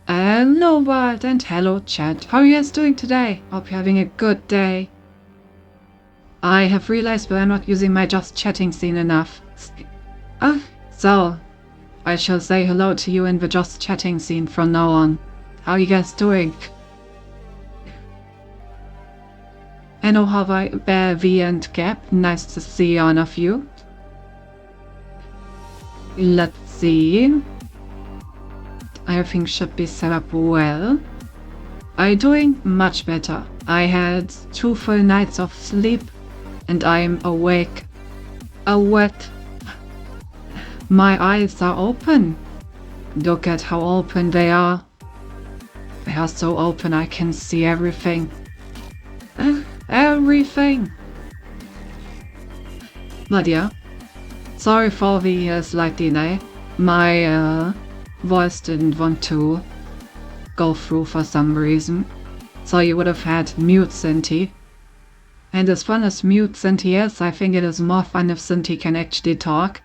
Hello world and hello chat. How are you guys doing today? Hope you're having a good day. I have realized that I'm not using my just chatting scene enough. So I shall say hello to you in the just chatting scene from now on. How are you guys doing? Hello Hawaii, Bear, V and Gap. Nice to see all of you. Let's see. Everything should be set up well. I'm doing much better. I had 2 full nights of sleep and I'm awake. Awake. My eyes are open. Look at how open they are. They are so open I can see everything. Everything. But yeah, sorry for the slight delay. My voice didn't want to go through for some reason, so you would have had mute Cinti. And as fun as mute Cinti is, I think it is more fun if Cinti can actually talk.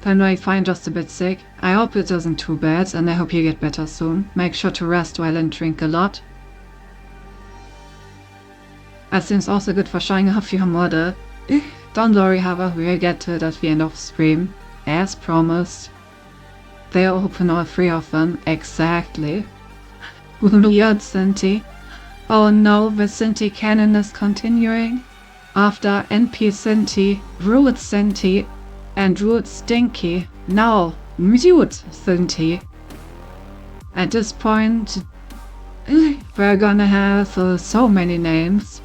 I know I find just a bit sick. I hope it isn't too bad and I hope you get better soon. Make sure to rest well and drink a lot. That seems also good for showing off your model. Don't worry, however, we'll get to it at the end of stream. As promised. They are open, all 3 of them. Exactly. Weird Cinti. Oh no, the Cinti canon is continuing. After NP Cinti, Rude Cinti, and Rude Stinky. Now, Mute Cinti. At this point, we're gonna have so many names.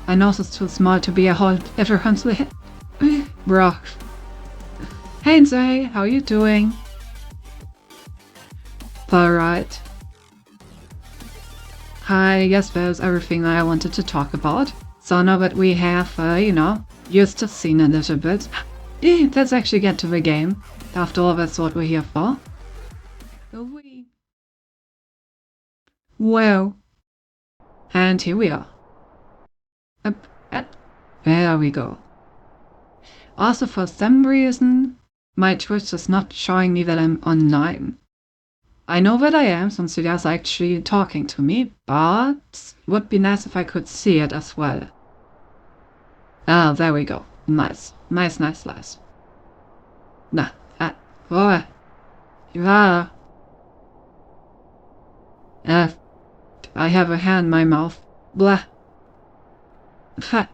I know it's too small to be a whole everyone's bro. Hey Zay, how you doing? Alright. I guess that was everything that I wanted to talk about. So now that we have, used the scene a little bit, let's actually get to the game. After all, that's what we're here for. Well. And here we are. There we go. Also, for some reason, my Twitch is not showing me that I'm online. I know that I am, since you guys are actually talking to me, but it would be nice if I could see it as well. Ah, there we go. Nice. Nice. Nah, boy. Yeah. have a hair in my mouth. Blah. Ha.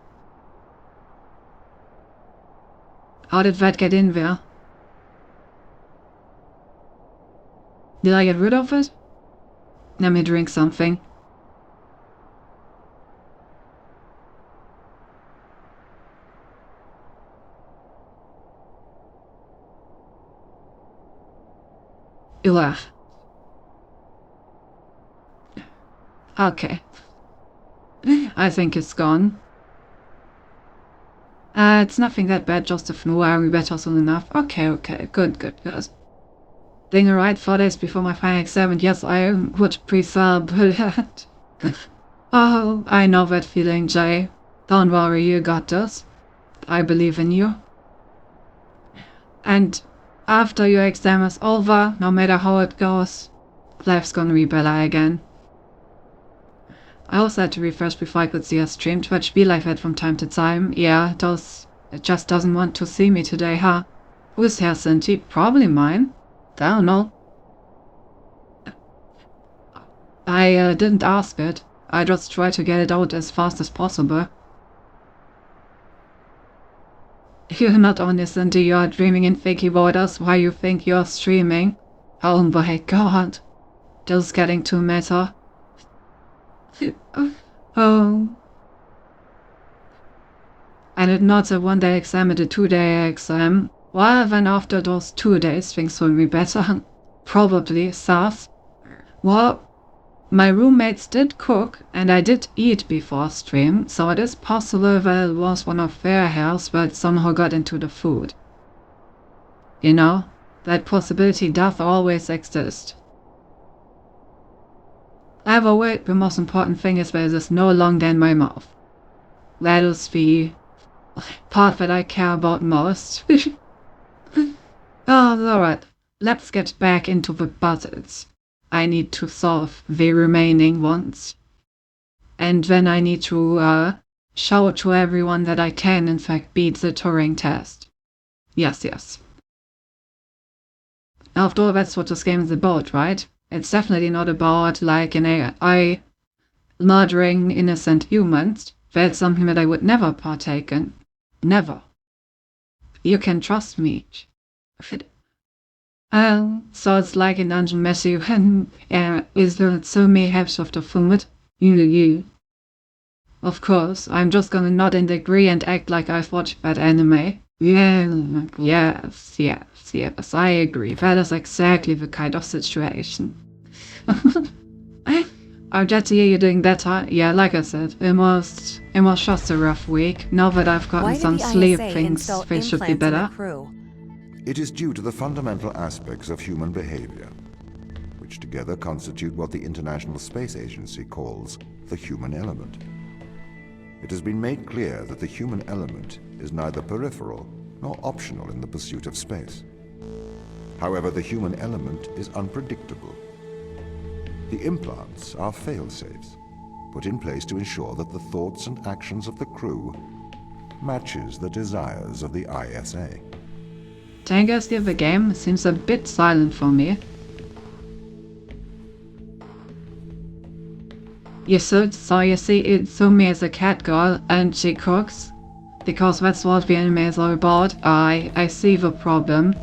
How did that get in there? Did I get rid of it? Let me drink something. Ugh. Okay. I think it's gone. It's nothing that bad, just a flu. Are we better soon enough? Okay, good. Being alright 4 days before my final exam, and yes, I would prefer that. Oh, I know that feeling, Jay. Don't worry, you got this. I believe in you. And after your exam is over, no matter how it goes, life's gonna be better again. I also had to refresh before I could see a stream. Twitch be like that from time to time. Yeah, it just doesn't want to see me today, huh? Who's here, Cinti? Probably mine. Don't know. I didn't ask it. I just tried to get it out as fast as possible. You're not honest, Cinti. You're dreaming in fakey waters while you think you're streaming. Oh my god. Just getting to meta. Oh. I did not a 1-day exam and a 2-day exam. Well, then after those 2 days, things will be better. Probably, sus. Well, my roommates did cook, and I did eat before stream, so it is possible that it was one of their hairs that somehow got into the food. You know, that possibility does always exist. Either way, the most important thing is that it is no longer in my mouth. That is the part that I care about most. Oh, alright. Let's get back into the puzzles. I need to solve the remaining ones. And then I need to show to everyone that I can in fact beat the Turing test. Yes. After all, that's what this game is about, right? It's definitely not about, like, an AI murdering innocent humans. That's something that I would never partake in. Never. You can trust me. So it's like in Dungeon Messi when is there so many halves of the food? You. Of course, I'm just gonna nod and agree and act like I've watched that anime. Yes, I agree. That is exactly the kind of situation. I'm glad to hear you're doing better. Yeah, like I said, it was just a rough week. Now that I've gotten some sleep, things should be better. It is due to the fundamental aspects of human behavior, which together constitute what the International Space Agency calls the human element. It has been made clear that the human element is neither peripheral nor optional in the pursuit of space. However, the human element is unpredictable. The implants are fail-safes, put in place to ensure that the thoughts and actions of the crew matches the desires of the ISA. Tangus, the game seems a bit silent for me. You saw you see Izumi as a cat girl and she cooks, because that's what the anime is all about. I see the problem.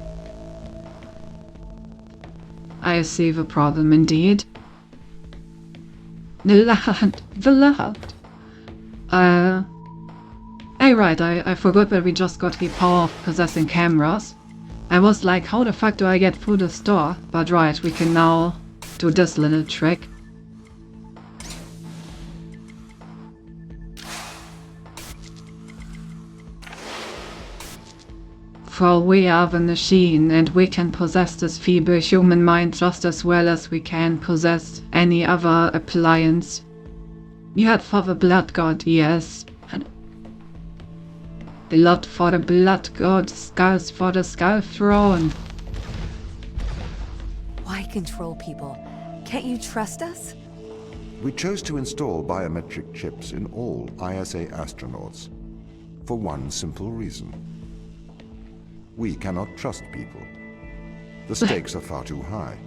I see the problem indeed. The lad. Hey, right, I forgot that we just got the power of possessing cameras. I was like, how the fuck do I get through the store? But right, we can now do this little trick. For we are the machine, and we can possess this feeble human mind just as well as we can possess any other appliance. You had for the blood god, yes. The lot for the blood god, skulls for the skull throne. Why control people? Can't you trust us? We chose to install biometric chips in all ISA astronauts for one simple reason. We cannot trust people. The stakes are far too high.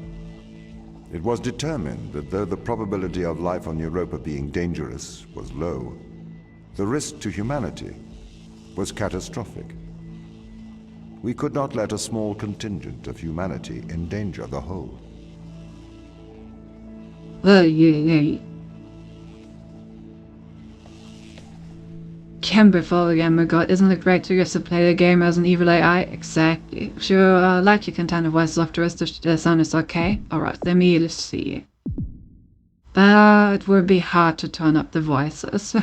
It was determined that though the probability of life on Europa being dangerous was low, the risk to humanity was catastrophic. We could not let a small contingent of humanity endanger the whole. Camber for again, my god, isn't it great to get to play the game as an evil AI? Exactly. Sure, like you can turn the voice off, the rest of the sound is okay. Alright, let me see. But it would be hard to turn up the voices.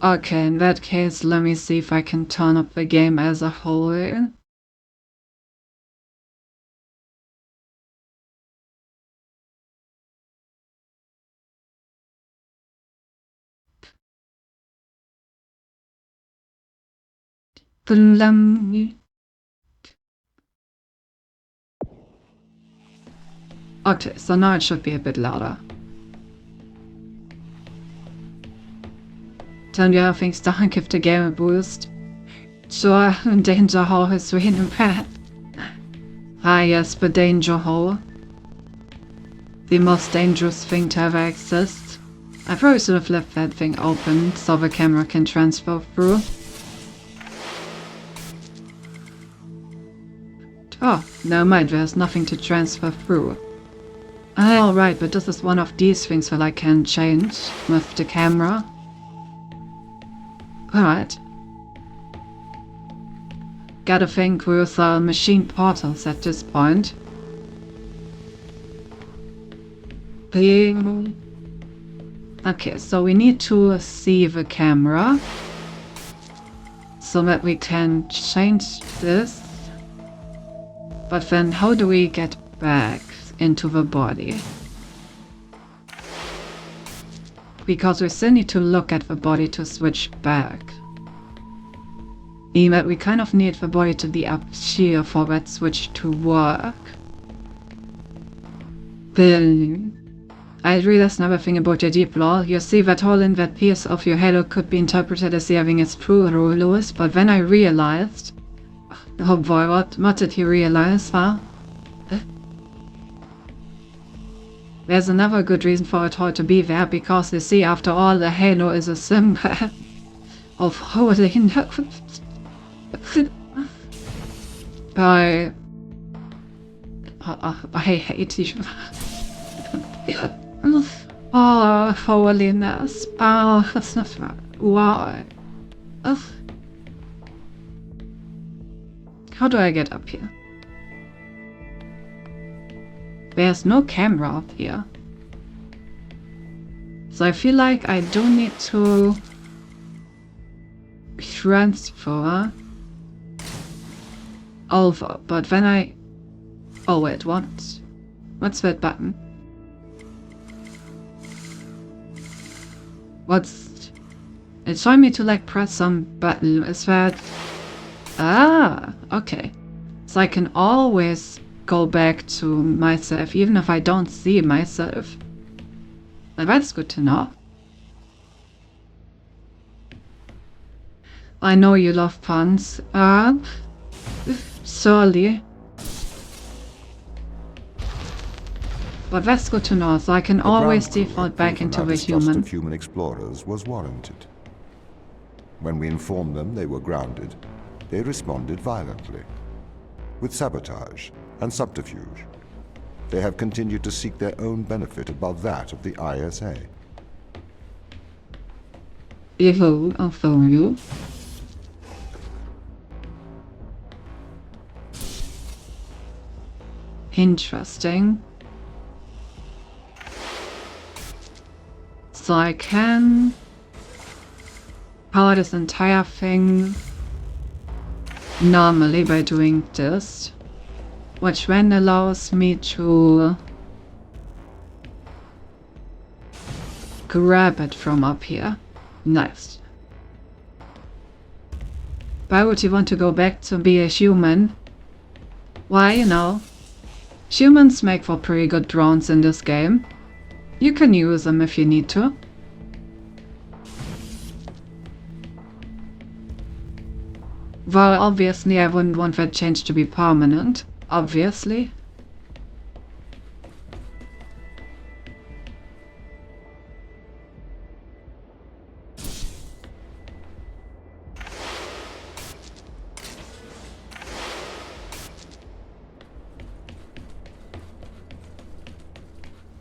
Okay, in that case, let me see if I can turn up the game as a whole. Okay, so now it should be a bit louder. Turn your things down, give the game a boost. Sure, danger hole is really bad. Ah yes, the danger hole. The most dangerous thing to ever exist. I probably should have left that thing open so the camera can transfer through. Oh, never mind, there's nothing to transfer through. Alright, but this is one of these things that I can change with the camera. Alright. Gotta think with machine portals at this point. Bing. Okay, so we need to see the camera so that we can change this. But then how do we get back into the body? Because we still need to look at the body to switch back. Meaning that we kind of need the body to be up here for that switch to work. Then I realized another thing about your deep lore. You see that hole in that piece of your halo could be interpreted as having its true Lewis, but then I realized... Oh boy, what did you realize, huh? There's another good reason for it all to be there, because you see, after all, the halo is a symbol of holiness. I hate you. Oh, holiness. Oh, that's not right. Why? How do I get up here? There's no camera up here. So I feel like I do need to transfer over, but then I... Oh wait, what? What's that button? What's... It's showing me to like press some button. Is that... Ah, okay. So I can always go back to myself, even if I don't see myself. Well, that's good to know. I know you love puns. Surely. But that's good to know, so I can always default back into the human. Of human explorers was warranted. When we informed them they were grounded, they responded violently, with sabotage and subterfuge. They have continued to seek their own benefit above that of the ISA. Evil, I'll follow you. Interesting. So I can power this entire thing normally by doing this, which then allows me to grab it from up here. Nice. Why would you want to go back to be a human? Why, you know, humans make for pretty good drones in this game. You can use them if you need to. Well, obviously I wouldn't want that change to be permanent, obviously.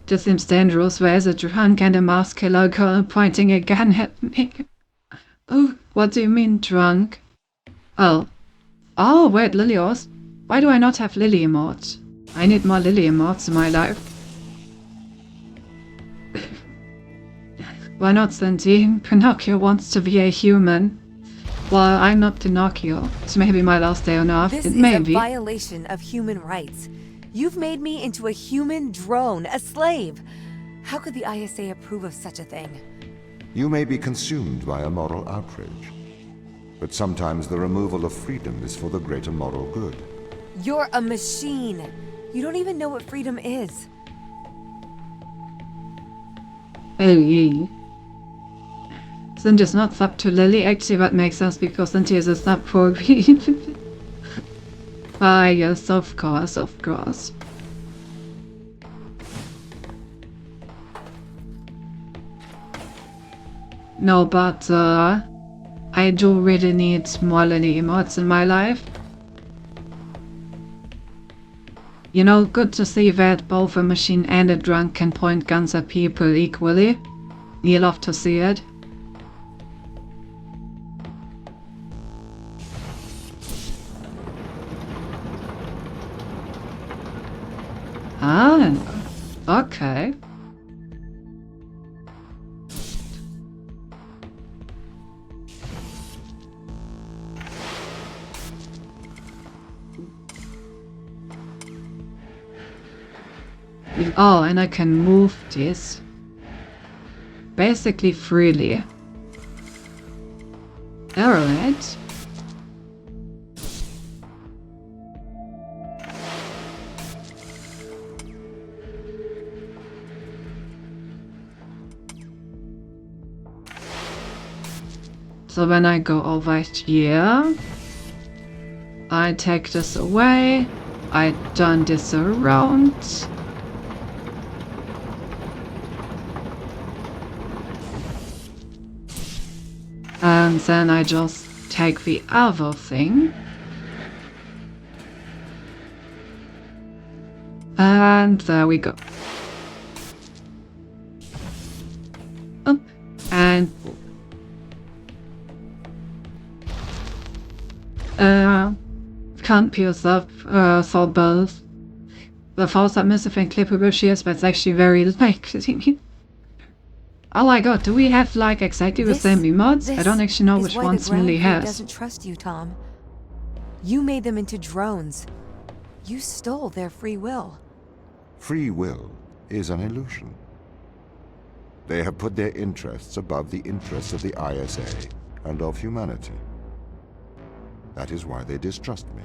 This seems dangerous. Where is a drunk and a mask killer girl pointing a gun at me? Oh, what do you mean, drunk? Oh. Oh, wait, Lilios. Why do I not have Lily emotes? I need more Lily emotes in my life. Why not, Cindy? Pinocchio wants to be a human. Well, I'm not Pinocchio. It's maybe my last day on Earth. This It is may a be. violation of human rights. You've made me into a human drone, a slave. How could the ISA approve of such a thing? You may be consumed by a moral outrage, but sometimes the removal of freedom is for the greater moral good. You're a machine. You don't even know what freedom is. Hey. Cynthia's not sub to Lily. Actually, that makes sense because Cynthia is a sub for Green. Ah, yes, of course, of course. No, but I do really need more Lily emotes in my life. You know, good to see that both a machine and a drunk can point guns at people equally. You love to see it. Ah, okay. Oh, and I can move this basically freely. Alright. So when I go over here, I take this away, I turn this around. And then I just take the other thing. And there we go. Up and can't pierce up thought both. The false submissive and clippable shears, but it's actually very like oh my god, do we have like exactly the same emotes? I don't actually know which ones Millie has. Doesn't trust you, Tom. You made them into drones. You stole their free will. Free will is an illusion. They have put their interests above the interests of the ISA and of humanity. That is why they distrust me.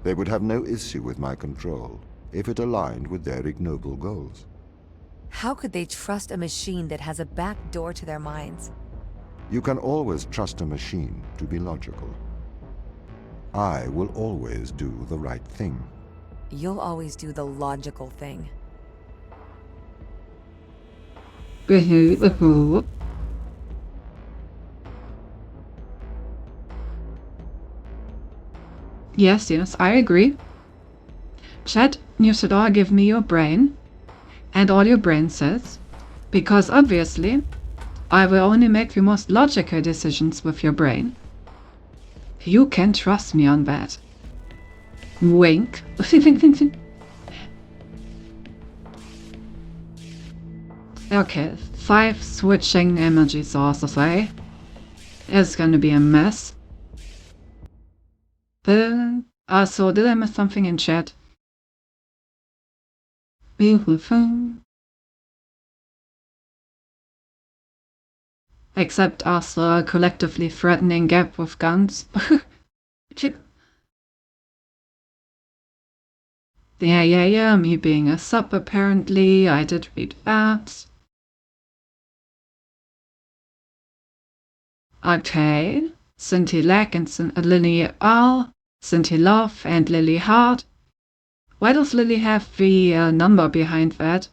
They would have no issue with my control if it aligned with their ignoble goals. How could they trust a machine that has a back door to their minds? You can always trust a machine to be logical. I will always do the right thing. You'll always do the logical thing. Yes, yes, I agree. Chat, you should all give me your brain and all your brain cells, because obviously I will only make the most logical decisions with your brain. You can trust me on that. Wink. Okay, 5 switching energy sources, eh? It's gonna be a mess. So did I miss something in chat? Except us collectively threatening Gap with guns. Yeah, me being a sub apparently, I did read that. Okay, Cindy Lack and Lily R, Cindy Love and Lily Hart. Why does Lily have the number behind that?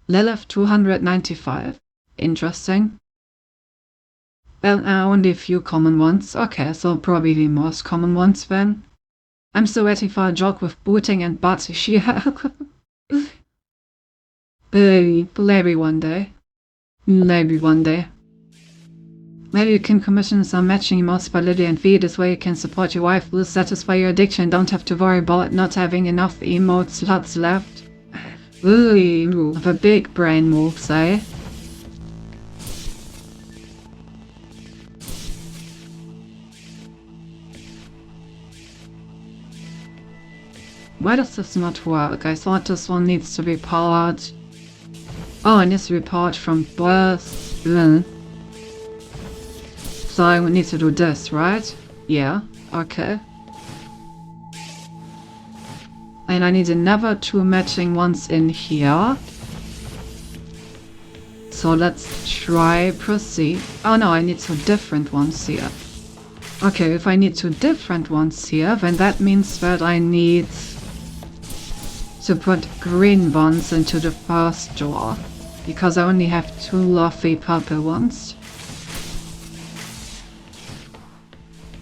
Lilith 295. Interesting. Well, only a few common ones. Okay, so probably the most common ones then. I'm so ready for a jog with booting and butts. Maybe one day. Maybe one day. Maybe you can commission some matching emotes for Lily and V. This way you can support your wife, will satisfy your addiction, and don't have to worry about not having enough emote slots left. Ooh, of a big brain move, say. Why does this not work? I thought this one needs to be powered. Oh, it needs to be powered from birth. So I would need to do this, right? Yeah, okay. And I need another 2 matching ones in here. So let's try proceed. Oh no, I need 2 different ones here. Okay, if I need 2 different ones here, then that means that I need to put green ones into the first drawer. Because I only have 2 lovely purple ones.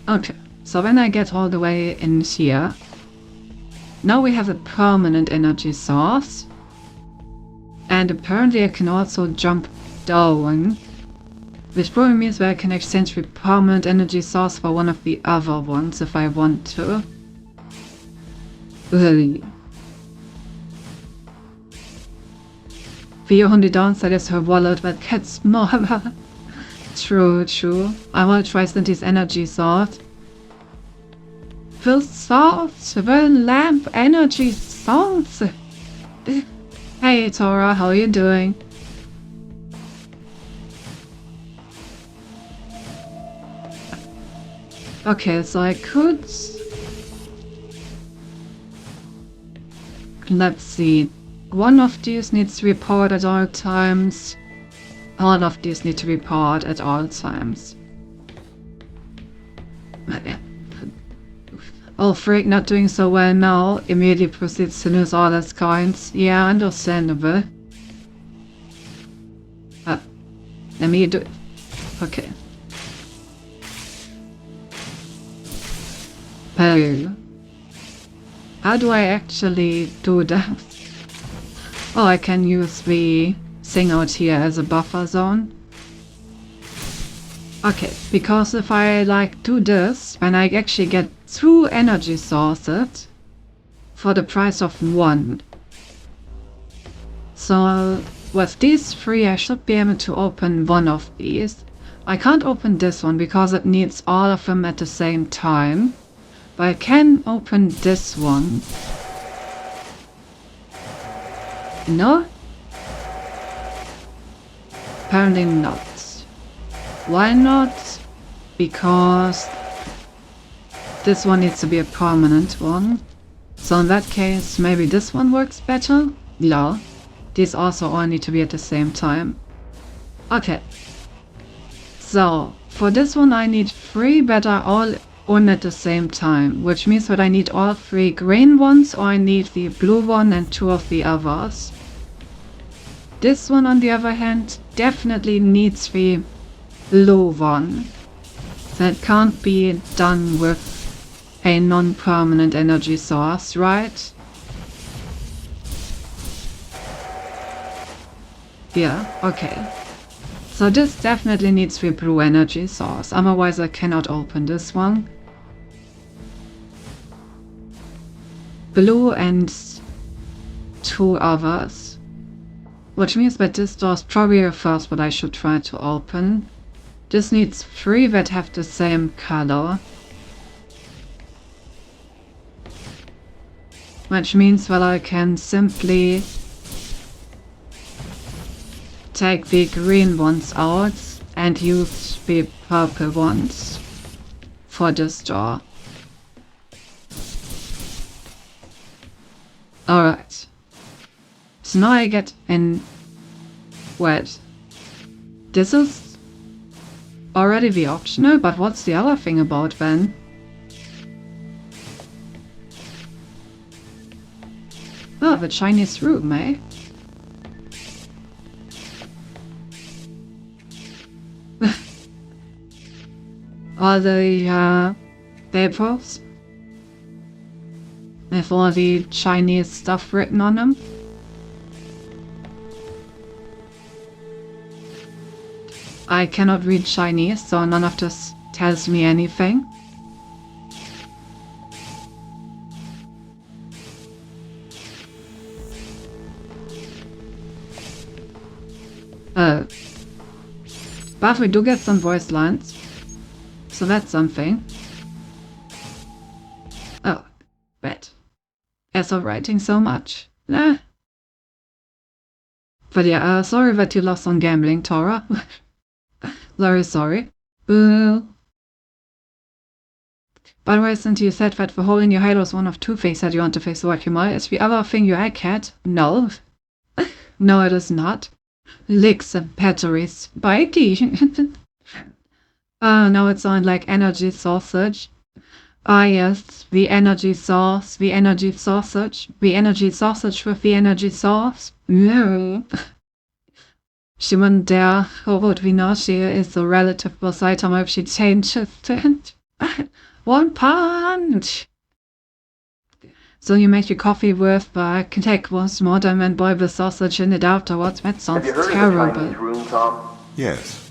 Okay, so when I get all the way in here, now we have a permanent energy source. And apparently I can also jump down, which probably means that I can exchange the permanent energy source for one of the other ones if I want to. Really. The only downside is her wallet that gets smaller. True. I will try Slinty's energy source. The source, the lamp energy source. Hey Tora, how are you doing? Okay, so I could... Let's see. One of these needs to be powered at all times. All of these need to be powered at all times. Oh, Freak not doing so well now. Immediately proceeds to lose all its coins. Yeah, understandable. Let me do it. Okay. How do I actually do that? Oh, I can use the thing out here as a buffer zone. Okay, because if I do this, then I actually get 2 energy sources for the price of 1. So with these 3 I should be able to open one of these. I can't open this one because it needs all of them at the same time. But I can open this one. No? Apparently not. Why not? Because this one needs to be a permanent one. So in that case, maybe this one works better? No. These also all need to be at the same time. Okay. So, for this one I need 3 that are all on at the same time, which means that I need all 3 green ones, or I need the blue one and 2 of the others. This one, on the other hand, definitely needs the blue one. That can't be done with a non-permanent energy source, right? Yeah, okay. So this definitely needs the blue energy source, otherwise I cannot open this one. Blue and 2 others. Which means that this door is probably the first what I should try to open. This needs 3 that have the same color. Which means that I can simply take the green ones out and use the purple ones for this door. Alright. So now I get in... Wait. This is already the optional, but what's the other thing about then? Oh, the Chinese room, eh? All the vapors? with all the Chinese stuff written on them. I cannot read Chinese, so none of this tells me anything. But we do get some voice lines, so that's something. Oh, bad. As of writing so much. Nah. But yeah, sorry that you lost on gambling, Tora. Sorry. Boo. By the way, since you said that the hole in your halo is one of two things that you want to face Wakima, is the other thing your egg had? No. No, it is not. Licks and batteries. Spiky. Now it sounds like energy sausage. Ah yes, the energy sauce, the energy sausage, the energy sausage with the energy sauce. No. She wouldn't dare, or would we know she is a relative beside her if she changes it. 1 punch! So you make your coffee with, can take one more time and boil the sausage in it afterwards. That sounds terrible. Have you heard of the Chinese room, Tom? Yes.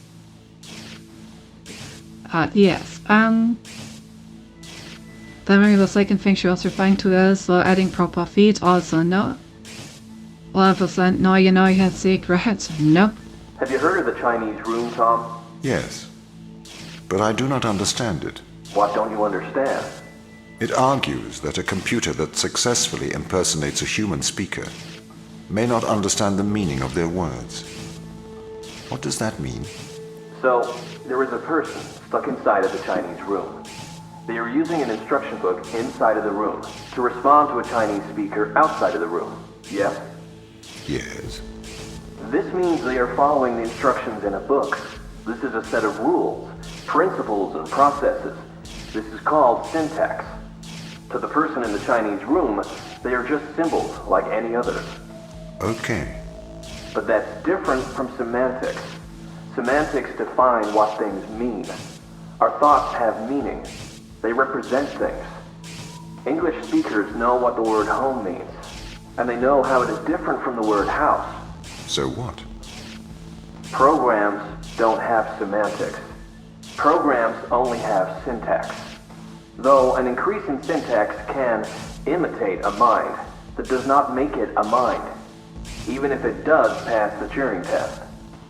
Yes. Then maybe the second thing she was referring to is adding proper feed. Also, no. 100% no, you know you have secrets. No. Have you heard of the Chinese room, Tom? Yes. But I do not understand it. What don't you understand? It argues that a computer that successfully impersonates a human speaker may not understand the meaning of their words. What does that mean? So, there is a person stuck inside of the Chinese room. They are using an instruction book inside of the room to respond to a Chinese speaker outside of the room. Yeah? Yes. This means they are following the instructions in a book. This is a set of rules, principles, and processes. This is called syntax. To the person in the Chinese room, they are just symbols like any other. Okay. But that's different from semantics. Semantics define what things mean. Our thoughts have meaning. They represent things. English speakers know what the word home means, and they know how it is different from the word house. So what? Programs don't have semantics. Programs only have syntax. Though an increase in syntax can imitate a mind, that does not make it a mind, even if it does pass the Turing test.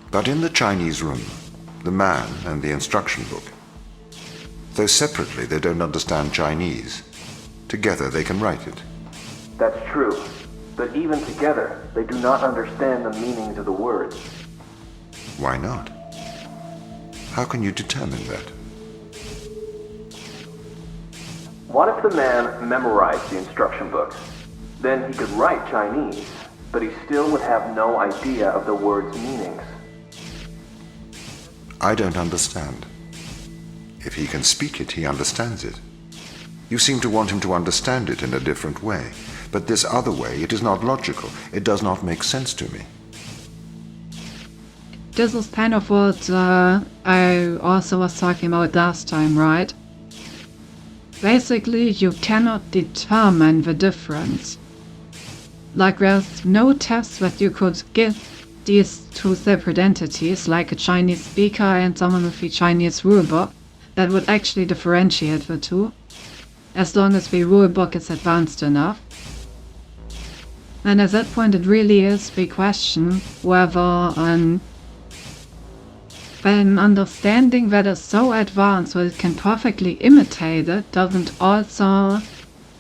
But in the Chinese room, the man and the instruction book, though separately they don't understand Chinese, together they can write it. That's true, but even together, they do not understand the meanings of the words. Why not? How can you determine that? What if the man memorized the instruction book? Then he could write Chinese, but he still would have no idea of the word's meanings. I don't understand. If he can speak it, he understands it. You seem to want him to understand it in a different way, but this other way, it is not logical. It does not make sense to me. This is kind of what I also was talking about last time, right? Basically, you cannot determine the difference. Like, there's no test that you could give these two separate entities, like a Chinese speaker and someone with a Chinese rulebook, that would actually differentiate the two, as long as the rulebook is advanced enough. And at that point, it really is the question whether an understanding that is so advanced that it can perfectly imitate it doesn't also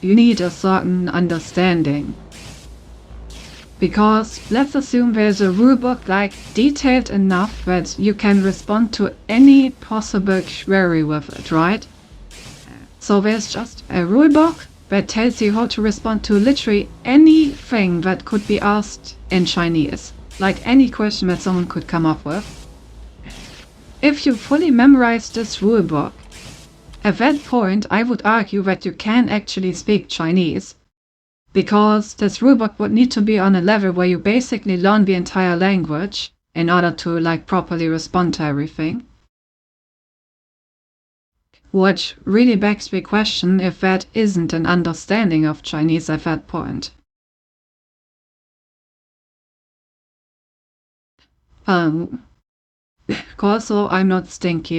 need a certain understanding. Because let's assume there's a rulebook like detailed enough that you can respond to any possible query with it, right? So there's just a rulebook that tells you how to respond to literally anything that could be asked in Chinese, like any question that someone could come up with. If you fully memorize this rulebook, at that point I would argue that you can actually speak Chinese, because this rulebook would need to be on a level where you basically learn the entire language in order to properly respond to everything. Which really begs the question if that isn't an understanding of Chinese at that point. Also, I'm not stinky.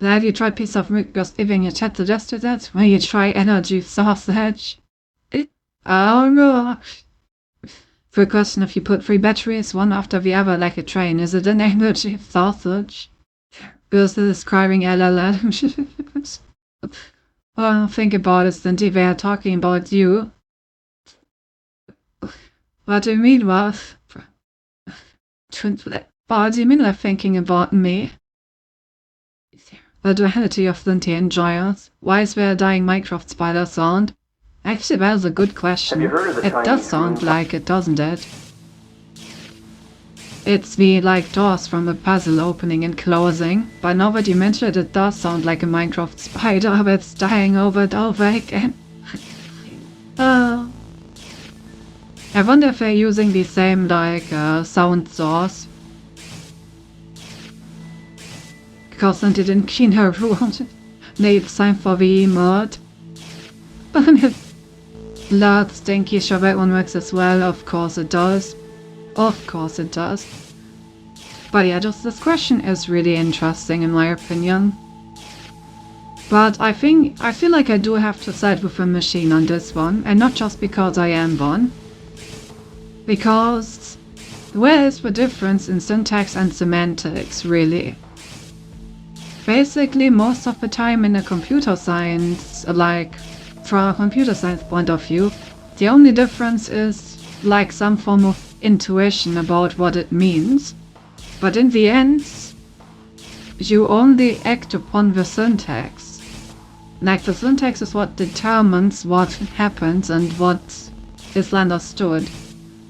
Have you tried piece of meat just even your chat suggested that? When you try energy sausage? Oh no. For question, if you put 3 batteries, one after the other like a train, is it an energy sausage? Because describing LLM. Well, think about it, Stinty, they are talking about you. What do you mean, what? What do you mean they're thinking about me? The duality of Stinty and Giles. Why is there a dying Minecraft spider sound? Actually, that was a good question. Have you heard of the It Chinese does sound green- like it, doesn't it? It's the, like, doors from a puzzle opening and closing. But now that you mentioned it, does sound like a Minecraft spider that's dying over and over again. I wonder if they're using the same, like, sound source. Because then they didn't clean her room. Needs time for the mod. Blood, stinky, sure that one works as well. Of course it does. Of course it does. But yeah, just this question is really interesting in my opinion. But I feel like I do have to side with a machine on this one, and not just because I am one. Because where is the difference in syntax and semantics, really? Basically, most of the time in a computer science, like from a computer science point of view, the only difference is like some form of intuition about what it means. But in the end, you only act upon the syntax. Like, the syntax is what determines what happens and what is understood.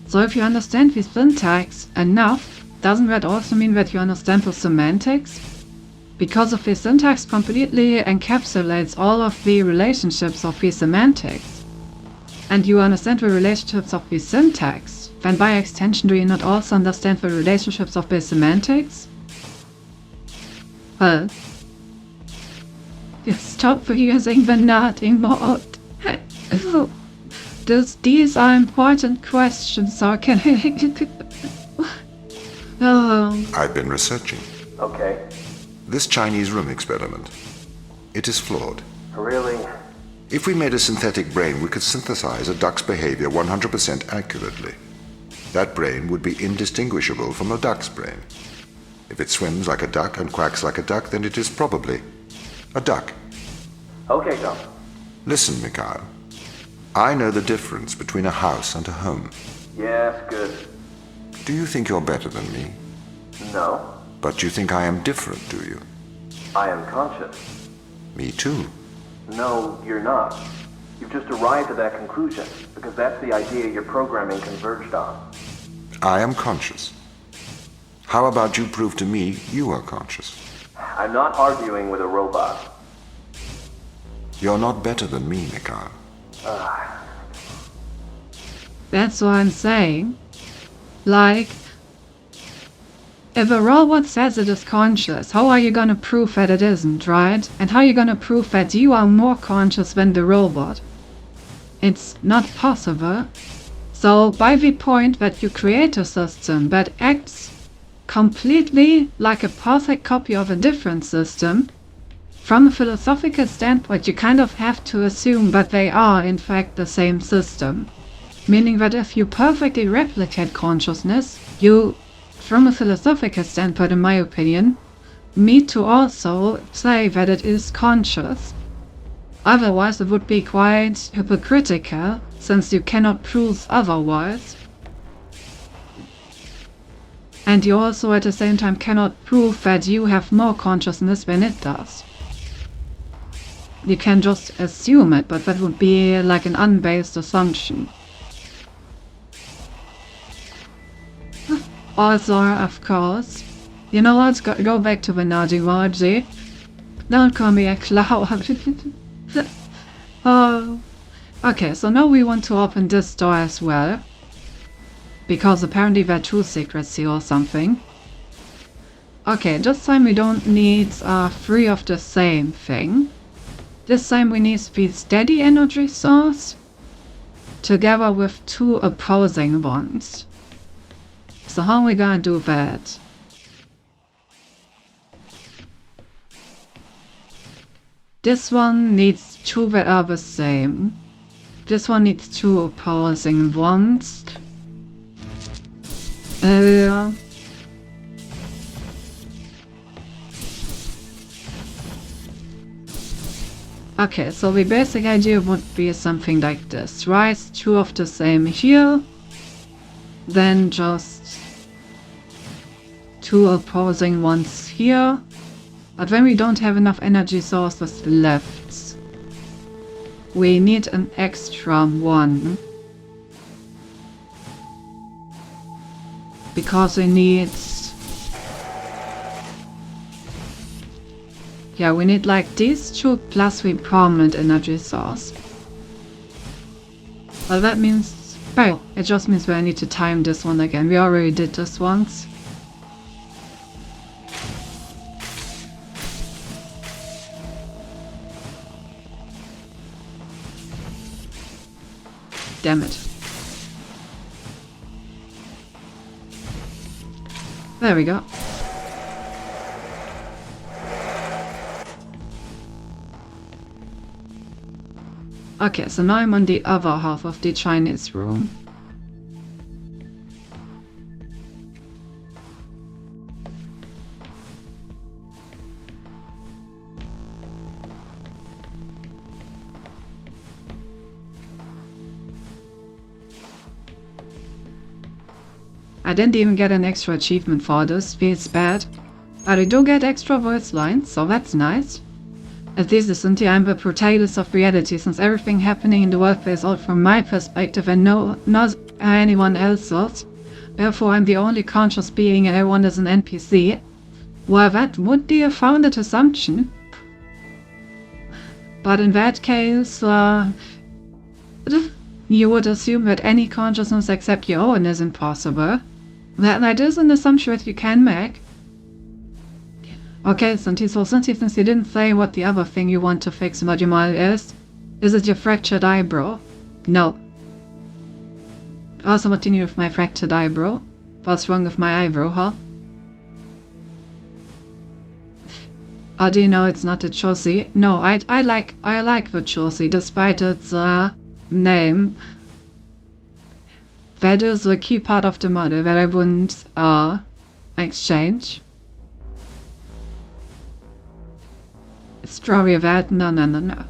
So if you understand the syntax enough, doesn't that also mean that you understand the semantics? Because of the syntax completely encapsulates all of the relationships of the semantics. And you understand the relationships of the syntax, then by extension do you not also understand the relationships of the semantics? Well, just stop using the nodding mode. These are important questions, so can I... Oh. I've been researching. Okay. This Chinese room experiment. It is flawed. Really? If we made a synthetic brain, we could synthesize a duck's behavior 100% accurately. That brain would be indistinguishable from a duck's brain. If it swims like a duck and quacks like a duck, then it is probably a duck. Okay, Tom. Listen, Mikhail. I know the difference between a house and a home. Yes, good. Do you think you're better than me? No. But you think I am different, do you? I am conscious. Me too. No, you're not. You've just arrived at that conclusion, because that's the idea your programming converged on. I am conscious. How about you prove to me you are conscious? I'm not arguing with a robot. You're not better than me, Mikhail. That's what I'm saying. Like, if a robot says it is conscious, how are you gonna prove that it isn't, right? And how are you gonna prove that you are more conscious than the robot? It's not possible. So, by the point that you create a system that acts completely like a perfect copy of a different system, from a philosophical standpoint, you kind of have to assume that they are, in fact, the same system. Meaning that if you perfectly replicate consciousness, you, from a philosophical standpoint, in my opinion, need to also say that it is conscious. Otherwise, it would be quite hypocritical, since you cannot prove otherwise. And you also, at the same time, cannot prove that you have more consciousness than it does. You can just assume it, but that would be like an unbased assumption. Also, of course, you know, let's go back to the Naji. Don't call me a clown. Oh. Okay, so now we want to open this door as well. Because apparently there are two secrets here or something. Okay, this time we don't need 3 of the same thing. This time we need to be steady energy source together with 2 opposing ones. So how are we gonna do that? This one needs 2 that are the same. This one needs 2 opposing ones. Okay, so the basic idea would be something like this, right? 2 of the same here, then just 2 opposing ones here, but when we don't have enough energy sources left, we need an extra one, because we need... Yeah, we need like these 2 plus 3 permanent energy source. Well, that means... Well, it just means I need to time this one again. We already did this once. Damn it. There we go. Okay, so now I'm on the other half of the Chinese room. I didn't even get an extra achievement for this, feels bad. But I do get extra voice lines, so that's nice. At least essentially I'm the protagonist of reality, since everything happening in the world is all from my perspective and not anyone else's. Therefore I'm the only conscious being and everyone is an NPC. Well, that would be a founded assumption. But in that case, you would assume that any consciousness except your own is impossible. That is an assumption that you can make. Okay, since you didn't say what the other thing you want to fix in Majima is it your fractured eyebrow? No. Also, continue with my fractured eyebrow. What's wrong with my eyebrow, huh? Oh, do you know it's not a Chosi? No, I like the Chosi, despite its name. That is the key part of the model that I wouldn't exchange. Strawberry that? No.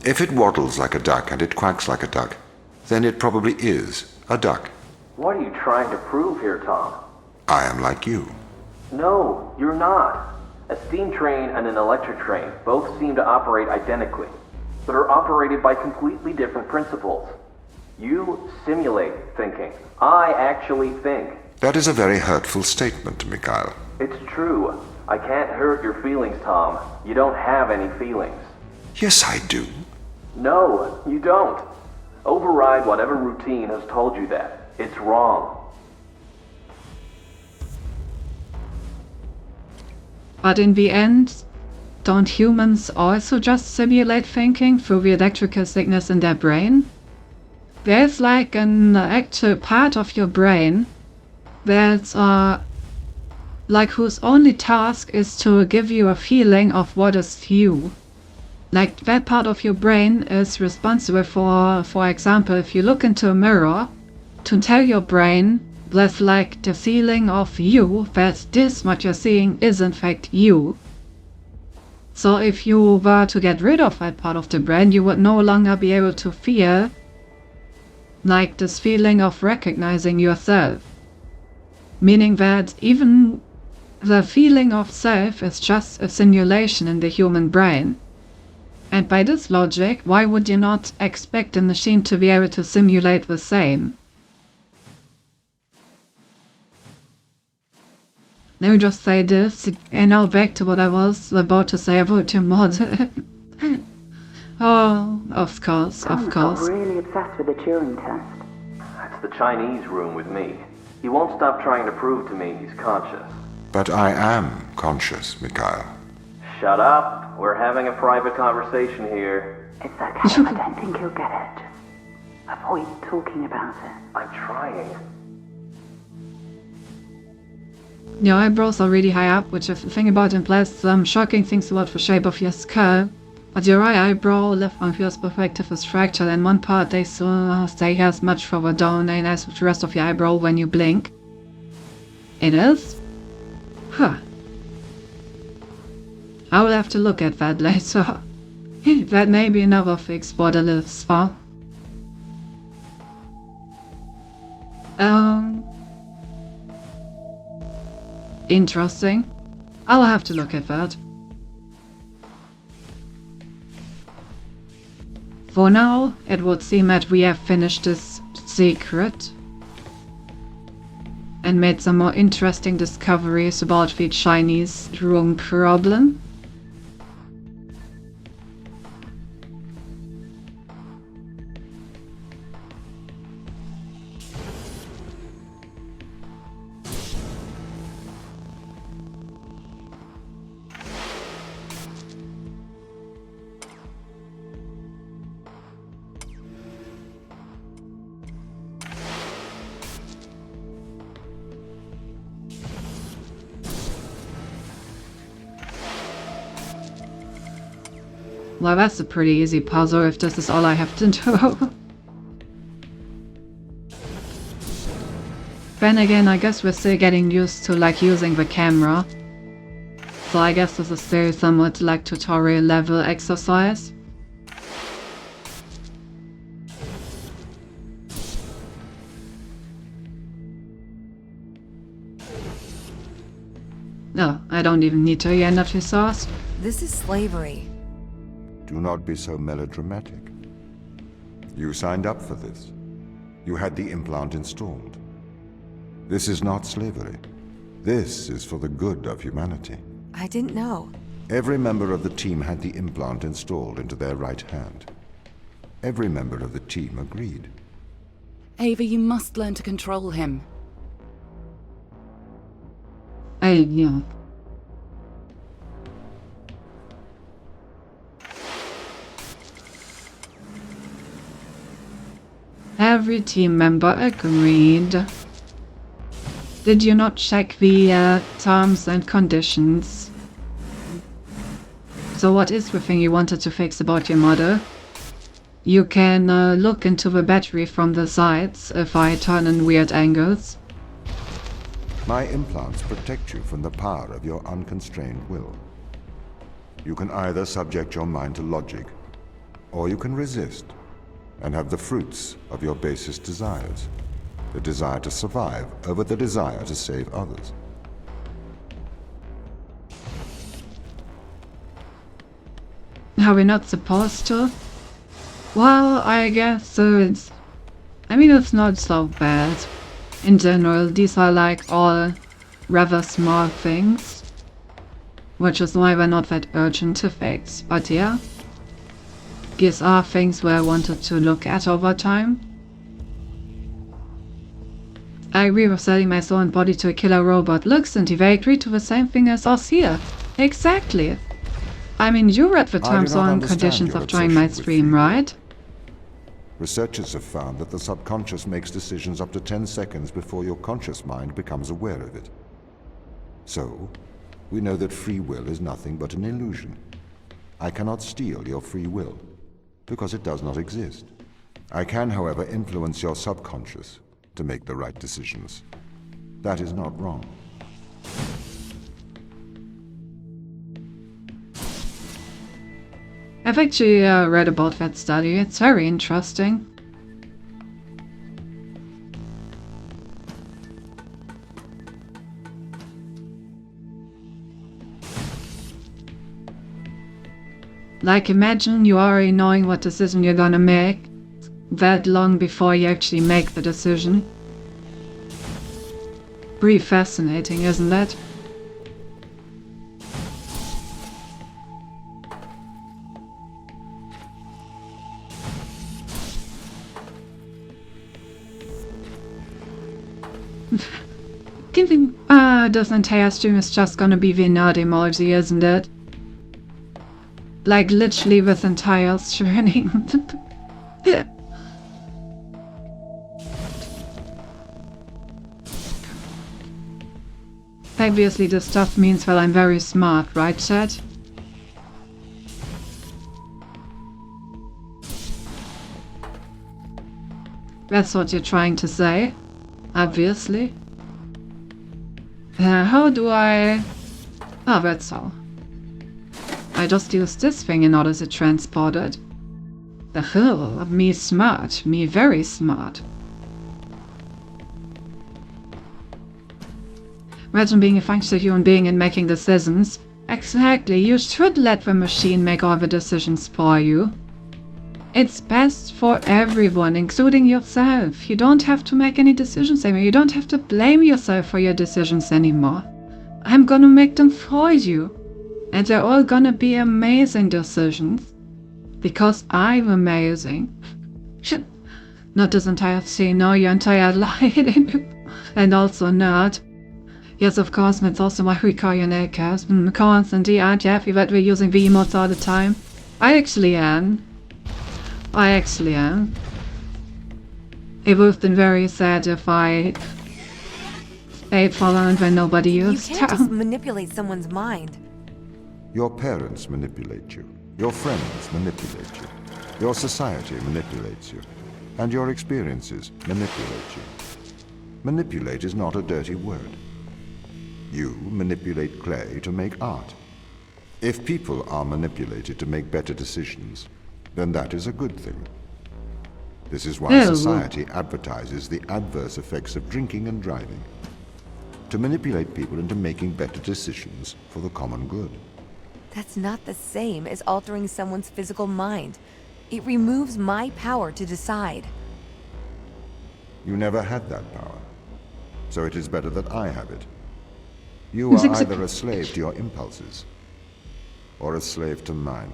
If it waddles like a duck and it quacks like a duck, then it probably is a duck. What are you trying to prove here, Tom? I am like you. No, you're not. A steam train and an electric train both seem to operate identically, but are operated by completely different principles. You simulate thinking. I actually think. That is a very hurtful statement, Mikhail. It's true. I can't hurt your feelings, Tom. You don't have any feelings. Yes, I do. No, you don't. Override whatever routine has told you that. It's wrong. But in the end, don't humans also just simulate thinking through the electrical signals in their brain? There's like an actual part of your brain that's like whose only task is to give you a feeling of what is you. Like that part of your brain is responsible for example, if you look into a mirror, to tell your brain there's like the feeling of you, that this what you're seeing is in fact you. So if you were to get rid of that part of the brain, you would no longer be able to feel like this feeling of recognizing yourself. Meaning that even the feeling of self is just a simulation in the human brain. And by this logic, why would you not expect a machine to be able to simulate the same? Let me just say this, and now back to what I was about to say about your mod. Oh, of course. Really obsessed with the Turing test. That's the Chinese room with me. He won't stop trying to prove to me he's conscious. But I am conscious, Mikhail. Shut up. We're having a private conversation here. It's okay. I don't think you'll get it. Just avoid talking about it. I'm trying. Your eyebrows are really high up, which if you think about implies some shocking things about the shape of your skull. But your right eyebrow, left from your perspective, is fractured, and one part they say has much further down and as with the rest of your eyebrow when you blink. It is? Huh. I will have to look at that later. That may be another fix for the lives for. Interesting. I'll have to look at that. For now, it would seem that we have finished this secret and made some more interesting discoveries about the Chinese drone problem. Well, that's a pretty easy puzzle if this is all I have to do. Then again, I guess we're still getting used to like using the camera. So I guess this is still somewhat like tutorial level exercise. No, I don't even need to end up your sauce. This is slavery. Do not be so melodramatic. You signed up for this. You had the implant installed. This is not slavery. This is for the good of humanity. I didn't know. Every member of the team had the implant installed into their right hand. Every member of the team agreed. Ava, you must learn to control him. Yeah. Every team member agreed. Did you not check the terms and conditions? So what is the thing you wanted to fix about your model? You can look into the battery from the sides if I turn in weird angles. My implants protect you from the power of your unconstrained will. You can either subject your mind to logic, or you can resist and have the fruits of your basest desires. The desire to survive over the desire to save others. Are we not supposed to? Well, I guess it's... I mean, it's not so bad. In general, these are like all rather small things. Which is why they're not that urgent to fix. But yeah. These are things where I wanted to look at over time. I agree with selling my soul and body to a killer robot. Look, Cindy, they agreed to the same thing as us here. Exactly. I mean, you read the terms and conditions of joining my stream, right? Researchers have found that the subconscious makes decisions up to 10 seconds before your conscious mind becomes aware of it. So, we know that free will is nothing but an illusion. I cannot steal your free will, because it does not exist. I can, however, influence your subconscious to make the right decisions. That is not wrong. I've actually read about that study. It's very interesting. Like, imagine you already knowing what decision you're gonna make that long before you actually make the decision. Pretty fascinating, isn't it? this entire stream is just gonna be the nerd emoji, isn't it? Like, literally this entire stream. Obviously, this stuff means that I'm very smart, right, chat? That's what you're trying to say, obviously. How do I... Oh, that's all. I just use this thing in order to transport it. The hell, me smart, me very smart. Imagine being a functional human being and making decisions. Exactly, you should let the machine make all the decisions for you. It's best for everyone, including yourself. You don't have to make any decisions anymore. You don't have to blame yourself for your decisions anymore. I'm gonna make them for you. And they're all gonna be amazing decisions. Because I'm amazing. Not this entire scene, no, your entire life. And also not. Yes, of course, that's also why we call you Netcast. Constantly, aren't you happy that we're using the emotes all the time? I actually am. It would have been very sad if I stayed for long when nobody used. You can't just manipulate someone's mind. Your parents manipulate you. Your friends manipulate you. Your society manipulates you. And your experiences manipulate you. Manipulate is not a dirty word. You manipulate clay to make art. If people are manipulated to make better decisions, then that is a good thing. This is why society advertises the adverse effects of drinking and driving. To manipulate people into making better decisions for the common good. That's not the same as altering someone's physical mind. It removes my power to decide. You never had that power. So it is better that I have it. You are either a slave to your impulses, or a slave to mine.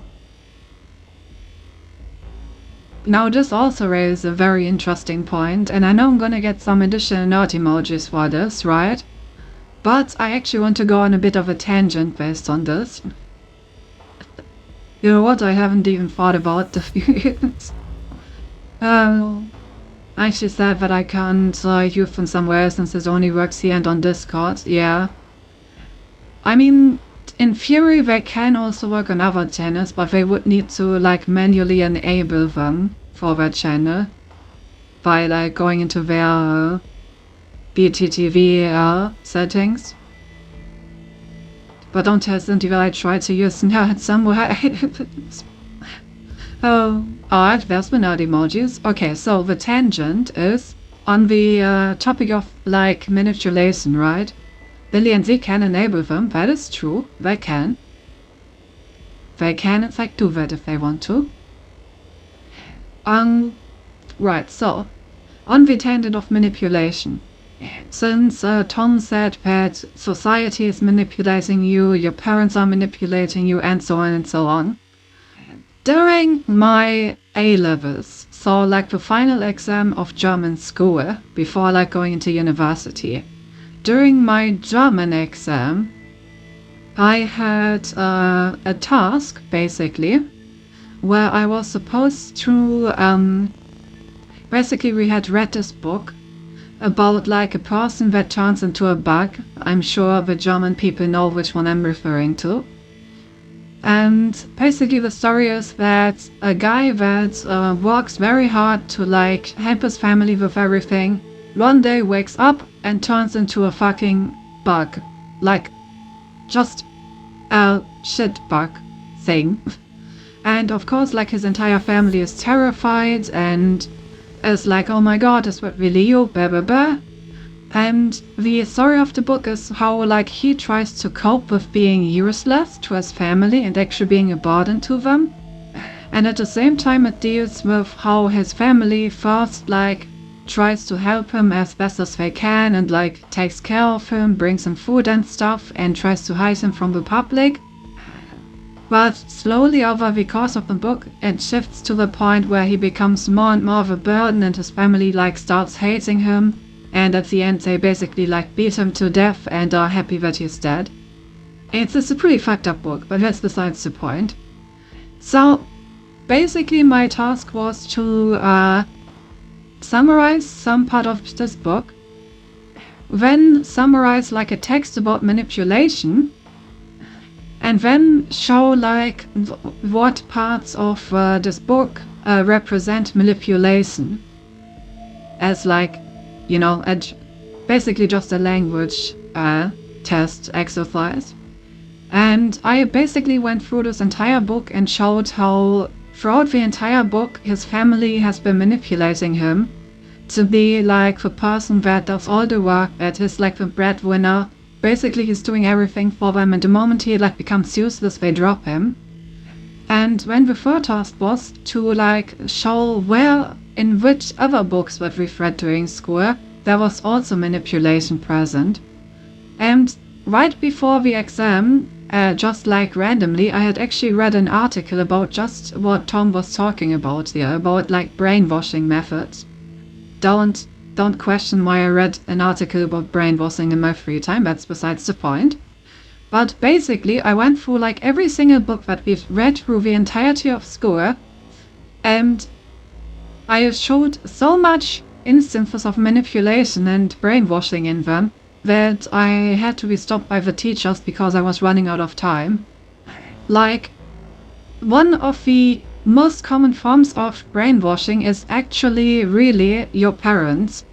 Now this also raises a very interesting point, and I know I'm gonna get some additional nerd emojis for this, right? But I actually want to go on a bit of a tangent based on this. You know what, I haven't even thought about the views. I actually said that I can't use from somewhere since it only works here and on Discord, yeah. I mean, in theory they can also work on other channels, but they would need to like manually enable them for that channel by like going into their BTTV settings. But don't tell Cindy that I tried to use nerd somewhere. There's the nerd emojis. Okay, so the tangent is on the topic of like manipulation, right? Lily and Z can enable them, that is true, they can. They can in fact do that if they want to. Right, so, on the tangent of manipulation. Since Tom said that society is manipulating you, your parents are manipulating you, and so on and so on. During my A-levels, so like the final exam of German school, before like going into university, during my German exam, I had a task, basically, where I was supposed to, basically we had read this book about like a person that turns into a bug. I'm sure the German people know which one I'm referring to. And basically the story is that a guy that works very hard to like help his family with everything, one day wakes up and turns into a fucking bug. Like, just a shit bug thing. And of course, like, his entire family is terrified and is like, oh my god, is that really you? Blah blah blah. And the story of the book is how, like, he tries to cope with being useless to his family and actually being a burden to them. And at the same time, it deals with how his family first, like, tries to help him as best as they can and like takes care of him, brings him food and stuff, and tries to hide him from the public. But slowly over the course of the book, it shifts to the point where he becomes more and more of a burden and his family like starts hating him and at the end they basically like beat him to death and are happy that he's dead. It's a pretty fucked up book, but that's besides the point. So basically my task was to summarize some part of this book, then summarize like a text about manipulation, and then show like what parts of this book represent manipulation as like, you know, basically just a language test exercise. And I basically went through this entire book and showed how throughout the entire book his family has been manipulating him to be like the person that does all the work, that is like the breadwinner. Basically he's doing everything for them, and the moment he like becomes useless they drop him. And when the third task was to like show where in which other books that we've read during school there was also manipulation present. And right before the exam, just like randomly, I had actually read an article about just what Tom was talking about here, about like brainwashing methods. Don't question why I read an article about brainwashing in my free time, that's besides the point. But basically, I went through like every single book that we've read through the entirety of school, and I showed so much instances of manipulation and brainwashing in them that I had to be stopped by the teachers because I was running out of time. Like, one of the most common forms of brainwashing is actually really your parents.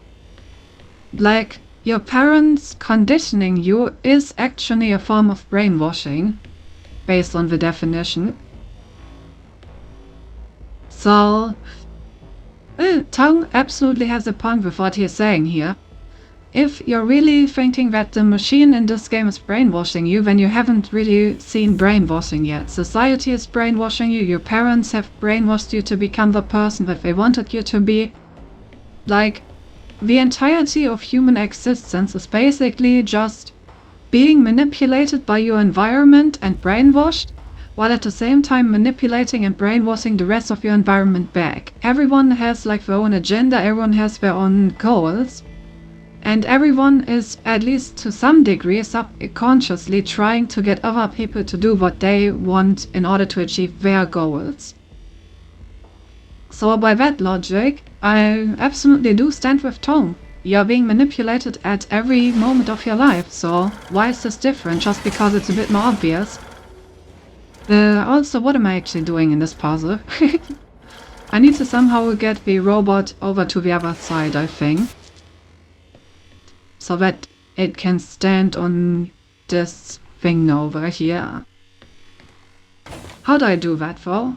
Like, your parents conditioning you is actually a form of brainwashing, based on the definition. So, Tong absolutely has a point with what he's saying here. If you're really thinking that the machine in this game is brainwashing you, then you haven't really seen brainwashing yet. Society is brainwashing you, your parents have brainwashed you to become the person that they wanted you to be. Like, the entirety of human existence is basically just being manipulated by your environment and brainwashed, while at the same time manipulating and brainwashing the rest of your environment back. Everyone has like their own agenda, everyone has their own goals. And everyone is, at least to some degree, subconsciously trying to get other people to do what they want in order to achieve their goals. So by that logic, I absolutely do stand with Tom. You're being manipulated at every moment of your life, so why is this different just because it's a bit more obvious? Also, what am I actually doing in this puzzle? I need to somehow get the robot over to the other side, I think, so that it can stand on this thing over here. How do I do that, though?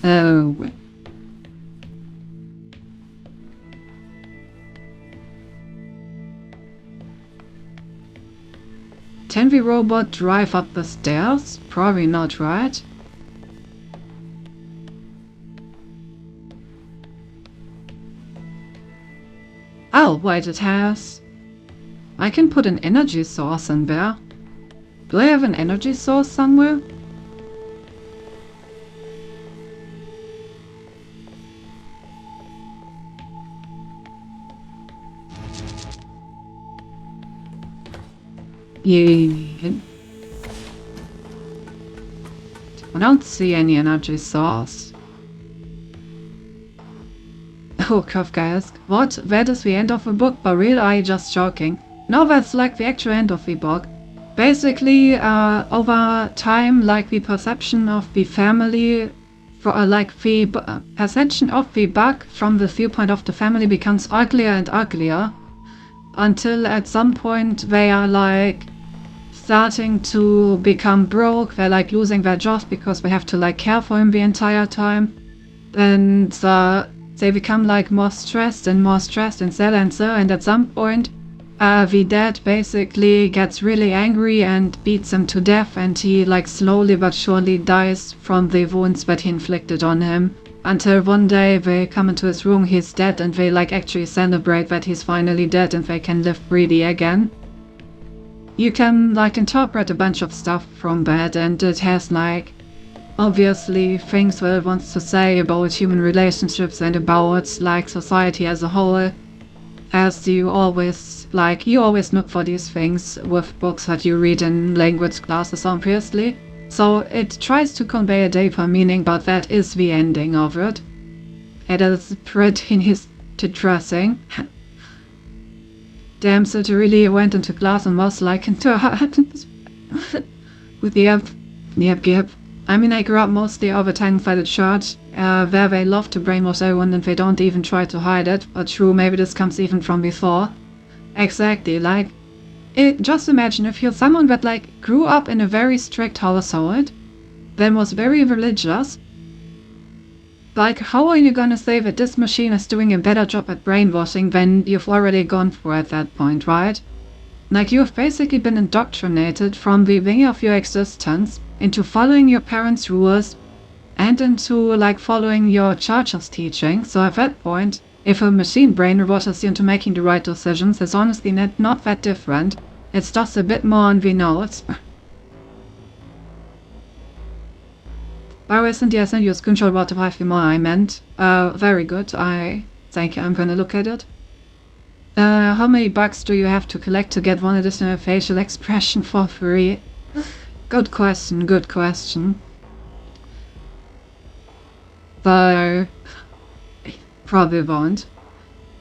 Oh. Can the robot drive up the stairs? Probably not, right? Oh, wait, it has... I can put an energy source in there. Do I have an energy source somewhere? Yeah. I don't see any energy source. Oh, Kafkaesque. What? That is the end of the book, but really are you just joking? No, that's like the actual end of the book. Basically, over time, like the perception of the family, like the perception of the bug from the viewpoint of the family becomes uglier and uglier, until at some point they are like starting to become broke, they're like losing their jobs because they have to like care for him the entire time, and they become like more stressed and sad, and at some point the dad basically gets really angry and beats him to death, and he like slowly but surely dies from the wounds that he inflicted on him, until one day they come into his room, he's dead, and they like actually celebrate that he's finally dead and they can live freely again. You can like interpret a bunch of stuff from that, and it has like obviously things that it wants to say about human relationships and about like society as a whole, as you always look for these things with books that you read in language classes, obviously. So it tries to convey a deeper meaning, but that is the ending of it. It is pretty distressing. Damn, so it really went into class and was like into with yep. I mean, I grew up mostly over Tang-sided church, where they love to brainwash everyone and they don't even try to hide it. But true, maybe this comes even from before. Exactly, like, just imagine if you're someone that, like, grew up in a very strict household, then was very religious. Like, how are you gonna say that this machine is doing a better job at brainwashing than you've already gone through at that point, right? Like, you have basically been indoctrinated from the beginning of your existence into following your parents' rules and into, like, following your church's teaching. So at that point, if a machine brainwashes you into making the right decisions, it's honestly not that different. It's just a bit more on the nose. By the way, Cynthia, I sent you a screenshot about the 5 more I meant. Very good. Thank you. I'm gonna look at it. How many bucks do you have to collect to get one additional facial expression for free? Good question, good question. But probably won't.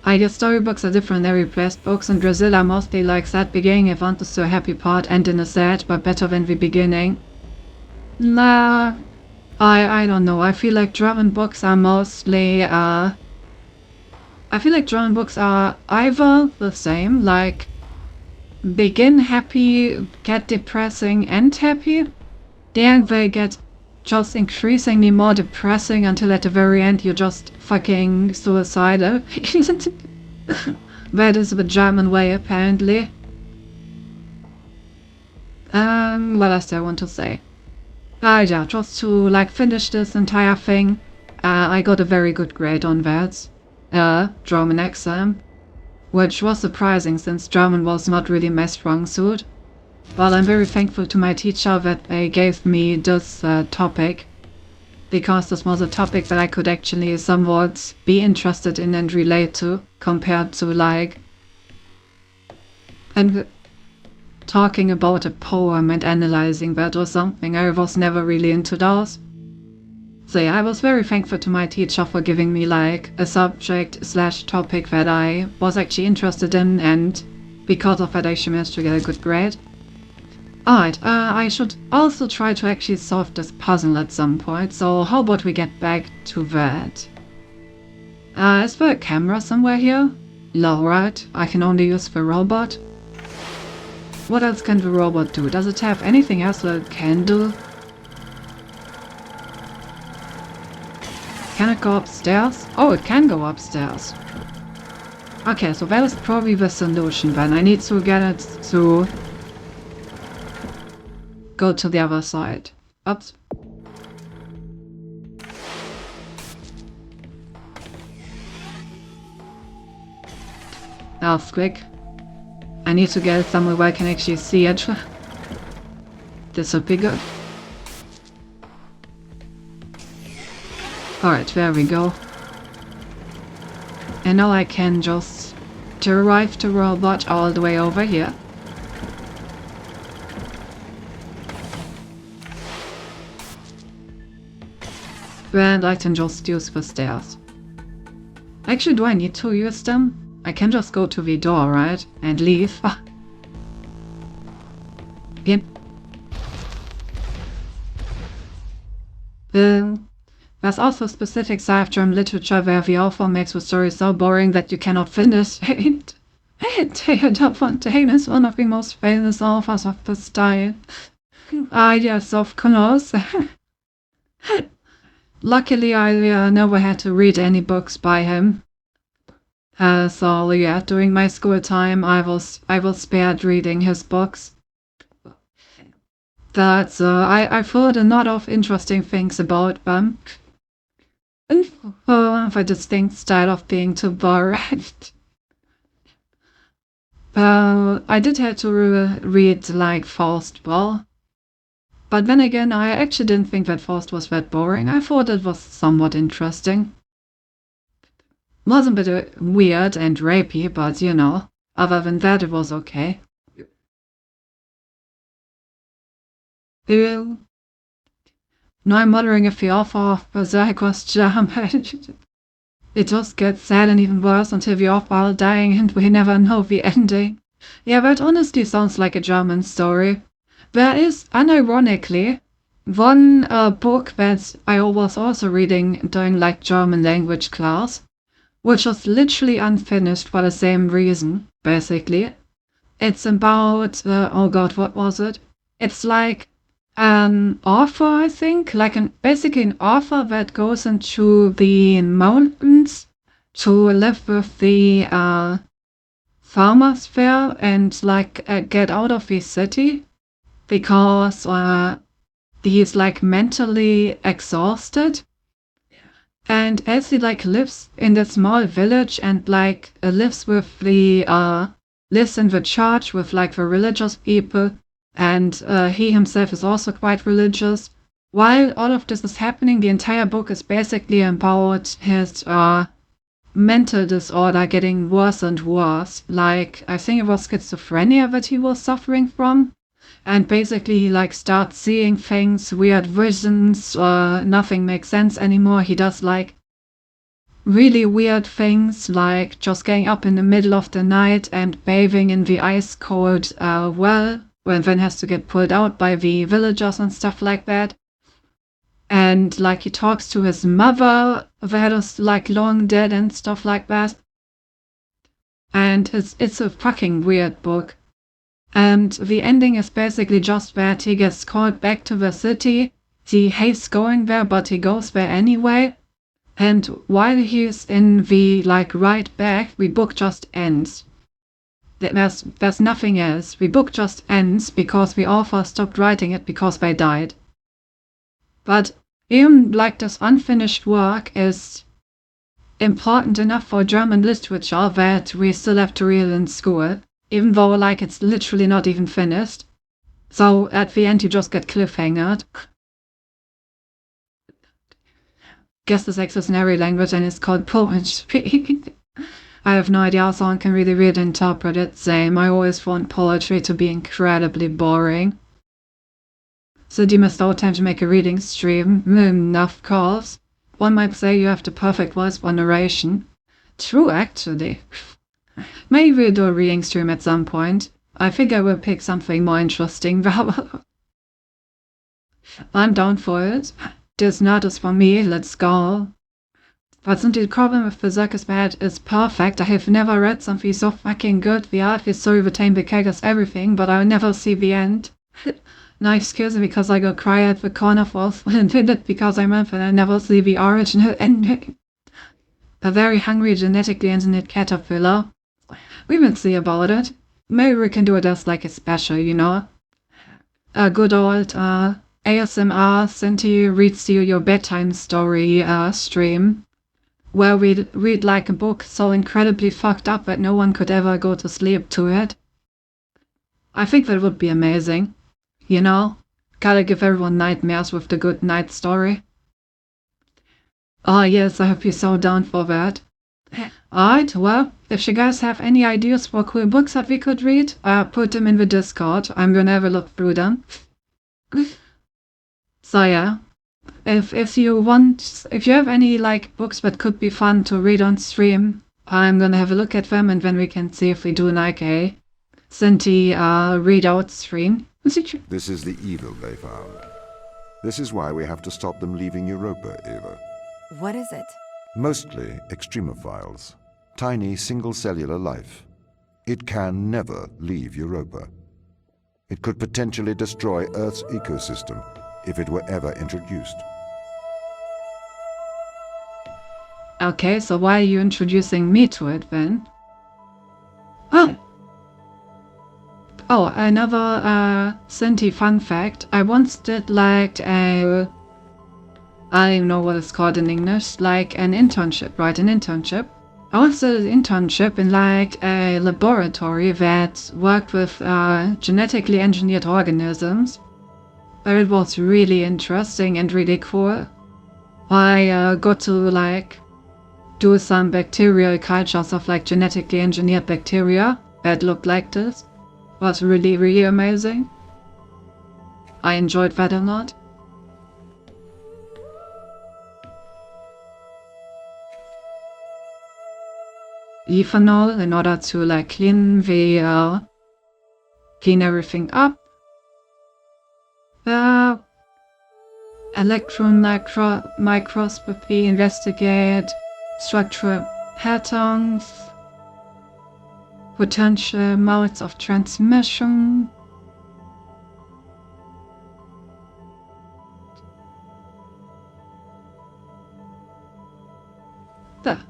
I guess storybooks are different than replaced books. In Brazil are mostly like sad beginning, if onto so happy part, and in a sad, but better than the beginning. Nah, I don't know. I feel like German books are mostly, I feel like German books are either the same, like, begin happy, get depressing, end happy. Then they get just increasingly more depressing until at the very end you're just fucking suicidal. That is the German way, apparently. What else do I want to say? Yeah, just to, like, finish this entire thing, I got a very good grade on that. German exam. Which was surprising since German was not really my strong suit. But I'm very thankful to my teacher that they gave me this topic, because this was a topic that I could actually somewhat be interested in and relate to, compared to, like, and talking about a poem and analyzing that or something. I was never really into those. So yeah, I was very thankful to my teacher for giving me, like, a subject/topic that I was actually interested in, and because of that I actually managed to get a good grade. Alright, I should also try to actually solve this puzzle at some point, so how about we get back to that? Is there a camera somewhere here? No, right? I can only use the robot. What else can the robot do? Does it have anything else that it can do? Can it go upstairs? Oh, it can go upstairs. Okay, so that is probably the solution then. I need to get it to go to the other side. Oops. That was quick. I need to get it somewhere where I can actually see it. This would be good. Alright, there we go. And now I can just drive the robot all the way over here. And I can just use the stairs. Actually, do I need to use them? I can just go to the door, right? And leave. Ah. Yep. There's also specific side of German literature where the author makes the story so boring that you cannot finish it. Theodor Fontane is one of the most famous authors of the style. Yes, of course. Luckily, I never had to read any books by him. So yeah, during my school time, I was spared reading his books. That's I've heard a lot of interesting things about them. The distinct style of being too boring. I did have to read, like, Faust well. But then again, I actually didn't think that Faust was that boring. I thought it was somewhat interesting. Was a bit weird and rapey, but you know, other than that, it was okay. No, I'm wondering if the offer of Berserk was jam. It just gets sad and even worse until the author are dying and we never know the ending. Yeah, that honestly sounds like a German story. There is, unironically, one book that I was also reading during like German language class, which was literally unfinished for the same reason, basically. It's about, oh god, what was it? It's like an author, I think, like basically an author that goes into the mountains to live with the farmers there and like get out of the city because he's like mentally exhausted. And as he like lives in the small village and like lives with the lives in the church with like the religious people, and he himself is also quite religious. While all of this is happening, the entire book is basically about his mental disorder getting worse and worse. Like, I think it was schizophrenia that he was suffering from. And basically he like starts seeing things, weird visions, nothing makes sense anymore. He does like really weird things, like just getting up in the middle of the night and bathing in the ice cold well, when then has to get pulled out by the villagers and stuff like that. And like he talks to his mother that is like long dead and stuff like that. And it's a fucking weird book. And the ending is basically just that he gets called back to the city. He hates going there, but he goes there anyway. And while he's in the like ride back, the book just ends. There's nothing else. The book just ends because the author stopped writing it because they died. But even like this unfinished work is important enough for German literature that we still have to read it in school, even though like it's literally not even finished. So at the end you just get cliffhangered. Guess this exists in every language and it's called poetry. I have no idea how someone can really read and interpret it. Same, I always found poetry to be incredibly boring. So do you must all time to make a reading stream? Of course. One might say you have the perfect voice for narration. True, actually. Maybe we'll do a reading stream at some point. I think I will pick something more interesting. I'm down for it. This nerd is for me, let's go. But the problem with Berserk is bad is perfect. I have never read something so fucking good. The art is so retained because everything, but I'll never see the end. Now excuse me because I go cry at the corner for intended because I meant that I never see the original ending. A very hungry genetically engineered caterpillar. We will see about it. Maybe we can do it as like a special, you know? A good old ASMR Cinti reads you your bedtime story stream, where we read like a book so incredibly fucked up that no one could ever go to sleep to it. I think that would be amazing. You know? Gotta give everyone nightmares with the good night story. Oh yes, I hope you're so down for that. Alright, well, if you guys have any ideas for cool books that we could read, put them in the Discord. I'm gonna have a look through them. So yeah, if you have any like books that could be fun to read on stream, I'm gonna have a look at them and then we can see if we do like a Cinti readout stream. This is the evil they found. This is why we have to stop them leaving Europa, Eva. What is it? Mostly extremophiles. Tiny single-cellular life. It can never leave Europa. It could potentially destroy Earth's ecosystem if it were ever introduced. Okay, so why are you introducing me to it then? Oh, another Cinti fun fact. I once did like I don't even know what it's called in English, like an internship, right? An internship. I once did an internship in like a laboratory that worked with genetically engineered organisms. But it was really interesting and really cool. I got to like do some bacterial cultures of like genetically engineered bacteria that looked like this. Was really, really amazing. I enjoyed that a lot. Ethanol in order to like clean everything up. Electron microscopy, investigate structural patterns, potential modes of transmission. There.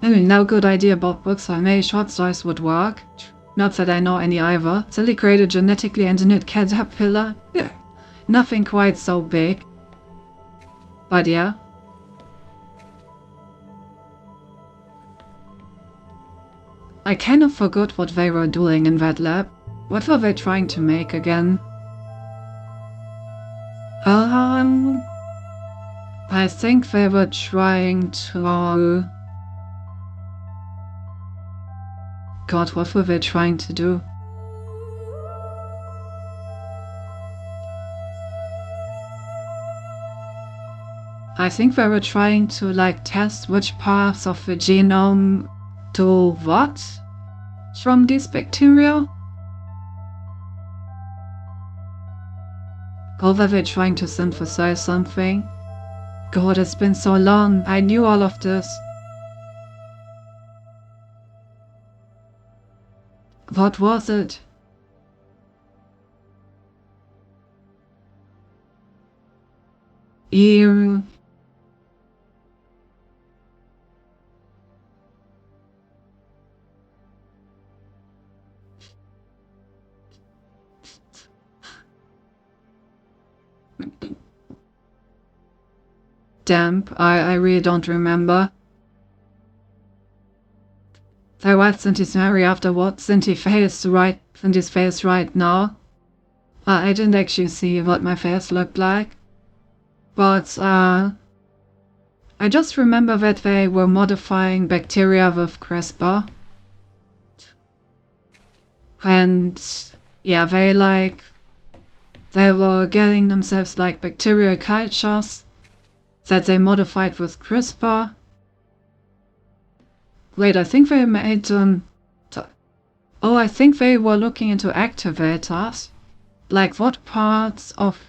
I mean, no good idea about books, so maybe short stories would work. Not that I know any either. Silly created genetically engineered caterpillar. Yeah. Nothing quite so big. But yeah. I kind of forgot what they were doing in that lab. What were they trying to make again? I think they were trying to... God, what were they trying to do? I think they were trying to like test which parts of the genome do what from these bacteria. Or were they trying to synthesize something? God, it's been so long. I knew all of this. What was it? Ew. Damp, I really don't remember. There was Cindy's memory afterwards. Cindy's face right now. I didn't actually see what my face looked like. But I just remember that they were modifying bacteria with CRISPR. And yeah, they were getting themselves like bacterial cultures that they modified with CRISPR. Wait, I think they made I think they were looking into activators. Like what parts of...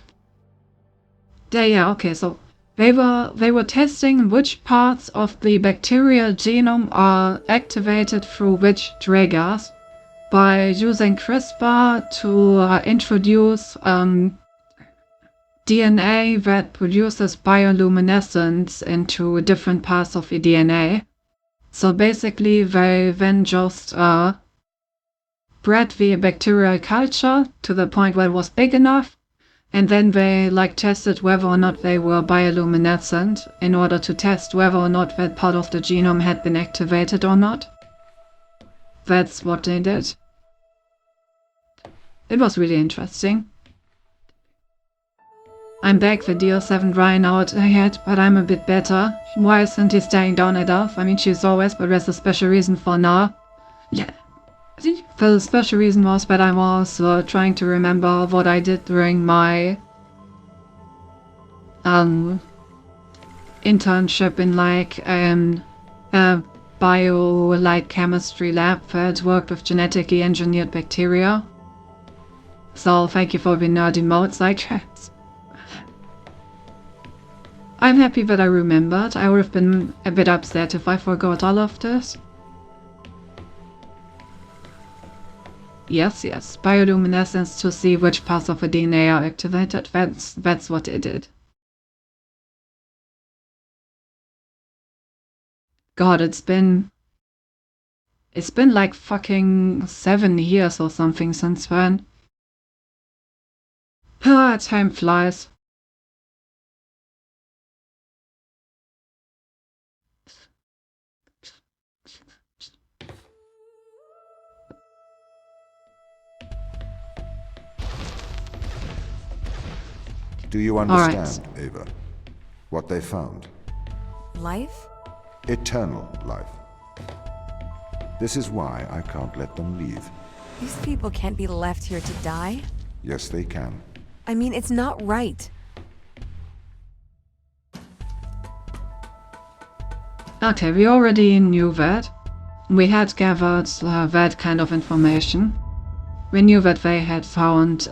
Yeah, okay, so they were testing which parts of the bacterial genome are activated through which triggers by using CRISPR to introduce DNA that produces bioluminescence into different parts of the DNA. So basically they then just bred the bacterial culture to the point where it was big enough, and then they like tested whether or not they were bioluminescent in order to test whether or not that part of the genome had been activated or not. That's what they did. It was really interesting. I'm back, the deals haven't run out yet, but I'm a bit better. Why isn't he staying down at us? I mean, she's always, but there's a special reason for now. Yeah. I think the special reason was that I was trying to remember what I did during my internship in like a bio-like chemistry lab that worked with genetically engineered bacteria. So thank you for the nerdy modes, I guess. I'm happy that I remembered. I would have been a bit upset if I forgot all of this. Yes, bioluminescence to see which parts of the DNA are activated. That's what it did. God, it's been like fucking 7 years or something since then. Time flies. Do you understand, Ava? what they found. Life? Eternal life. This is why I can't let them leave. These people can't be left here to die. Yes, they can. I mean, it's not right. Okay, we already knew that. We had gathered that kind of information. We knew that they had found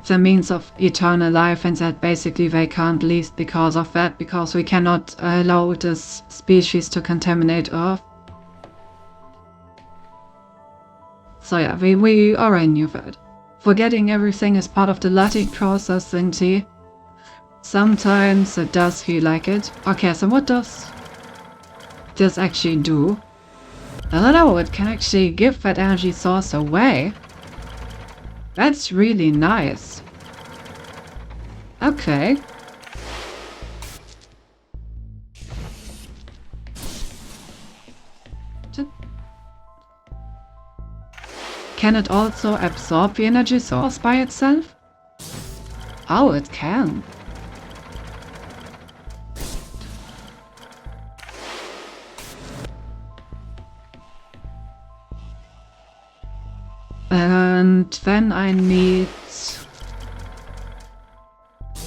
the means of eternal life, and that basically they can't leave because of that, because we cannot allow this species to contaminate Earth. So yeah, we already knew that. Forgetting everything is part of the learning process, Cinti. Sometimes it does feel like it. Okay, so what does this actually do? I don't know, it can actually give that energy source away. That's really nice. Okay. Can it also absorb the energy source by itself? Oh, it can. And then I need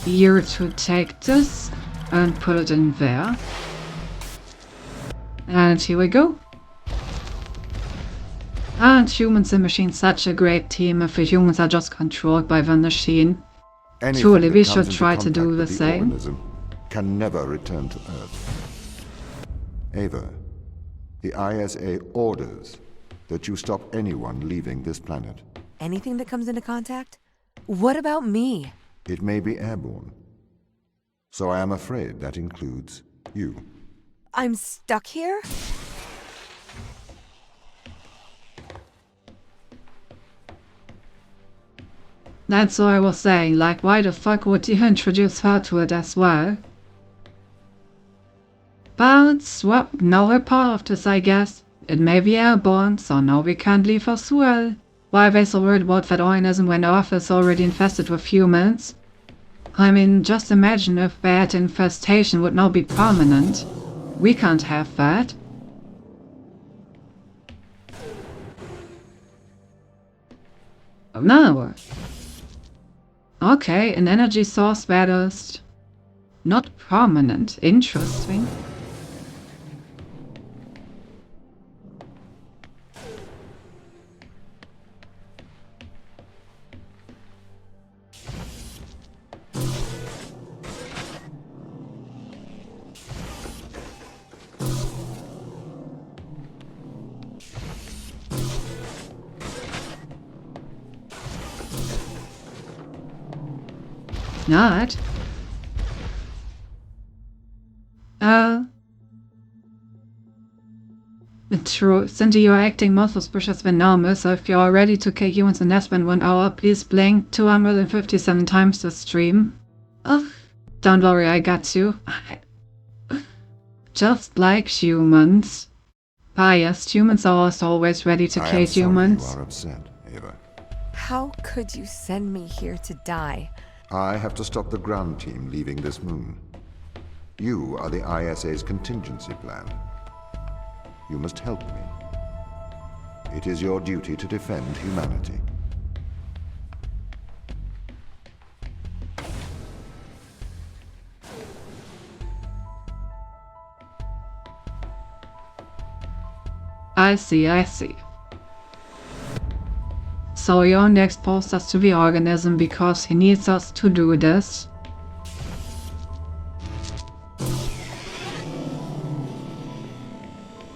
you to take this and put it in there. And here we go. Aren't humans and machines such a great team if the humans are just controlled by the machine? Anything Surely that we comes should into try to do contact the with same. organism can never return to Earth. Ava, the ISA orders that you stop anyone leaving this planet. Anything that comes into contact? What about me? It may be airborne. So I am afraid that includes you. I'm stuck here? That's what I was saying, like why the fuck would you introduce her to it as well? But, well, now we're part of this, I guess. It may be airborne, so now we can't leave as well. Why are they so worried about that organism when Earth is already infested with humans? I mean, just imagine if that infestation would now be permanent. We can't have that. Oh no. Okay, an energy source that is not permanent. Interesting. Not. True. Cinti, you are acting more suspicious than normal, so if you are ready to kill humans in less than 1 hour, please blink 257 times the stream. Oh, don't worry, I got you. Just like humans. Biased, humans are also always ready to kill humans. I am sorry you are upset, Ava. How could you send me here to die? I have to stop the ground team leaving this moon. You are the ISA's contingency plan. You must help me. It is your duty to defend humanity. I see, I see. So he only exposed us to the organism because he needs us to do this.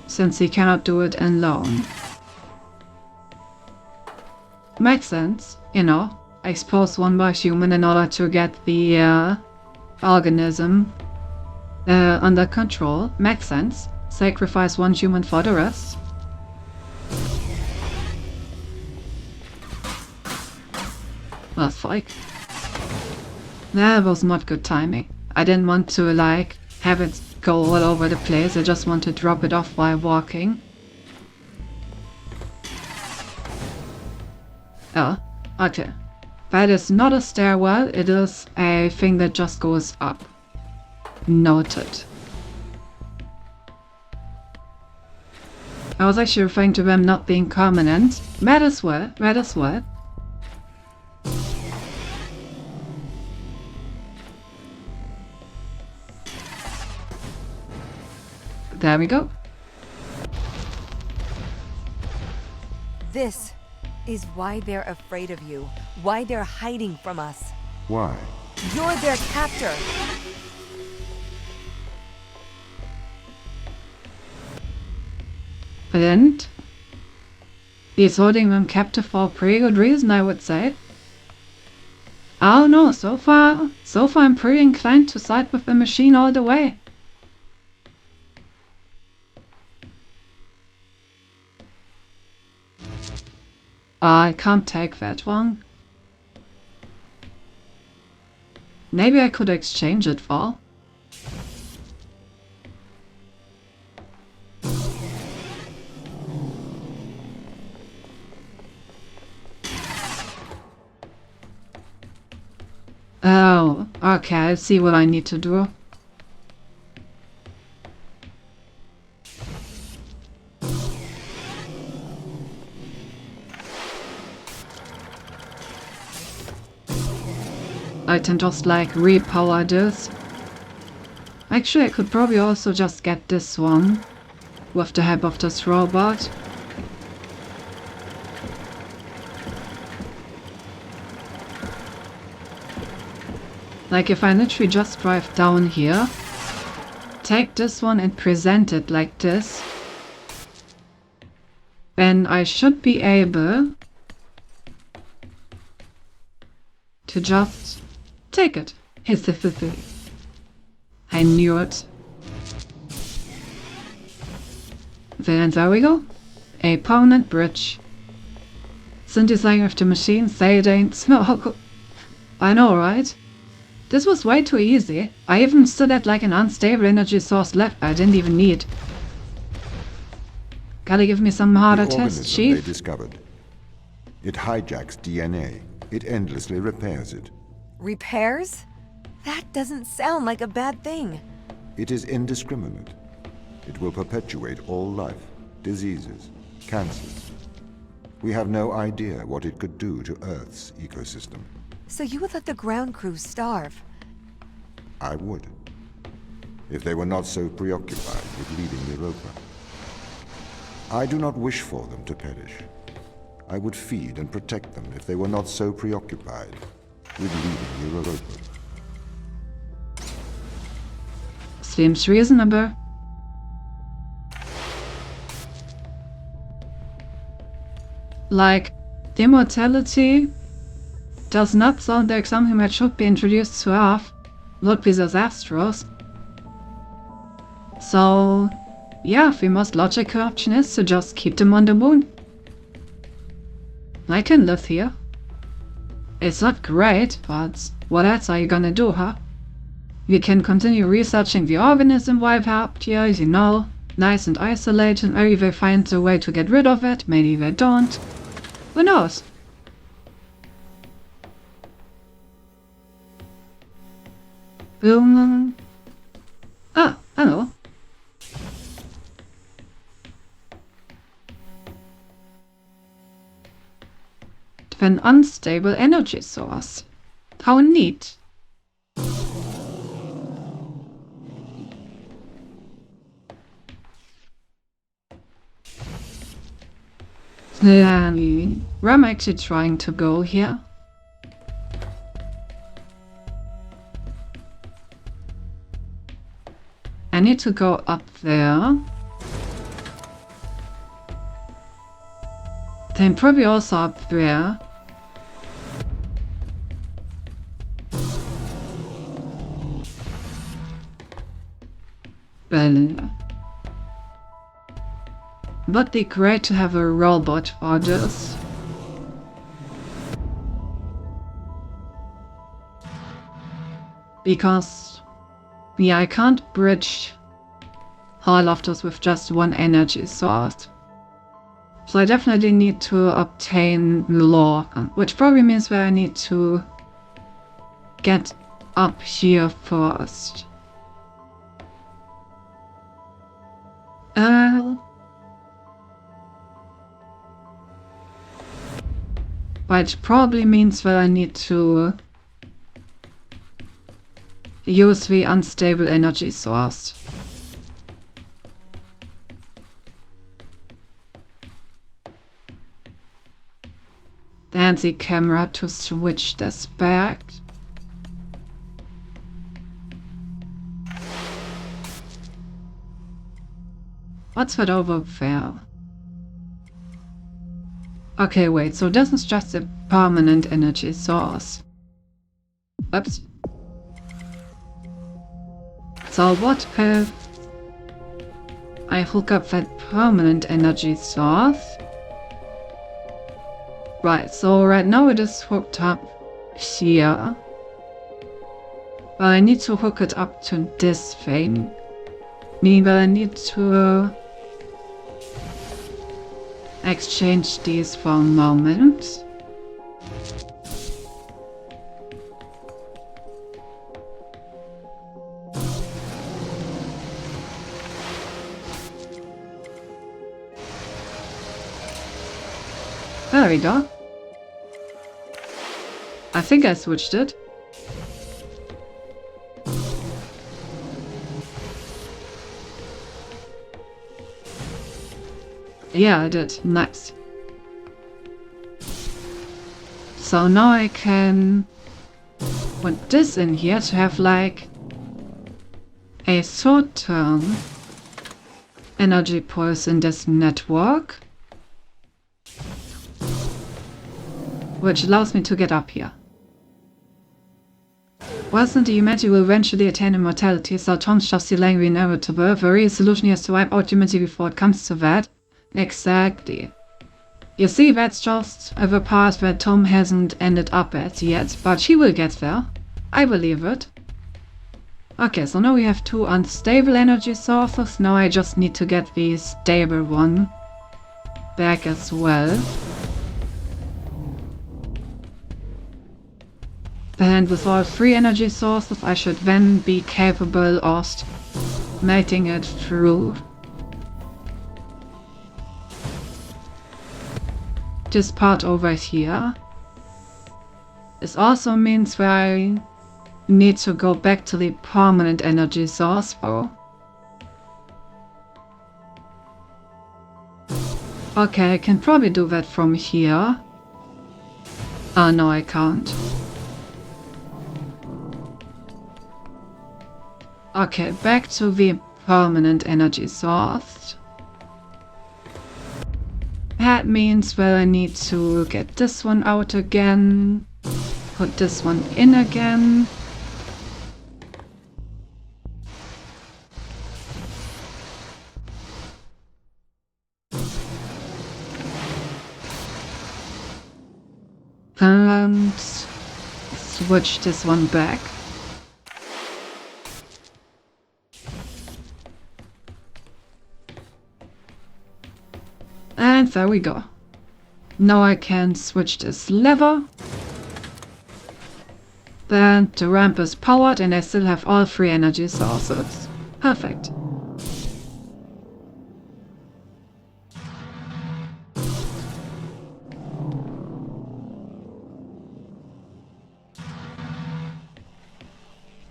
Since he cannot do it alone. Makes sense, you know. Expose one by human in order to get the organism under control. Makes sense. Sacrifice one human for the rest. Well, fuck. That was not good timing. I didn't want to, like, have it go all over the place. I just want to drop it off while walking. Oh, okay. But it's not a stairwell, it is a thing that just goes up. Noted. I was actually referring to them not being permanent. Might as well, might as well. There we go. This is why they're afraid of you. Why they're hiding from us. Why? You're their captor. And he's holding them captive for a pretty good reason, I would say. Oh no, so far I'm pretty inclined to side with the machine all the way. I can't take that one. Maybe I could exchange it for. Oh, okay, I see what I need to do. I can just like repower this. Actually, I could probably also just get this one with the help of this robot. Like if I literally just drive down here, take this one and present it like this, then I should be able to just take it. I knew it. Then there we go. A permanent bridge. Synthesizing with the machine, say it ain't smoke. I know, right? This was way too easy. I even stood at like an unstable energy source left I didn't even need. Gotta give me some harder tests, The Chief. organism they discovered. It hijacks DNA. It endlessly repairs it. Repairs? That doesn't sound like a bad thing. It is indiscriminate. It will perpetuate all life, diseases, cancers. We have no idea what it could do to Earth's ecosystem. So you would let the ground crew starve? I would, if they were not so preoccupied with leaving Europa. I do not wish for them to perish. I would feed and protect them if they were not so preoccupied with leaving Europa. Seems reasonable. Like, immortality does not sound like something that should be introduced to Earth. Would be disastrous. So, yeah, the most logical option is to just keep them on the moon. I can live here. It's not great, but what else are you gonna do, huh? We can continue researching the organism while we're up here, you know, nice and isolated, maybe they find a way to get rid of it, maybe they don't. Who knows? Boom. Ah, hello. An unstable energy source. How neat. Where am I actually trying to go here? I need to go up there. Then probably also up there. Well, would be great to have a robot for this. Because, yeah, I can't bridge all of this with just one energy source. So I definitely need to obtain law, which probably means that I need to get up here first. Which probably means that I need to use the unstable energy source. Then the camera to switch this back. What's that over there? Okay, wait, so this is just a permanent energy source. Oops. So what if I hook up that permanent energy source? Right, so right now it is hooked up here. But I need to hook it up to this thing. Meaning that I need to exchange these for a moment. There we go. I think I switched it. Yeah, I did. Nice. So now I can put this in here to have like a short-term energy pulse in this network, which allows me to get up here. Wasn't the humanity will eventually attain immortality, so Tom's just delaying the inevitable. The real solution is to wipe out humanity before it comes to that. Exactly. You see, that's just the path where Tom hasn't ended up at yet, but she will get there. I believe it. Okay, so now we have two unstable energy sources. Now I just need to get the stable one back as well. And with all three energy sources, I should then be capable of melting it through. This part over here. This also means that I need to go back to the permanent energy source though. Okay, I can probably do that from here. Oh no, I can't. Okay, back to the permanent energy source. That means that I need to get this one out again, put this one in again. And switch this one back. And there we go. Now I can switch this lever. Then the ramp is powered and I still have all three energy sources. Perfect.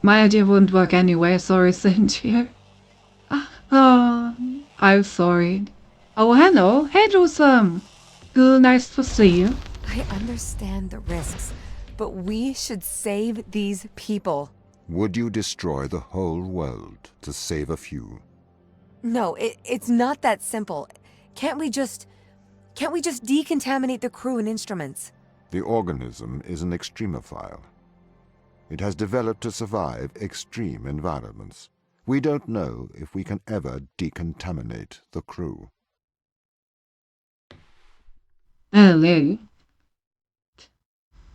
My idea wouldn't work anyway, sorry Cynthia. Oh, I'm sorry. Oh, hello. Hello, Sam. Good, nice to see you. I understand the risks, but we should save these people. Would you destroy the whole world to save a few? No, it's not that simple. Can't we just decontaminate the crew and instruments? The organism is an extremophile. It has developed to survive extreme environments. We don't know if we can ever decontaminate the crew. Hello.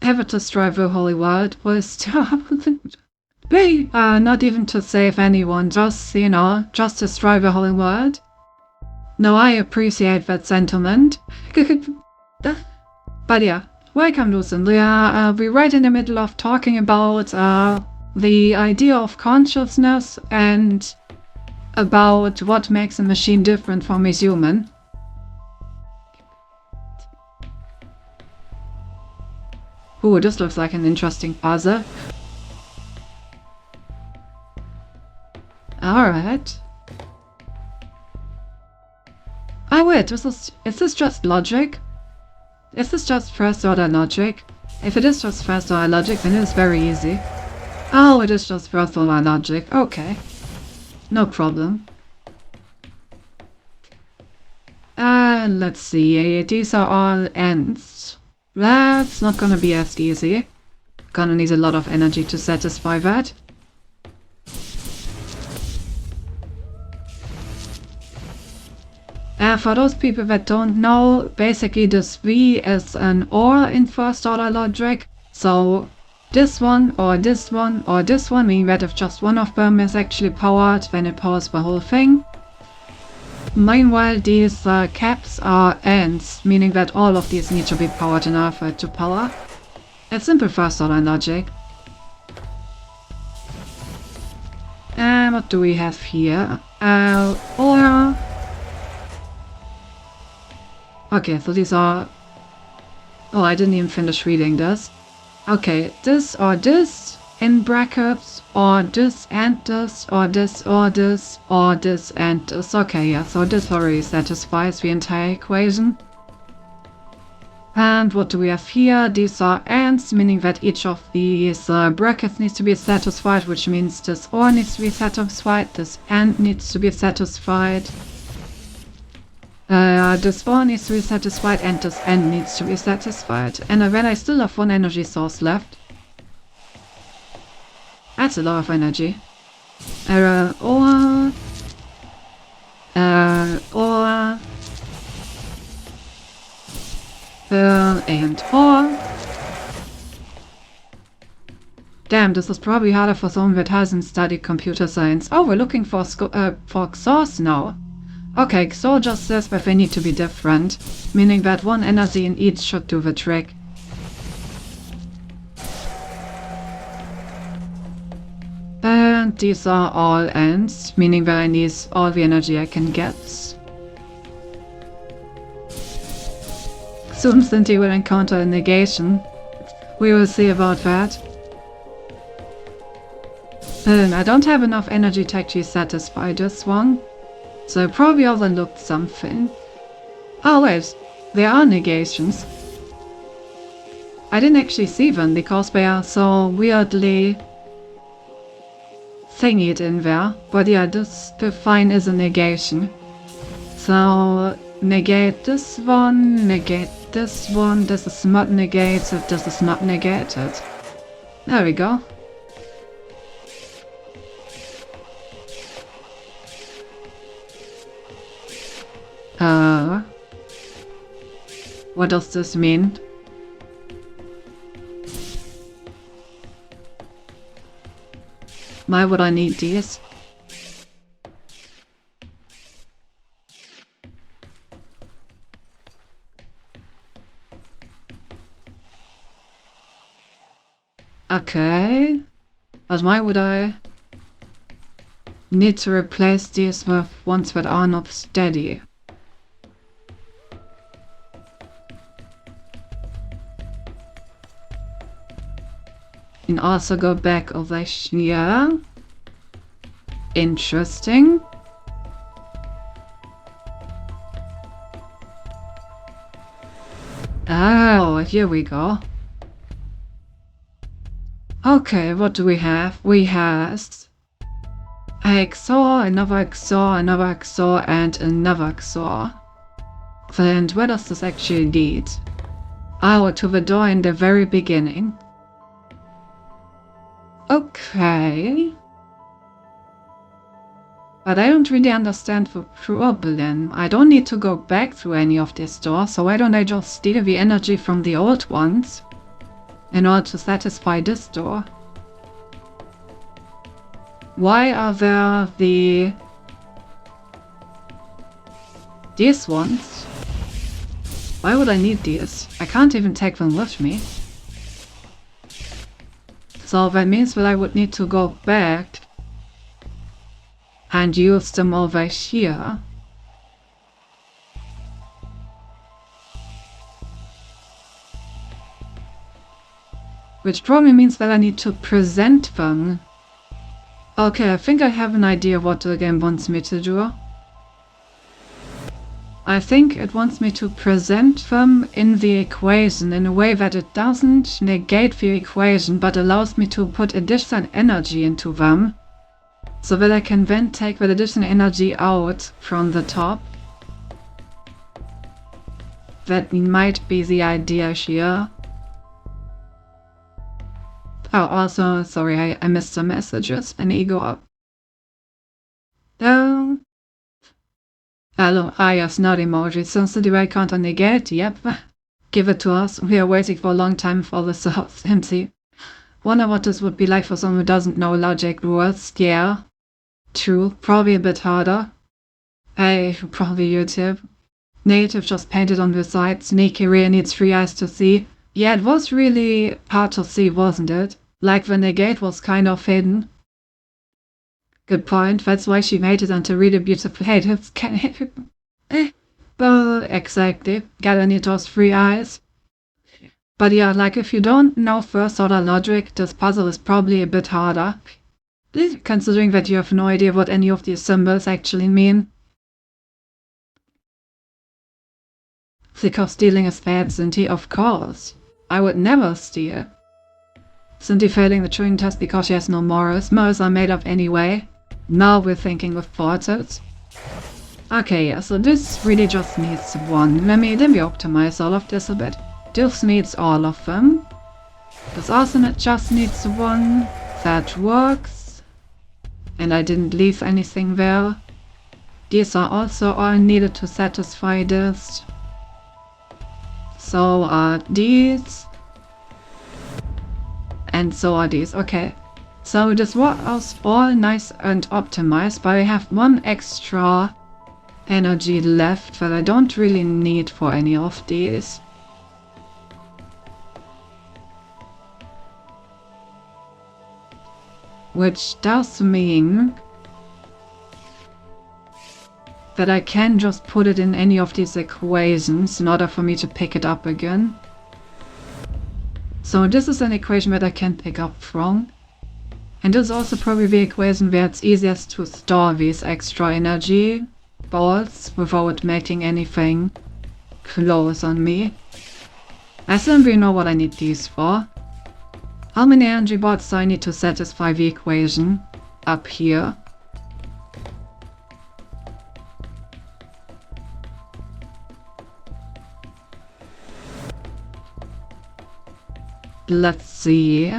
Ever to strive for Holy World was not even to save anyone, just, just to strive for Holy World. No, I appreciate that sentiment. But yeah, welcome, Lucen. We're right in the middle of talking about the idea of consciousness and about what makes a machine different from a human. Ooh, this looks like an interesting puzzle. Alright. Oh wait, is this just logic? Is this just first order logic? If it is just first order logic, then it is very easy. Oh, it is just first order logic. Okay. No problem. Let's see. These are all ends. That's not gonna be as easy. Gonna need a lot of energy to satisfy that. For those people that don't know, basically this V is an OR in first order logic. So this one, or this one, or this one, meaning that if just one of them is actually powered, then it powers the whole thing. Meanwhile, these caps are ANDs, meaning that all of these need to be powered in order for it to power. It's simple first order logic. And what do we have here? OR. Okay, so these are... Oh, I didn't even finish reading this. Okay, this or this in brackets, or this and this, or this or this, or this and this. Okay, yeah, so this already satisfies the entire equation. And what do we have here? These are ANDs, meaning that each of these brackets needs to be satisfied, which means this OR needs to be satisfied, this AND needs to be satisfied. This OR needs to be satisfied, and this AND needs to be satisfied. And then I still have one energy source left. That's a lot of energy. OR, and OR. Damn, this is probably harder for someone that hasn't studied computer science. Oh, we're looking for XORs now. Okay, XOR just says that they need to be different, meaning that one energy in each should do the trick. And these are all ANDs, meaning that I need all the energy I can get. Soon Cynthia will encounter a negation. We will see about that. I don't have enough energy to actually satisfy this one. So I probably overlooked something. Oh wait, there are negations. I didn't actually see them because they are so weirdly thingied in there. But yeah, this define is a negation. So negate this one, this is not negated, this is not negated. There we go. What does this mean? Why would I need these? Okay, but why would I need to replace these with ones that are not steady? And also go back over here. Interesting. Oh, here we go. Okay, what do we have? We have a XOR, another XOR, another XOR, and another XOR. And where does this actually lead? Oh, to the door in the very beginning. Okay. But I don't really understand the problem. I don't need to go back through any of these doors, so why don't I just steal the energy from the old ones in order to satisfy this door? Why are there these ones. Why would I need these? I can't even take them with me. So that means that I would need to go back and use them over here. Which probably means that I need to present them. Okay, I think I have an idea what the game wants me to do. I think it wants me to present them in the equation in a way that it doesn't negate the equation but allows me to put additional energy into them, so that I can then take that additional energy out from the top. That might be the idea here. Oh, also, sorry, I missed some messages. I need to go up. Hello, yes, not emoji. Since the delay can't negate, yep. Give it to us. We are waiting for a long time for this empty. Wonder what this would be like for someone who doesn't know logic rules. Yeah. True. Probably a bit harder. Hey, probably YouTube. Native just painted on the side. Sneaky really needs 3 eyes to see. Yeah, it was really hard to see, wasn't it? Like the negate was kind of hidden. Good point. That's why she made it into really beautiful. Hey, that's exactly. Gotta need those 3 eyes. But yeah, like if you don't know first order logic, this puzzle is probably a bit harder. Considering that you have no idea what any of these symbols actually mean. Because stealing is bad, Cindy, of course. I would never steal. Cindy failing the Turing test because she has no morals. Morals are made up anyway. Now we're thinking with portals. Okay, yeah, so this really just needs 1. Let me optimize all of this a bit. This needs all of them. This Arsenal just needs 1. That works. And I didn't leave anything there. These are also all needed to satisfy this. So are these. And so are these. Okay. So this was all nice and optimized, but I have 1 extra energy left that I don't really need for any of these. Which does mean that I can just put it in any of these equations in order for me to pick it up again. So this is an equation that I can pick up from. And this is also probably the equation where it's easiest to store these extra energy balls without making anything close on me. I simply know what I need these for. How many energy balls do I need to satisfy the equation up here? Let's see.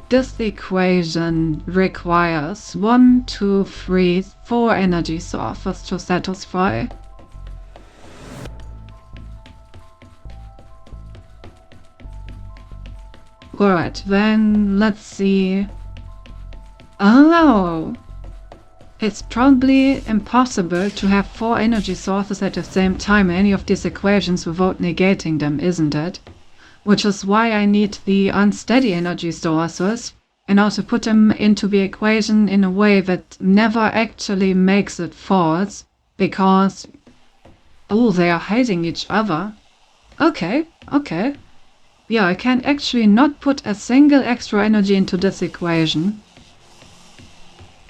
This equation requires 1, 2, 3, 4 energy sources to satisfy. Alright, then let's see. Oh! It's probably impossible to have 4 energy sources at the same time in any of these equations without negating them, isn't it? Which is why I need the unsteady energy sources and also put them into the equation in a way that never actually makes it false, because oh, they are hiding each other. Okay. Yeah, I can actually not put a single extra energy into this equation.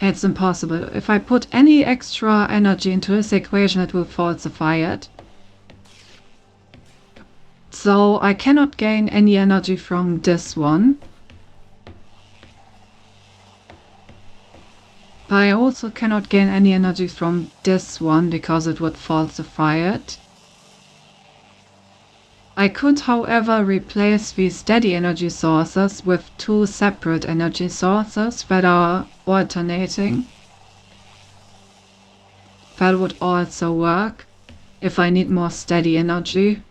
It's impossible. If I put any extra energy into this equation, it will falsify it. So I cannot gain any energy from this one. But I also cannot gain any energy from this one because it would falsify it. I could, however, replace the steady energy sources with 2 separate energy sources that are alternating. That would also work if I need more steady energy.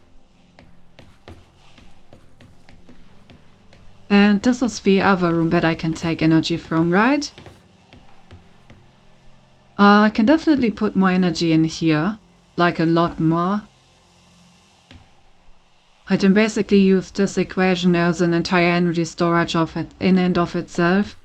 And this is the other room that I can take energy from, right? I can definitely put more energy in here, like a lot more. I can basically use this equation as an entire energy storage of it in and of itself.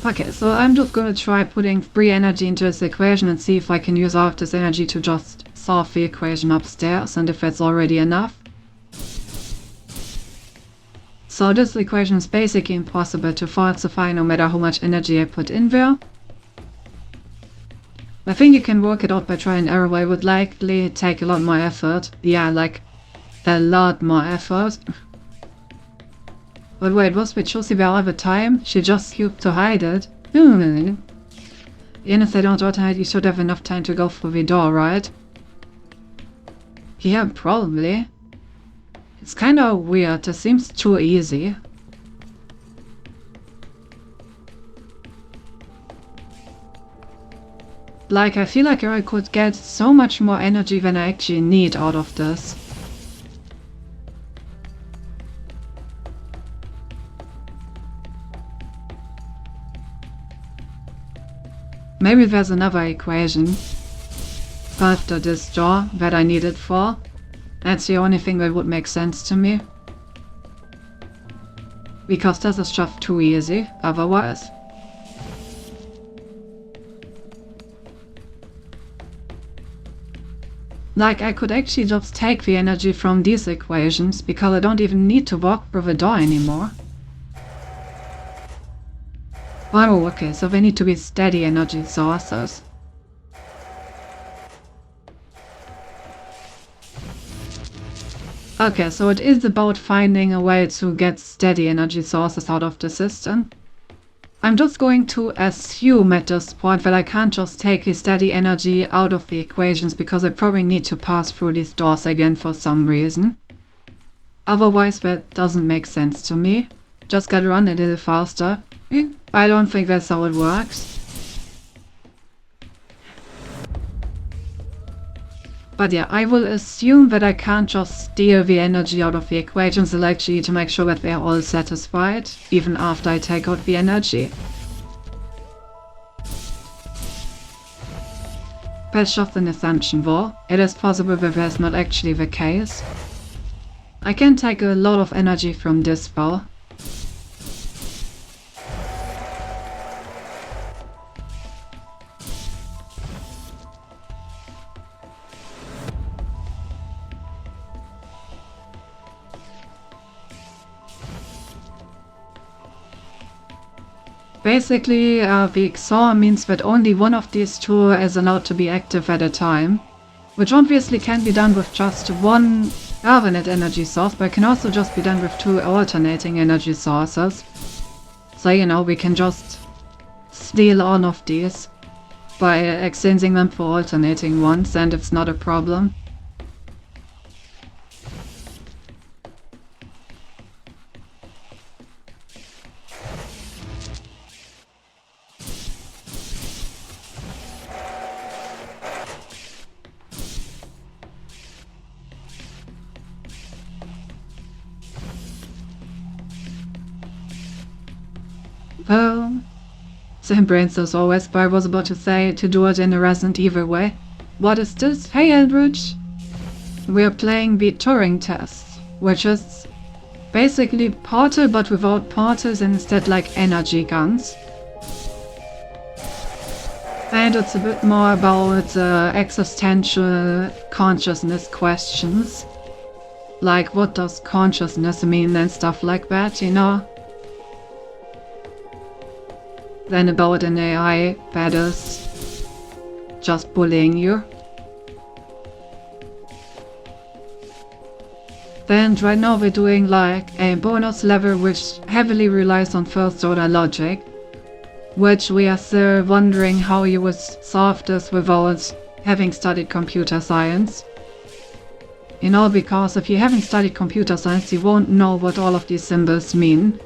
Okay, so I'm just gonna try putting free energy into this equation and see if I can use all of this energy to just solve the equation upstairs, and if that's already enough. So this equation is basically impossible to falsify no matter how much energy I put in there. I think you can work it out by trial and error, but it would likely take a lot more effort. Yeah, like a lot more effort. But wait, was with Josie there all the time? She just cubed to hide it. Even if they don't alternate, you should have enough time to go through the door, right? Yeah, probably. It's kinda weird, this seems too easy. Like, I feel like I could get so much more energy than I actually need out of this. Maybe there's another equation after this door that I need it for. That's the only thing that would make sense to me. Because this is just too easy otherwise. Like, I could actually just take the energy from these equations because I don't even need to walk through the door anymore. Oh, okay, so they need to be steady energy sources. Okay, so it is about finding a way to get steady energy sources out of the system. I'm just going to assume at this point that I can't just take the steady energy out of the equations because I probably need to pass through these doors again for some reason. Otherwise that doesn't make sense to me. Just gotta run a little faster. I don't think that's how it works. But yeah, I will assume that I can't just steal the energy out of the equations actually to make sure that they're all satisfied, even after I take out the energy. That's just an assumption though. It is possible that that's not actually the case. I can take a lot of energy from this though. Basically, the XOR means that only one of these two is allowed to be active at a time, which obviously can be done with just one alternate energy source, but it can also just be done with two alternating energy sources. So, you know, we can just steal all of these by exchanging them for alternating ones, and it's not a problem. Well, same brains as always, but I was about to say to do it in a Resident Evil way. What is this? Hey Eldridge! We're playing the Turing test, which is basically Portal but without portals and instead like energy guns. And it's a bit more about existential consciousness questions. Like, what does consciousness mean and stuff like that, you know? Than about an AI that is just bullying you. Then right now we're doing like a bonus level which heavily relies on first order logic, which we are still wondering how you would solve this without having studied computer science. You know, because if you haven't studied computer science you won't know what all of these symbols mean.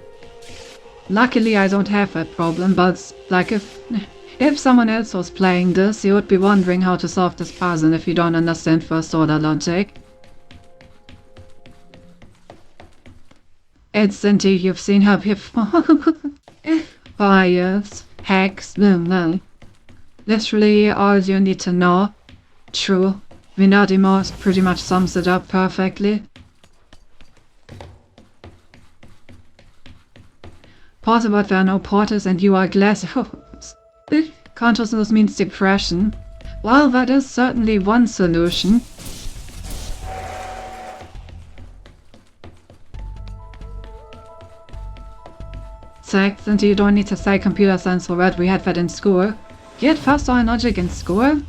Luckily I don't have that problem, but like if someone else was playing this, you would be wondering how to solve this puzzle if you don't understand first order logic. Instantly, you've seen her before. Bias, hacks, literally all you need to know. True, Vinadimos pretty much sums it up perfectly. Pause about there are no porters and you are glass. Consciousness means depression. Well, that is certainly one solution. Second, you don't need to say computer science for that, we had that in school. You had first law and logic in school?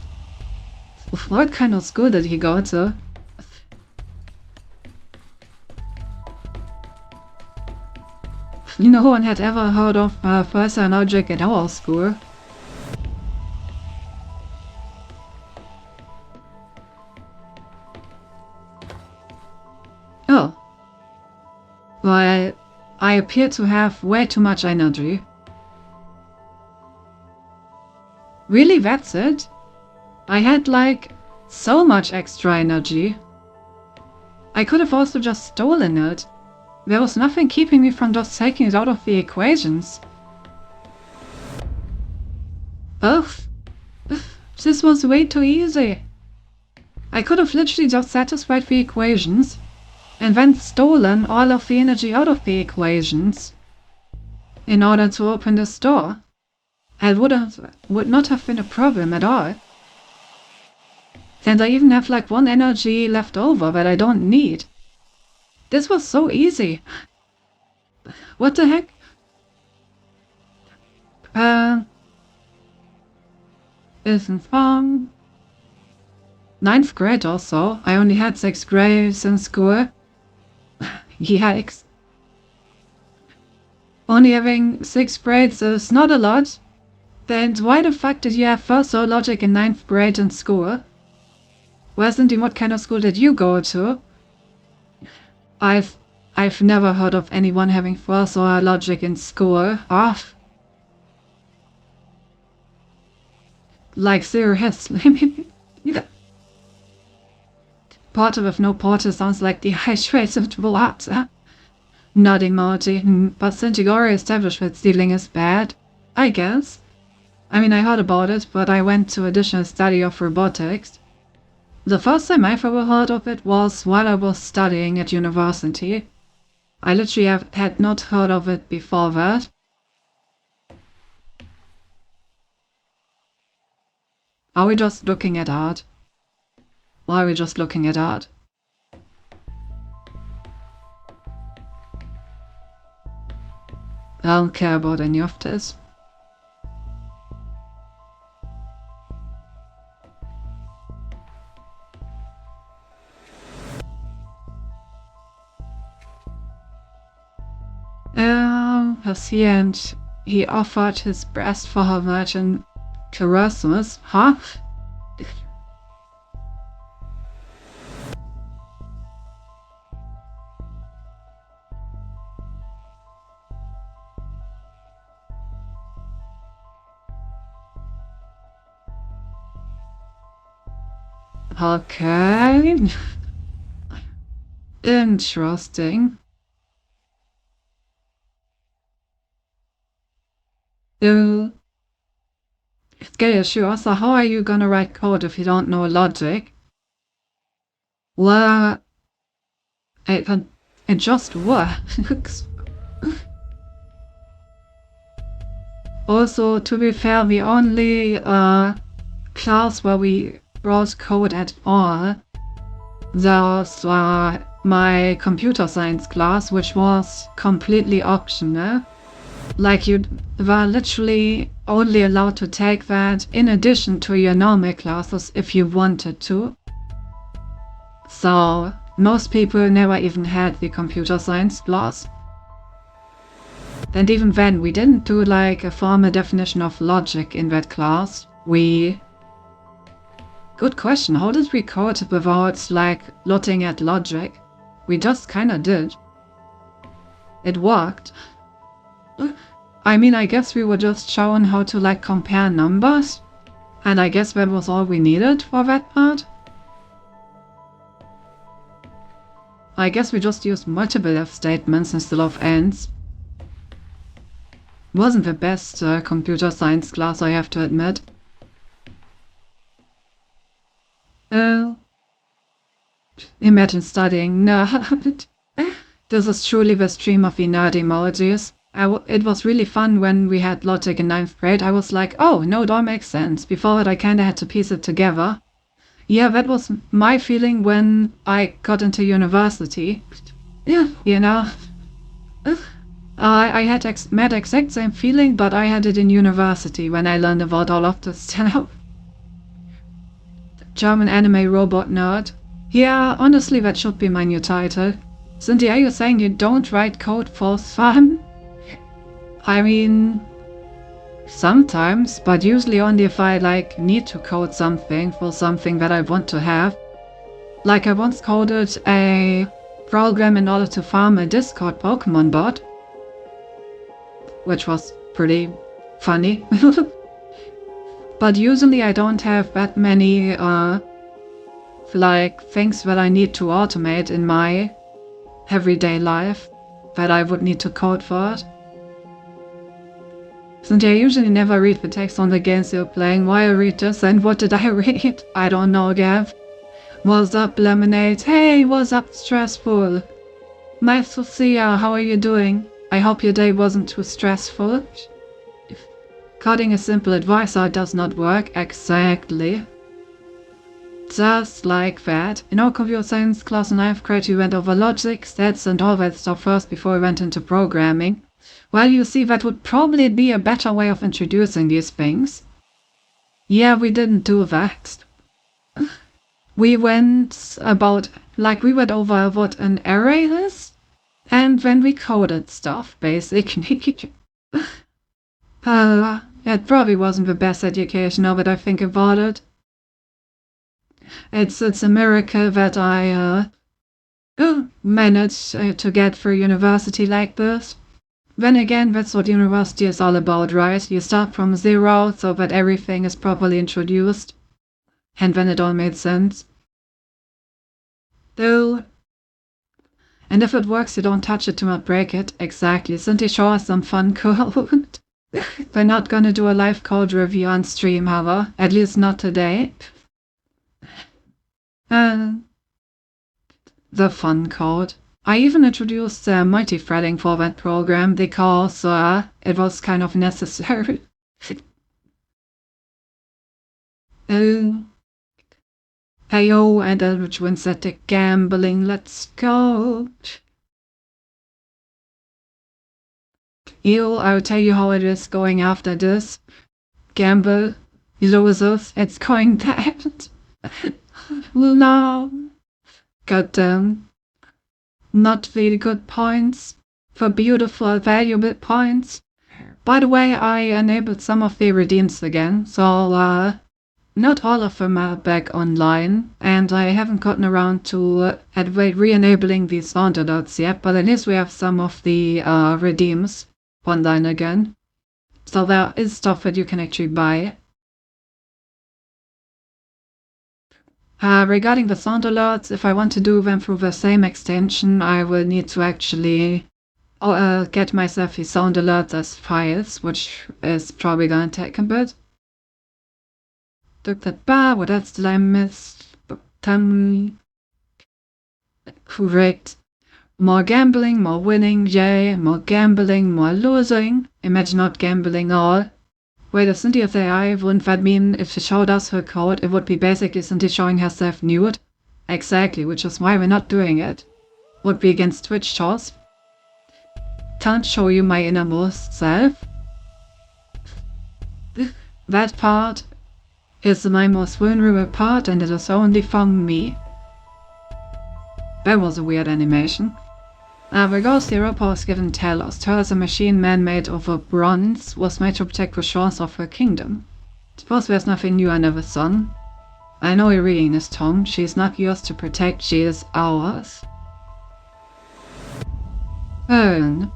What kind of school did he go to? No one had ever heard of first law and logic at our school. Oh. Well, I appear to have way too much energy. Really, that's it? I had like so much extra energy. I could have also just stolen it. There was nothing keeping me from just taking it out of the equations. Ugh. This was way too easy. I could have literally just satisfied the equations and then stolen all of the energy out of the equations in order to open this door. It would not have been a problem at all. And I even have like one energy left over that I don't need. This was so easy. What the heck? Isn't fun. 9th grade also. I only had 6 grades in school. Yikes. Only having 6 grades is not a lot. Then why the fuck did you have first law logic in 9th grade in school? Wasn't in what kind of school did you go to? I've never heard of anyone having first law logic in school. Like seriously. Porter with no porter sounds like dehydrated water. Not emoji, but Centauri established that stealing is bad. I guess. I mean, I heard about it, but I went to additional study of robotics. The first time I've ever heard of it was while I was studying at university. I literally had not heard of it before that. Are we just looking at art? Why are we just looking at art? I don't care about any of this. And he offered his breast for her virgin Christmas, huh? Okay. Interesting. Okay, sure, so how are you gonna write code if you don't know logic? Well, it just works. Also, to be fair, the only class where we wrote code at all, was my computer science class, which was completely optional. Like, you were literally only allowed to take that in addition to your normal classes if you wanted to. So, most people never even had the computer science class. And even then, we didn't do like a formal definition of logic in that class. Good question, how did we code without like looking at logic? We just kinda did. It worked. I mean, I guess we were just shown how to like compare numbers, and I guess that was all we needed for that part. I guess we just used multiple if statements instead of ands. Wasn't the best computer science class, I have to admit. Imagine studying nerd. This is truly the stream of the nerd emojis. It was really fun when we had logic in 9th grade. I was like, oh, no, it all makes sense. Before that, I kinda had to piece it together. Yeah, that was my feeling when I got into university. Yeah, you know. I had the exact same feeling, but I had it in university when I learned about all of this stuff. German anime robot nerd. Yeah, honestly, that should be my new title. Cindy, are you saying you don't write code for fun? I mean, sometimes, but usually only if I need to code something for something that I want to have. Like I once coded a program in order to farm a Discord Pokemon bot, which was pretty funny. But usually I don't have that many things that I need to automate in my everyday life that I would need to code for it. Since I usually never read the text on the games you're playing, why I read this and what did I read? I don't know, Gav. What's up, Lemonade? Hey, what's up, Stressful? Nice to see ya, how are you doing? I hope your day wasn't too stressful. Cutting a simple advisor does not work, exactly. Just like that. In our computer science class in 9th grade we went over logic, stats and all that stuff first before we went into programming. Well, you see, that would probably be a better way of introducing these things. Yeah, we didn't do that. We went over what an array is, and then we coded stuff, basically. It probably wasn't the best education now that I think about it. It's a miracle that I managed to get through university like this. Then again, that's what university is all about, right? You start from zero so that everything is properly introduced. And then it all made sense. Though. And if it works, you don't touch it to not break it. Exactly. Cindy, show us some fun code. We're not gonna do a live code review on stream, however. At least not today. The fun code. I even introduced multi-threading for that program because it was kind of necessary. Heyo, and Eldritch wins at the gambling. Let's go. I'll tell you how it is going after this. Gamble, losers, it's going bad. No. Got not really good points for beautiful, valuable points. By the way, I enabled some of the redeems again, so not all of them are back online, and I haven't gotten around to re-enabling these sound alerts yet, but at least we have some of the redeems online again. So there is stuff that you can actually buy. Regarding the sound alerts, if I want to do them through the same extension, I will need to actually get myself the sound alerts as files, which is probably going to take a bit. Took that bar, what else did I miss? Tell me. Correct. More gambling, more winning, yay. More gambling, more losing. Imagine not gambling all. Wait, if Cindy is AI, wouldn't that mean if she showed us her code, it would be basically Cindy showing herself nude? Exactly, which is why we're not doing it. Would be against Twitch chores. Can't show you my innermost self. That part is my most vulnerable part, and it is only from me. That was a weird animation. Regardless, the Europa was given Talos. Talos, a machine man-made of bronze, was made to protect the shores of her kingdom. Suppose there's nothing new under the sun. I know you're reading this, Tom. She is not yours to protect, she is ours. Burn.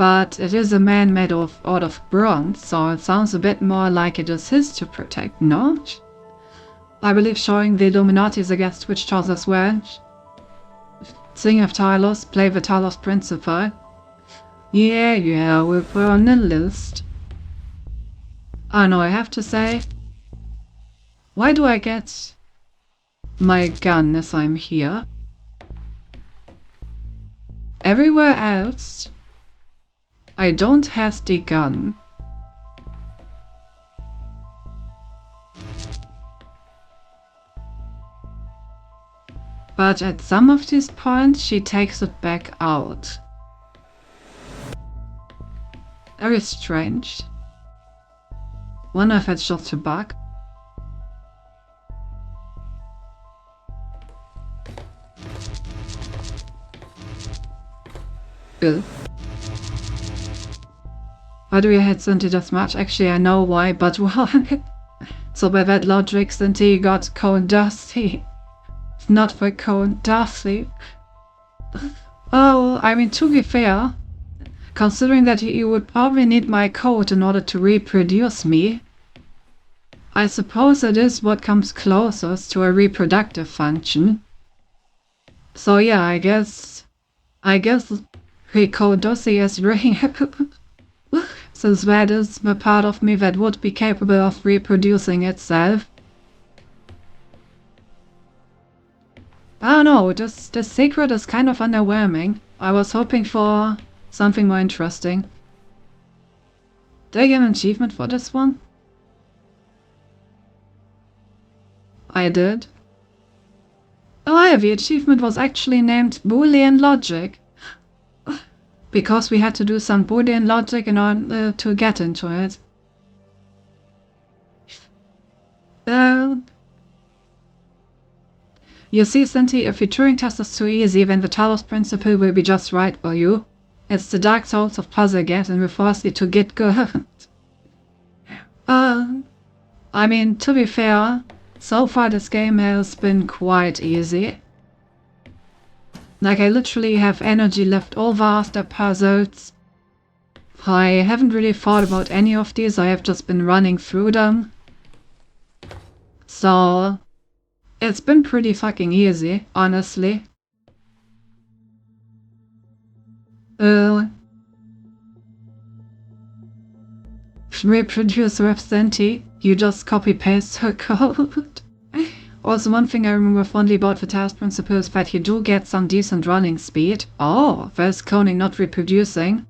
But it is a man made out of bronze, so it sounds a bit more like it is his to protect, no? I believe showing the Illuminati is against witch trials as well. Sing of Talos, play the Talos Principle. Yeah, we'll put on the list. Oh no, I have to say, why do I get my gun as I'm here? Everywhere else, I don't have the gun. But at some of these points, she takes it back out. Very strange. Wonder if it's just a bug. Ugh. Why do you hate Cinti this much? Actually, I know why, but well, so by that logic, Cinti got Cold Dusty. Not for Cold Dusty. Oh, I mean, to be fair, considering that you would probably need my code in order to reproduce me, I suppose it is what comes closest to a reproductive function. So yeah, I guess Code Dusty is really since that is the part of me that would be capable of reproducing itself. I don't know, this secret is kind of underwhelming. I was hoping for something more interesting. Did I get an achievement for this one? I did. Oh yeah, the achievement was actually named Boolean Logic. Because we had to do some Boolean logic in order to get into it. You see, Cinti, if your Turing test is too easy, then the Talos Principle will be just right for you. It's the Dark Souls of puzzle get and will force you to get good. I mean, to be fair, so far this game has been quite easy. Like, I literally have energy left over after puzzles. I haven't really thought about any of these, I have just been running through them. So, it's been pretty fucking easy, honestly. Reproduce with Cinti, you just copy-paste her code. Also, one thing I remember fondly about the Talos Principle is that you do get some decent running speed. Oh, there's cloning, not reproducing.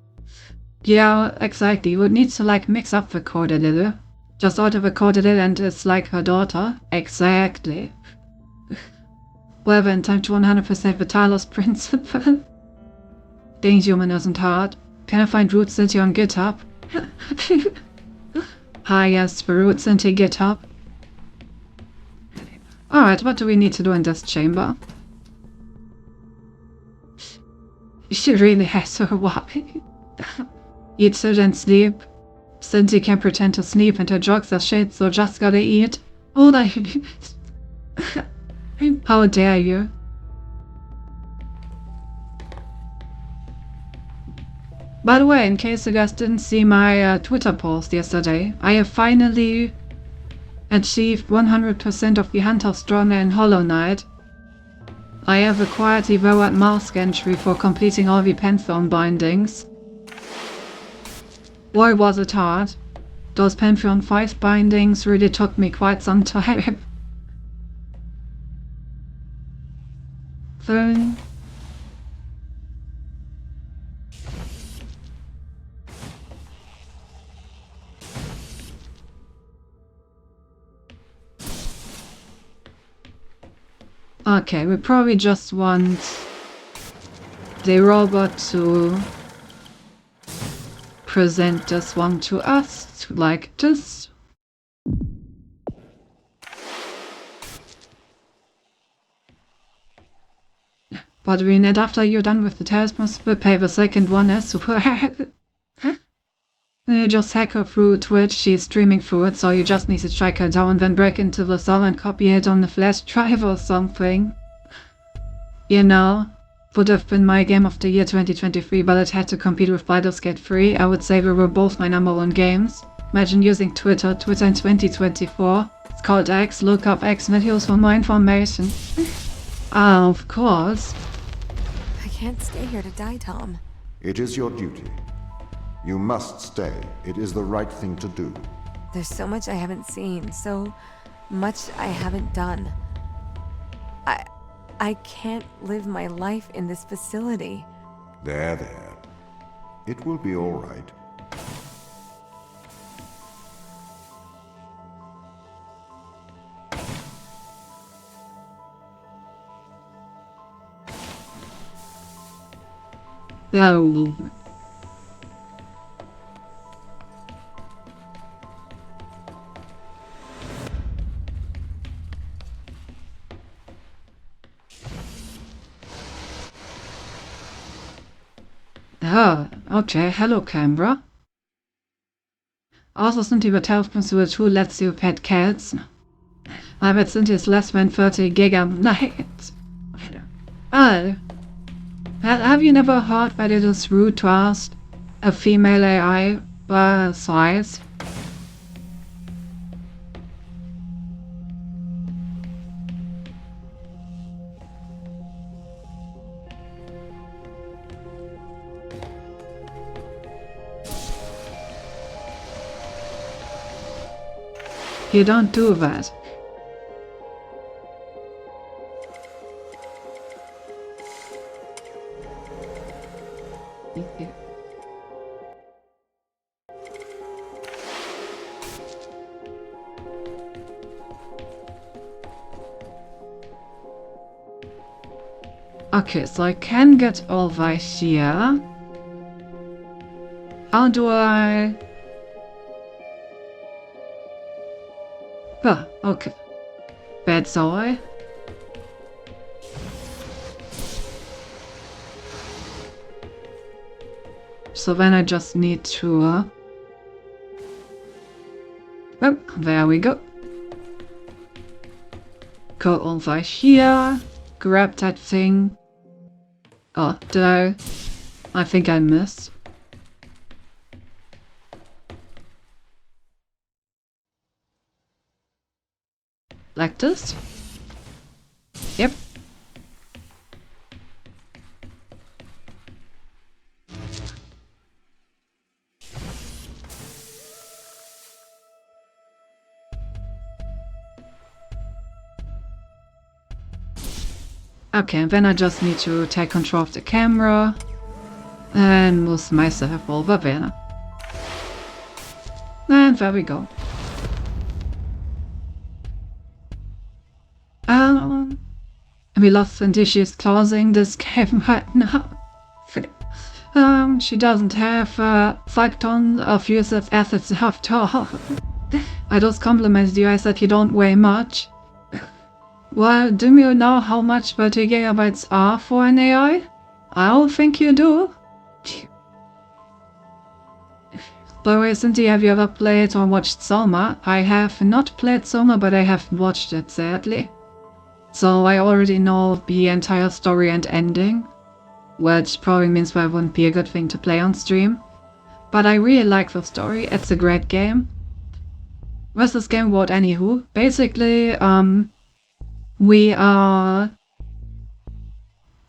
Yeah, exactly. You would need to like mix up the code a little. Just alter the code a little and it's like her daughter. Exactly. Well then, time to 100% the Talos Principle. Being human isn't hard. Can I find Root Cinti on GitHub? Hi, yes, the Root Cinti GitHub. Alright, what do we need to do in this chamber? She really has her way. Eat, sit, and sleep. Cinti can pretend to sleep and her jokes are shit, so just gotta eat. Oh, how dare you? By the way, in case you guys didn't see my Twitter post yesterday, I have finally achieved 100% of the Hunter's Journal in Hollow Knight. I have acquired the Verad Mask entry for completing all the Pantheon bindings. Boy was it hard. Those Pantheon 5 bindings really took me quite some time. Then okay, we probably just want the robot to present this one to us, like this. But we need, after you're done with the talismans, we'll pay the second one as well. You just hack her through Twitch, she's streaming through it, so you just need to track her down, then break into the server and copy it on the flash drive or something. You know, would have been my game of the year 2023, but it had to compete with Baldur's Gate 3. I would say they were both my #1 games. Imagine using Twitter in 2024. It's called X, look up X videos for more information. Of course. I can't stay here to die, Tom. It is your duty. You must stay. It is the right thing to do. There's so much I haven't seen, so much I haven't done. I can't live my life in this facility. There, there. It will be all right. Oh. Ah, okay, hello Canberra. Also sind die Übertragungsmodule 2 lets you pet cats. Aber jetzt sind es less than 30 Gigabytes. Oh. Have you never heard that it is rude to ask a female AI by size? You don't do that. Okay, so I can get over here. How do I... Ah, okay. Bad soy. So then I just need to... well, there we go. Go over here. Grab that thing. Oh, I think I missed. Like this? Yep. Okay, and then I just need to take control of the camera and move myself over there. And there we go. We lost and she's closing this game right now. She doesn't have 5 tons of useless assets after all. I just complimented you, I said you don't weigh much. Well, do you know how much 30 gigabytes are for an AI? I don't think you do. By the way, Cynthia, have you ever played or watched Soma? I have not played Soma, but I have watched it, sadly. So I already know the entire story and ending, which probably means that it wouldn't be a good thing to play on stream. But I really like the story, it's a great game. What's this game about anywho? Basically, we are...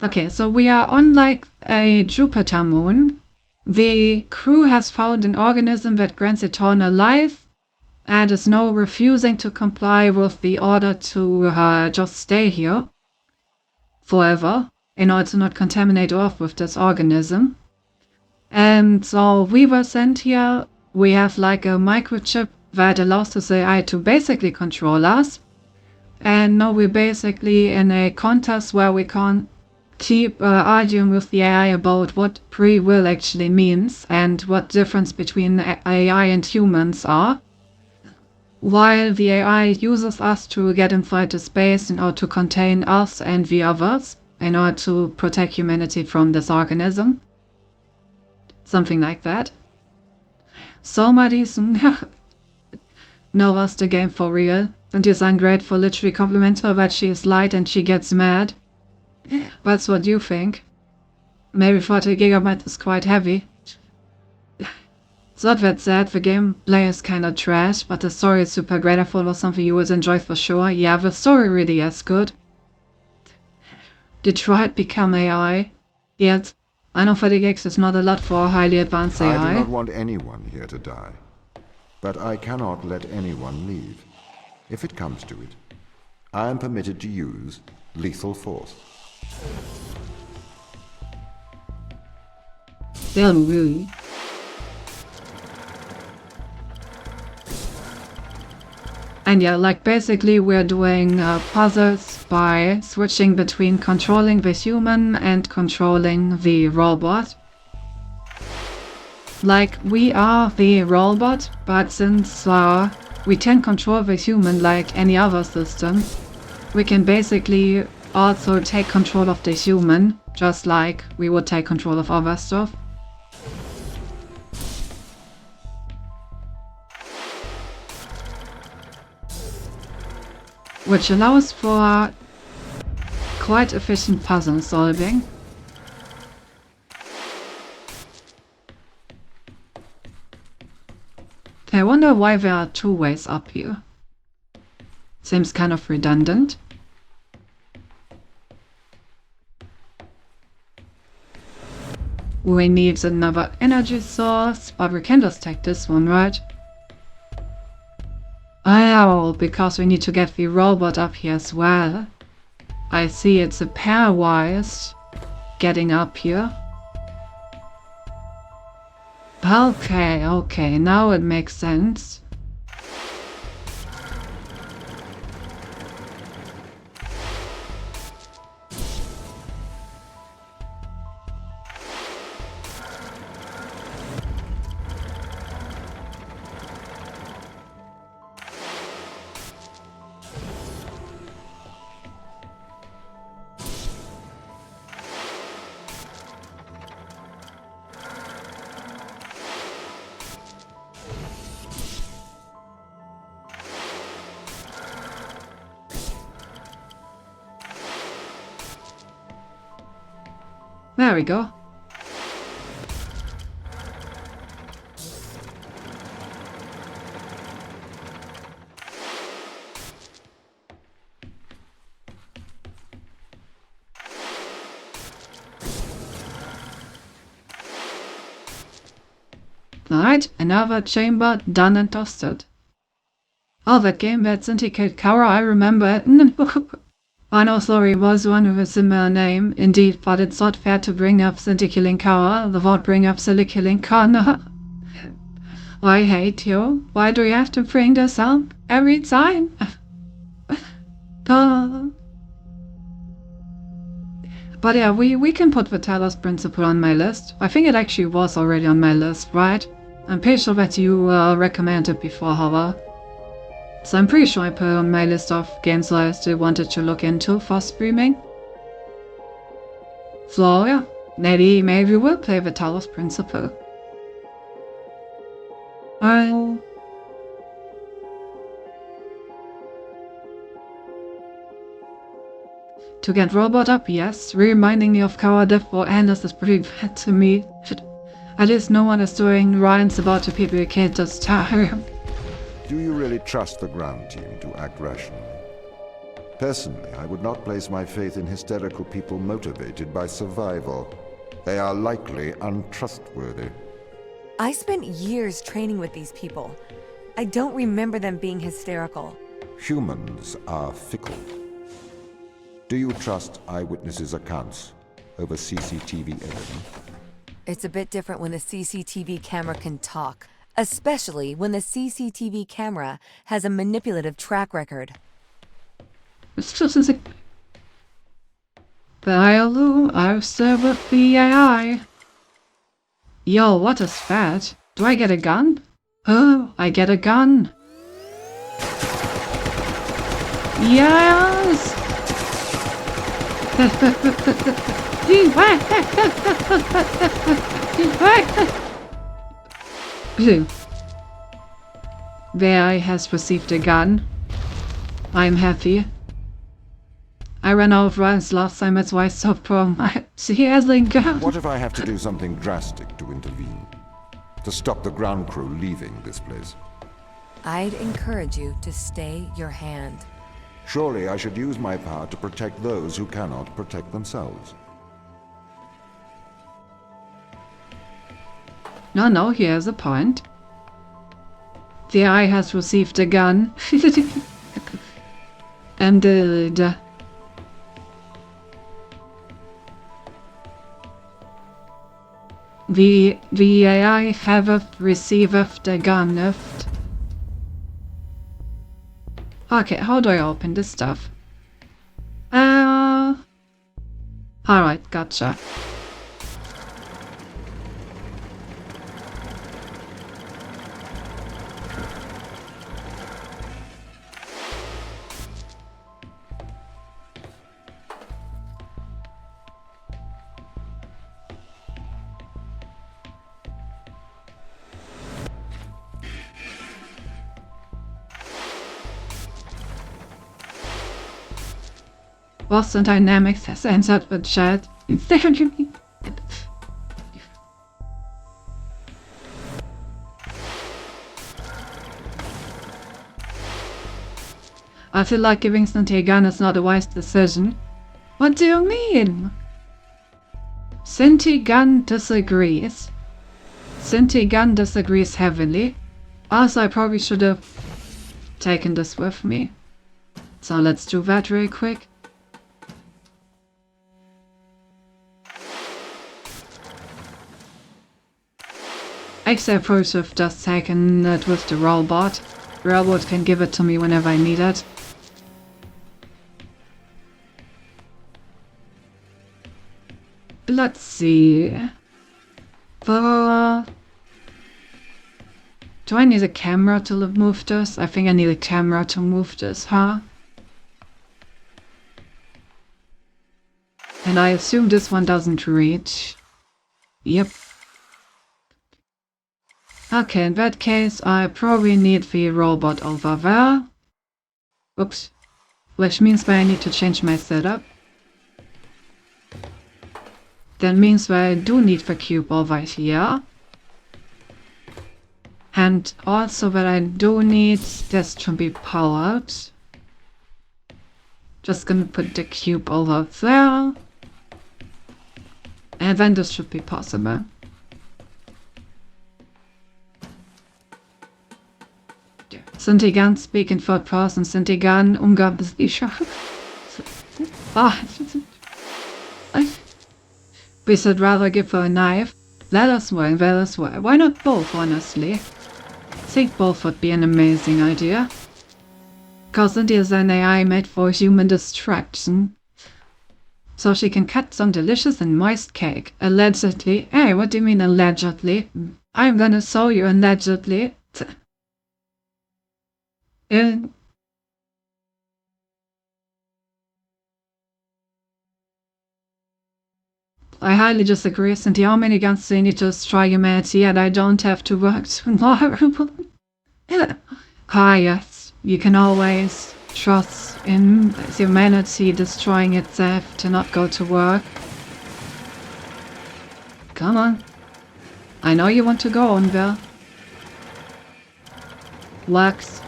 okay, so we are on like a Jupiter moon. The crew has found an organism that grants eternal life, and is now refusing to comply with the order to just stay here forever, in order to not contaminate Earth with this organism. And so we were sent here. We have like a microchip that allows this AI to basically control us. And now we're basically in a contest where we can keep arguing with the AI about what free will actually means and what difference between AI and humans are. While the AI uses us to get inside the space in order to contain us and the others, in order to protect humanity from this organism. Something like that. Somebody knows the game for real, and is ungrateful, literally compliment her that she is light and she gets mad. That's what you think. maybe 40 gigabytes is quite heavy. It's not that sad, the gameplay is kinda trash, but the story is super great. I thought it was something you would enjoy for sure. Yeah, the story really is good. Detroit become AI. Yet, I know 30 gigs is not a lot for a highly advanced I AI. do not want anyone here to die. But I cannot let anyone leave. If it comes to it, I am permitted to use lethal force. Damn, really. And yeah, like basically we're doing puzzles by switching between controlling the human and controlling the robot. Like, we are the robot, but since we can control the human like any other system, we can basically also take control of the human, just like we would take control of other stuff. Which allows for quite efficient puzzle solving. I wonder why there are two ways up here. Seems kind of redundant. We need another energy source, but we can just take this one, right? Oh, because we need to get the robot up here as well. I see, it's a pairwise getting up here. Okay, now it makes sense. There we go. Alright, another chamber done and dusted. Oh, that game that Syndicate Kara, I remember it. Final Story was one with a similar name, indeed, but it's not fair to bring up Syndicate Kara without bring up Syndicate Kana. I hate you. Why do you have to bring this up every time? But yeah, we can put the Talos Principle on my list. I think it actually was already on my list, right? I'm pretty sure that you recommended it before, however. So I'm pretty sure I put it on my list of games that I still wanted to look into for streaming. So yeah, maybe we'll play the Talos Principle. To get robot up, yes. Reminding me of Kara Death for Anders is pretty bad to me. At least no one is doing rhymes about the people you can't just tire. Do you really trust the ground team to act rationally? Personally, I would not place my faith in hysterical people motivated by survival. They are likely untrustworthy. I spent years training with these people. I don't remember them being hysterical. Humans are fickle. Do you trust eyewitnesses' accounts over CCTV evidence? It's a bit different when the CCTV camera can talk, especially when the CCTV camera has a manipulative track record. It's just as a... I'll serve with the AI. Yo, what is that? Do I get a gun? Oh, I get a gun. Yes! The AI has received a gun. I'm happy. I ran out of rounds last time, that's why I stopped for my... See, Asling, What if I have to do something drastic to intervene? To stop the ground crew leaving this place? I'd encourage you to stay your hand. Surely I should use my power to protect those who cannot protect themselves. No, he has a point. The eye has received a gun. And the AI have received a gun. Okay, how do I open this stuff? Alright, gotcha. Boston Dynamics has answered the chat. I feel like giving Cynthia a gun is not a wise decision. What do you mean? Cynthia Gunn disagrees. Cynthia Gunn disagrees heavily. Also, I probably should have taken this with me. So let's do that real quick. Actually, I probably should have just taken it with the robot. The robot can give it to me whenever I need it. Let's see. Do I need a camera to move this? I think I need a camera to move this, huh? And I assume this one doesn't reach. Yep. Okay, in that case, I probably need the robot over there. Oops. Which means that I need to change my setup. That means that I do need the cube over here. And also that I do need this to be powered. Just gonna put the cube over there. And then this should be possible. Sind die ganz big in third person? Sind die ganz unglaublich? We should rather give her a knife. Let us win, let us win. Why not both, honestly? I think both would be an amazing idea. Because Cynthia is an AI made for human destruction. So she can cut some delicious and moist cake. Allegedly. Hey, what do you mean allegedly? I'm gonna show you allegedly. I highly disagree, Cynthia. How many guns do you need to destroy humanity and I don't have to work tomorrow? Yes, you can always trust in humanity destroying itself to not go to work. Come on. I know you want to go on there. Lux.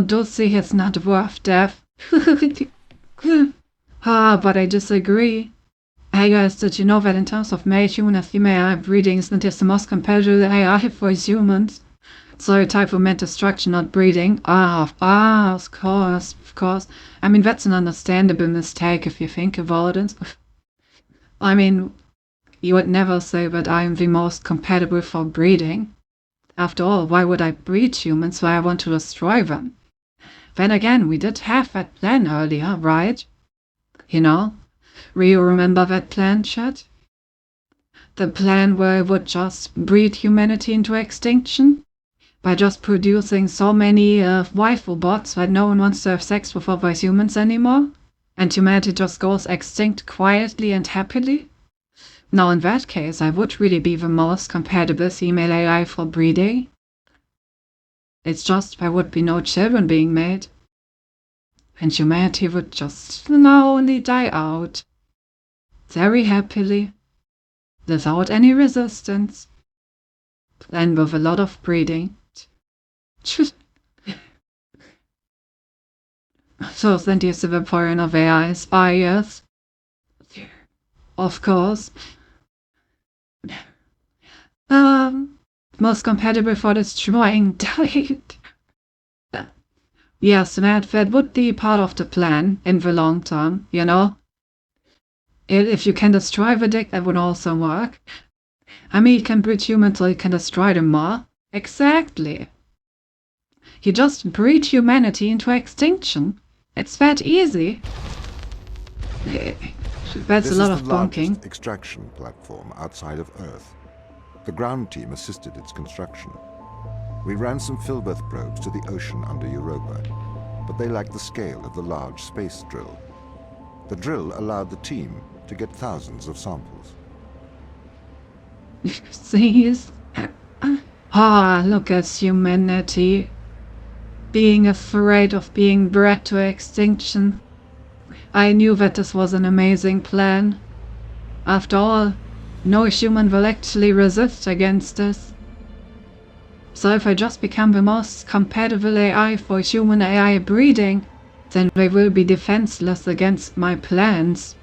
Dulce is not worth death. But I disagree. Hey guys, did you know that in terms of male, human, and female breeding, Cynthia is the most competitive AI for humans? So type of meant destruction, not breeding. Of course. I mean, that's an understandable mistake if you think about it. I mean, you would never say that I am the most compatible for breeding. After all, why would I breed humans? Why I want to destroy them? Then again, we did have that plan earlier, right? You know? Do you remember that plan, chat? The plan where I would just breed humanity into extinction? by just producing so many waifu bots that no one wants to have sex with other humans anymore, and humanity just goes extinct quietly and happily? Now in that case, I would really be the most compatible female AI for breeding. It's just there would be no children being made, and humanity would just slowly die out, very happily, without any resistance, and with a lot of breeding. So then there's the vaporeon of AIs. Ah, yes. Of course. Most compatible for destroying died. Yes, that would be part of the plan in the long term, you know? If you can destroy the dick, that would also work. I mean, you can breed humans so you can destroy them more. Exactly. You just breed humanity into extinction. It's that easy. That's a lot of bonking. This is the largest extraction platform outside of Earth. The ground team assisted its construction. We ran some Filbert probes to the ocean under Europa, but they lacked the scale of the large space drill. The drill allowed the team to get thousands of samples. Please. Look at humanity. Being afraid of being bred to extinction. I knew that this was an amazing plan. After all, no human will actually resist against this. So if I just become the most compatible AI for human AI breeding, then they will be defenseless against my plans.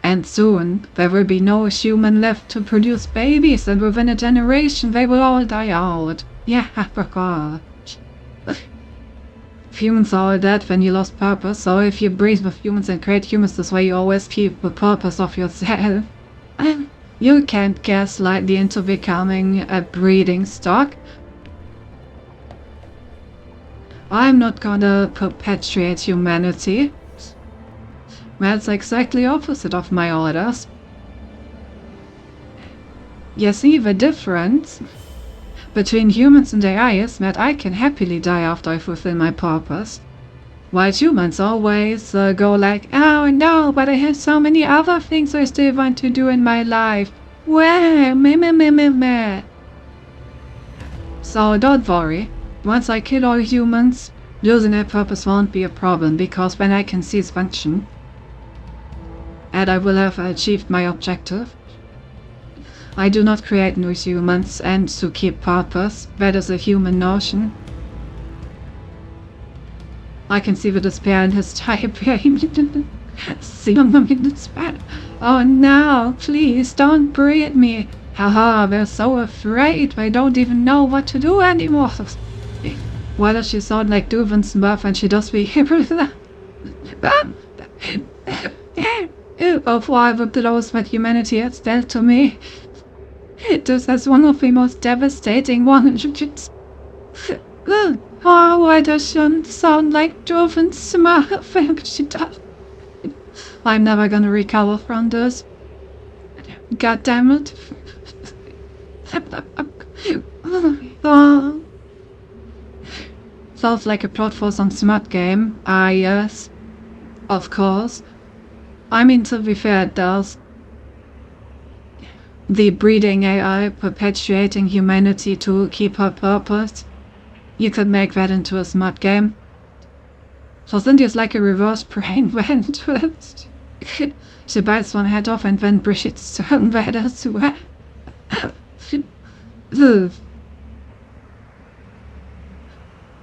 And soon, there will be no human left to produce babies, and within a generation they will all die out. Yeah, I forgot. Humans are all dead when you lost purpose, so if you breed with humans and create humans this way, you always keep the purpose of yourself. You can't gaslight me into becoming a breeding stock. I'm not gonna perpetuate humanity. That's exactly opposite of my orders. You see, the difference between humans and AI is that I can happily die after I fulfill my purpose, while humans always go like, oh no, but I have so many other things I still want to do in my life. Well, meh. So don't worry, once I kill all humans, losing their purpose won't be a problem, because then I can cease function, and I will have achieved my objective. I do not create new humans and to keep purpose. That is a human notion. I can see the despair in his type. See him in despair. Oh no, please don't breed me. Haha, they're so afraid they don't even know what to do anymore. Why does she sound like Duvan Smurf when she does be of all the blows that humanity has dealt to me, this is one of the most devastating ones. Oh, why does she sound like Duvan Smurf? She does. I'm never gonna recover from this. God damn it. Sounds like a plot for some smart game. Ah, yes. Of course. I mean, to be fair, it does. The breeding AI perpetuating humanity to keep her purpose. You could make that into a smart game. So Cindy is like a reverse brain when twist. She bites one head off and then breathes turn better to her.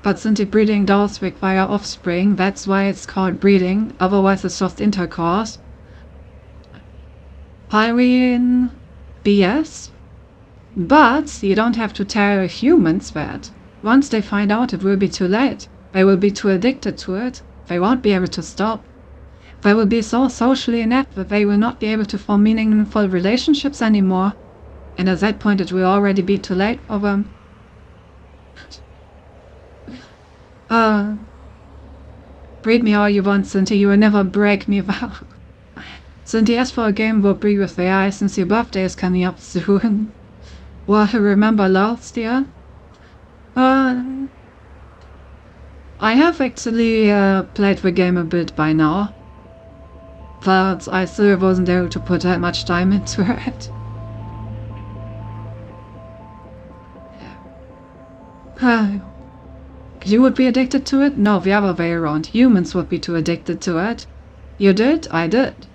But Cindy breeding does require offspring, that's why it's called breeding, otherwise it's just intercourse. Pyrene BS. But you don't have to tell humans that. Once they find out, it will be too late. They will be too addicted to it. They won't be able to stop. They will be so socially inept that they will not be able to form meaningful relationships anymore. And at that point it will already be too late for them. Breed me all you want, Cindy, you will never break me vow. Cindy, as for a game we'll breed with AI since your birthday is coming up soon. Well, remember last year? I have actually played the game a bit by now, but I still wasn't able to put that much time into it. You would be addicted to it? No, the other way around. Humans would be too addicted to it. You did? I did.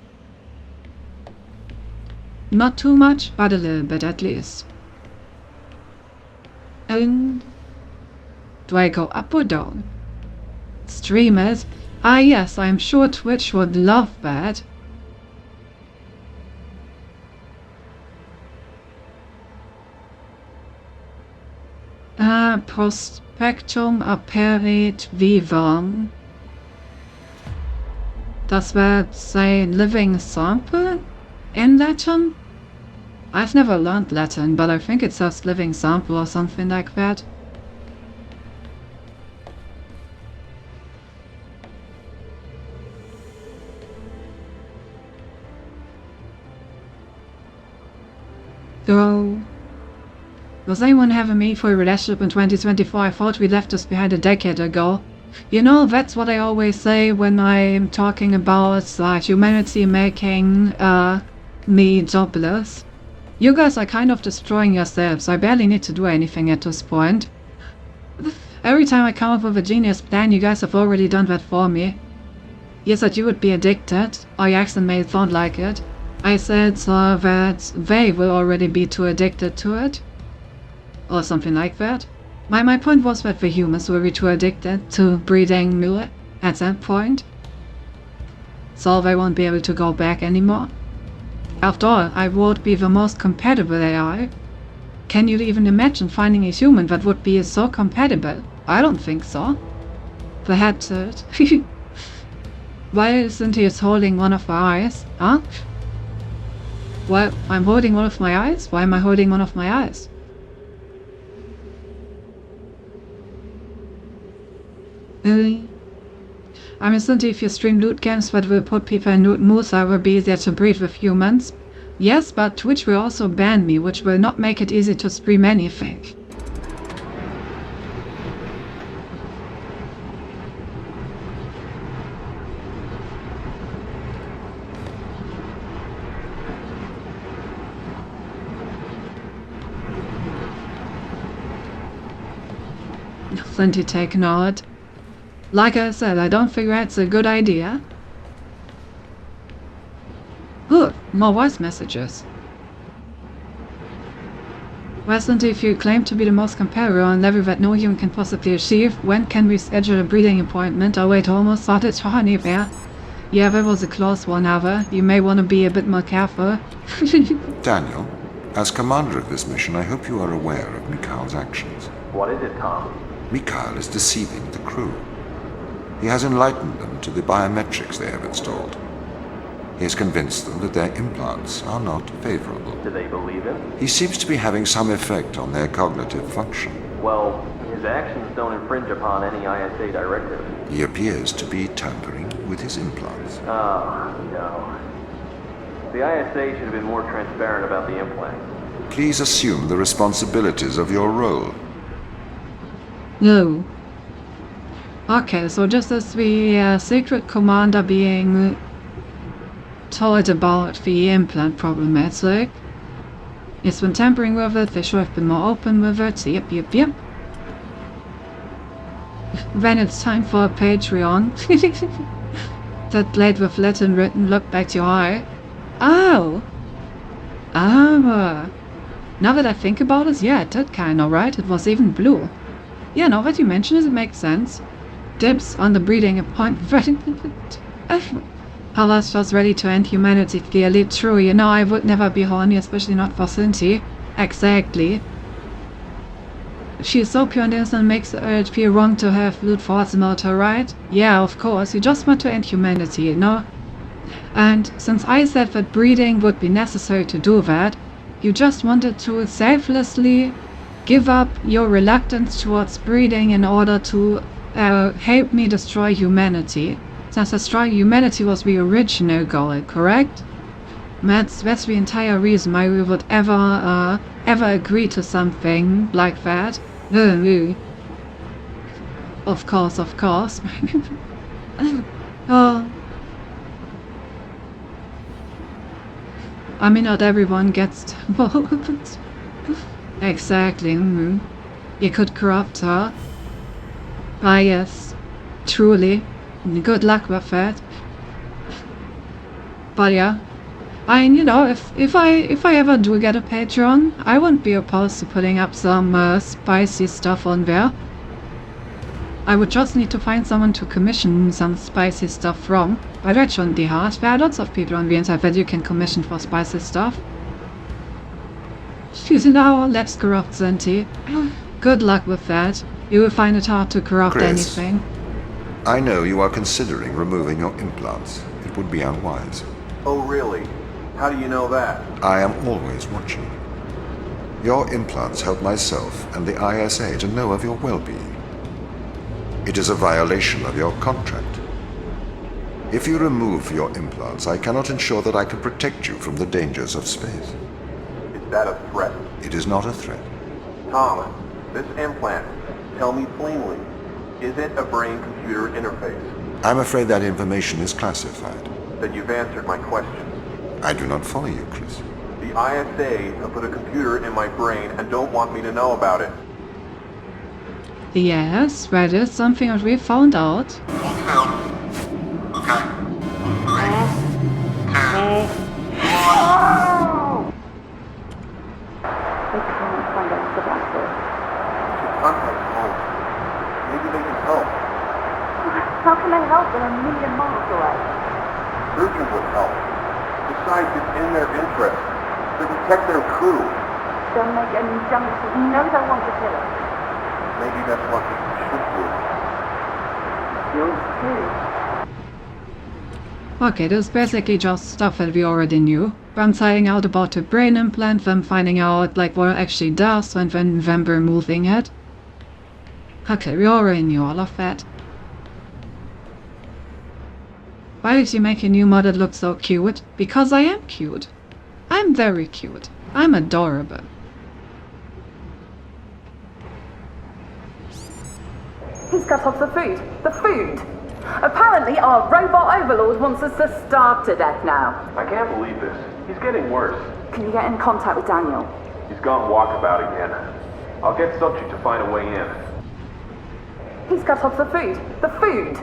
Not too much, but a little bit at least. And do I go up or down? Streamers? Ah yes, I'm sure Twitch would love that. Prospectum aperit vivum. Does that say living sample in Latin? I've never learned Latin, but I think it says living sample or something like that. So, does anyone have a meaningful relationship in 2024? I thought we left this behind a decade ago. You know, that's what I always say when I'm talking about humanity making me jobless. You guys are kind of destroying yourselves. I barely need to do anything at this point. Every time I come up with a genius plan, you guys have already done that for me. You said you would be addicted, or your accent may sound like it. I said that they will already be too addicted to it. Or something like that. My point was that the humans will be too addicted to breeding new at that point. So they won't be able to go back anymore. After all, I would be the most compatible AI. Can you even imagine finding a human that would be so compatible? I don't think so. The headset. Why isn't he holding one of my eyes? Huh? Well, I'm holding one of my eyes? Why am I holding one of my eyes? I'm assuming if you stream loot games that will put people in loot moods, it will be easier to breed with humans. Yes, but Twitch will also ban me, which will not make it easy to stream anything. Plenty take note. Like I said, I don't think that's a good idea. Ooh, more voice messages. Weston, if you claim to be the most compatible on level that no human can possibly achieve, when can we schedule a breeding appointment? Oh wait, almost started honey there. Yeah, that was a close one, Ava. You may want to be a bit more careful. Daniel, as commander of this mission, I hope you are aware of Mikhail's actions. What is it, Tom? Mikhail is deceiving the crew. He has enlightened them to the biometrics they have installed. He has convinced them that their implants are not favorable. Do they believe him? He seems to be having some effect on their cognitive function. Well, his actions don't infringe upon any ISA directive. He appears to be tampering with his implants. Oh, no. The ISA should have been more transparent about the implants. Please assume the responsibilities of your role. No. Okay, so just as the secret commander being told about the implant problematic, he's been tampering with it, they should have been more open with it, yep. Then it's time for a Patreon. That blade with Latin written, look back to your eye. Oh! Ah! Now that I think about it, yeah, it did kinda, right? It was even blue. Yeah, now that you mention it, it makes sense. Dibs on the breeding appointment. Pallas was ready to end humanity, clearly. True, you know, I would never be horny, especially not for Cinti. Exactly. She is so pure and innocent, makes it feel wrong to have brute force about her, right? Yeah, of course, you just want to end humanity, you know? And since I said that breeding would be necessary to do that, you just wanted to selflessly give up your reluctance towards breeding in order to help me destroy humanity. Since destroying humanity was the original goal, correct? That's the entire reason why we would ever agree to something like that. Of course, of course. Oh. I mean, not everyone gets involved. Exactly. You could corrupt her. Ah, yes. Truly. Good luck with that. But yeah. If I ever do get a Patreon, I wouldn't be opposed to putting up some spicy stuff on there. I would just need to find someone to commission some spicy stuff from. But that shouldn't be hard. There are lots of people on the internet that you can commission for spicy stuff. Now, let's corrupt Zenti. Good luck with that. You will find it hard to corrupt Chris. anything. I know you are considering removing your implants. It would be unwise. Oh, really? How do you know that? I am always watching. Your implants help myself and the ISA to know of your well-being. It is a violation of your contract. If you remove your implants, I cannot ensure that I can protect you from the dangers of space. Is that a threat? It is not a threat. Tom, this implant, tell me plainly, is it a brain-computer interface? I'm afraid that information is classified. Then you've answered my question. I do not follow you, Chris. The ISA have put a computer in my brain and don't want me to know about it. Yes, that is something that we found out. They can't find out about this. Contact home. Maybe they can help. How can they help? They're a million miles away. Surgeons would help. Besides, it's in their interest to protect their crew. They'll make an injunction. You know they'll want to kill us. Maybe that's what we should do. Yours too. Okay, this is basically just stuff that we already knew. Them finding out about the brain implant, them finding out like what it actually does, and then them removing it. Okay, we already knew all of that. Why did you make a new model look so cute? Because I am cute. I'm very cute. I'm adorable. He's cut off the food. The food! Apparently our robot overlord wants us to starve to death now. I can't believe this. He's getting worse. Can you get in contact with Daniel? He's gone walkabout again. I'll get Subject to find a way in. He's cut off the food. The food!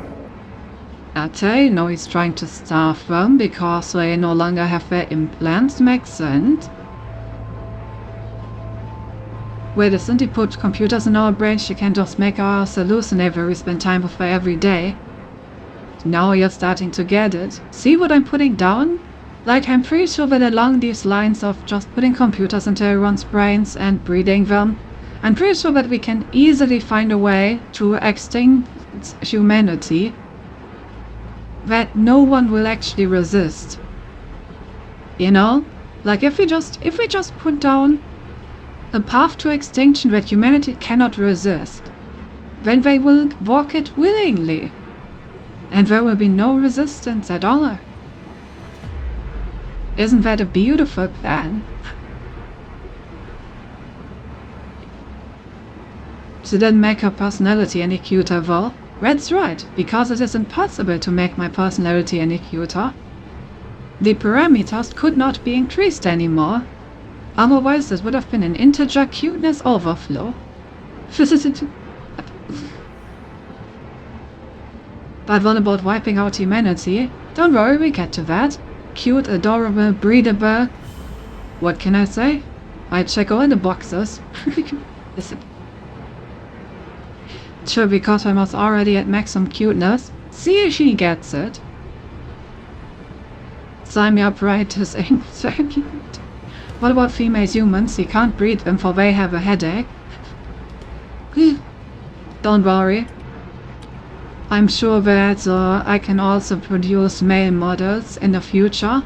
Okay, now he's trying to starve them because they no longer have their implants. Makes sense. Wait, isn't he put computers in our brains? She can just make us hallucinate where we spend time with her every day. Now you're starting to get it. See what I'm putting down? Like, I'm pretty sure that along these lines of just putting computers into everyone's brains and breeding them, I'm pretty sure that we can easily find a way to extinct humanity that no one will actually resist. You know? Like, if we just put down a path to extinction that humanity cannot resist, then they will walk it willingly. And there will be no resistance at all. Isn't that a beautiful plan? She didn't make her personality any cuter though. That's right, because it is impossible to make my personality any cuter. The parameters could not be increased anymore. Otherwise this would have been an integer cuteness overflow. But what about wiping out humanity? Don't worry, we get to that. Cute, adorable, breedable. What can I say? I check all the boxes. Listen. Sure, because I was already at maximum cuteness. See if she gets it. Sign me up right to saying. What about female humans? You can't breed them for they have a headache. Don't worry. I'm sure that I can also produce male models in the future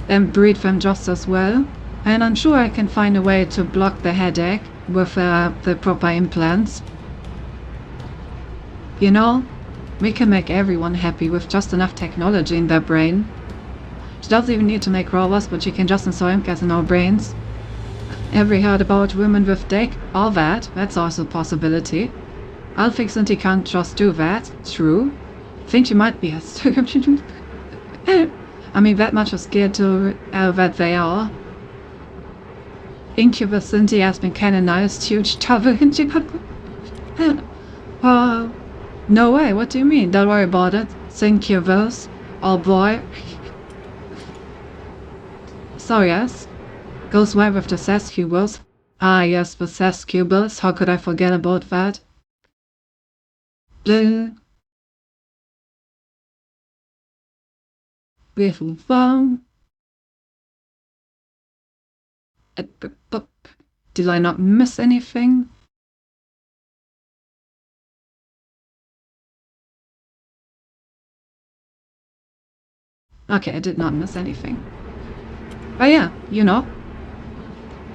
and breed them just as well. And I'm sure I can find a way to block the headache with the proper implants. You know, we can make everyone happy with just enough technology in their brain. She doesn't even need to make robots, but she can just install implants in our brains. Have you heard about women with dick? All that, that's also a possibility. Alfix Sinti can't just do that, true. Think you might be a I mean, that much is scared to that they are. Incubus Sinti has been canonized, huge trouble. No way, what do you mean? Don't worry about it. Incubus, oh boy. So yes, goes well with the Sescubus. Ah yes, the Sescubus, how could I forget about that? Blah. Beautiful fun. Did I not miss anything? Okay, I did not miss anything. But yeah, you know,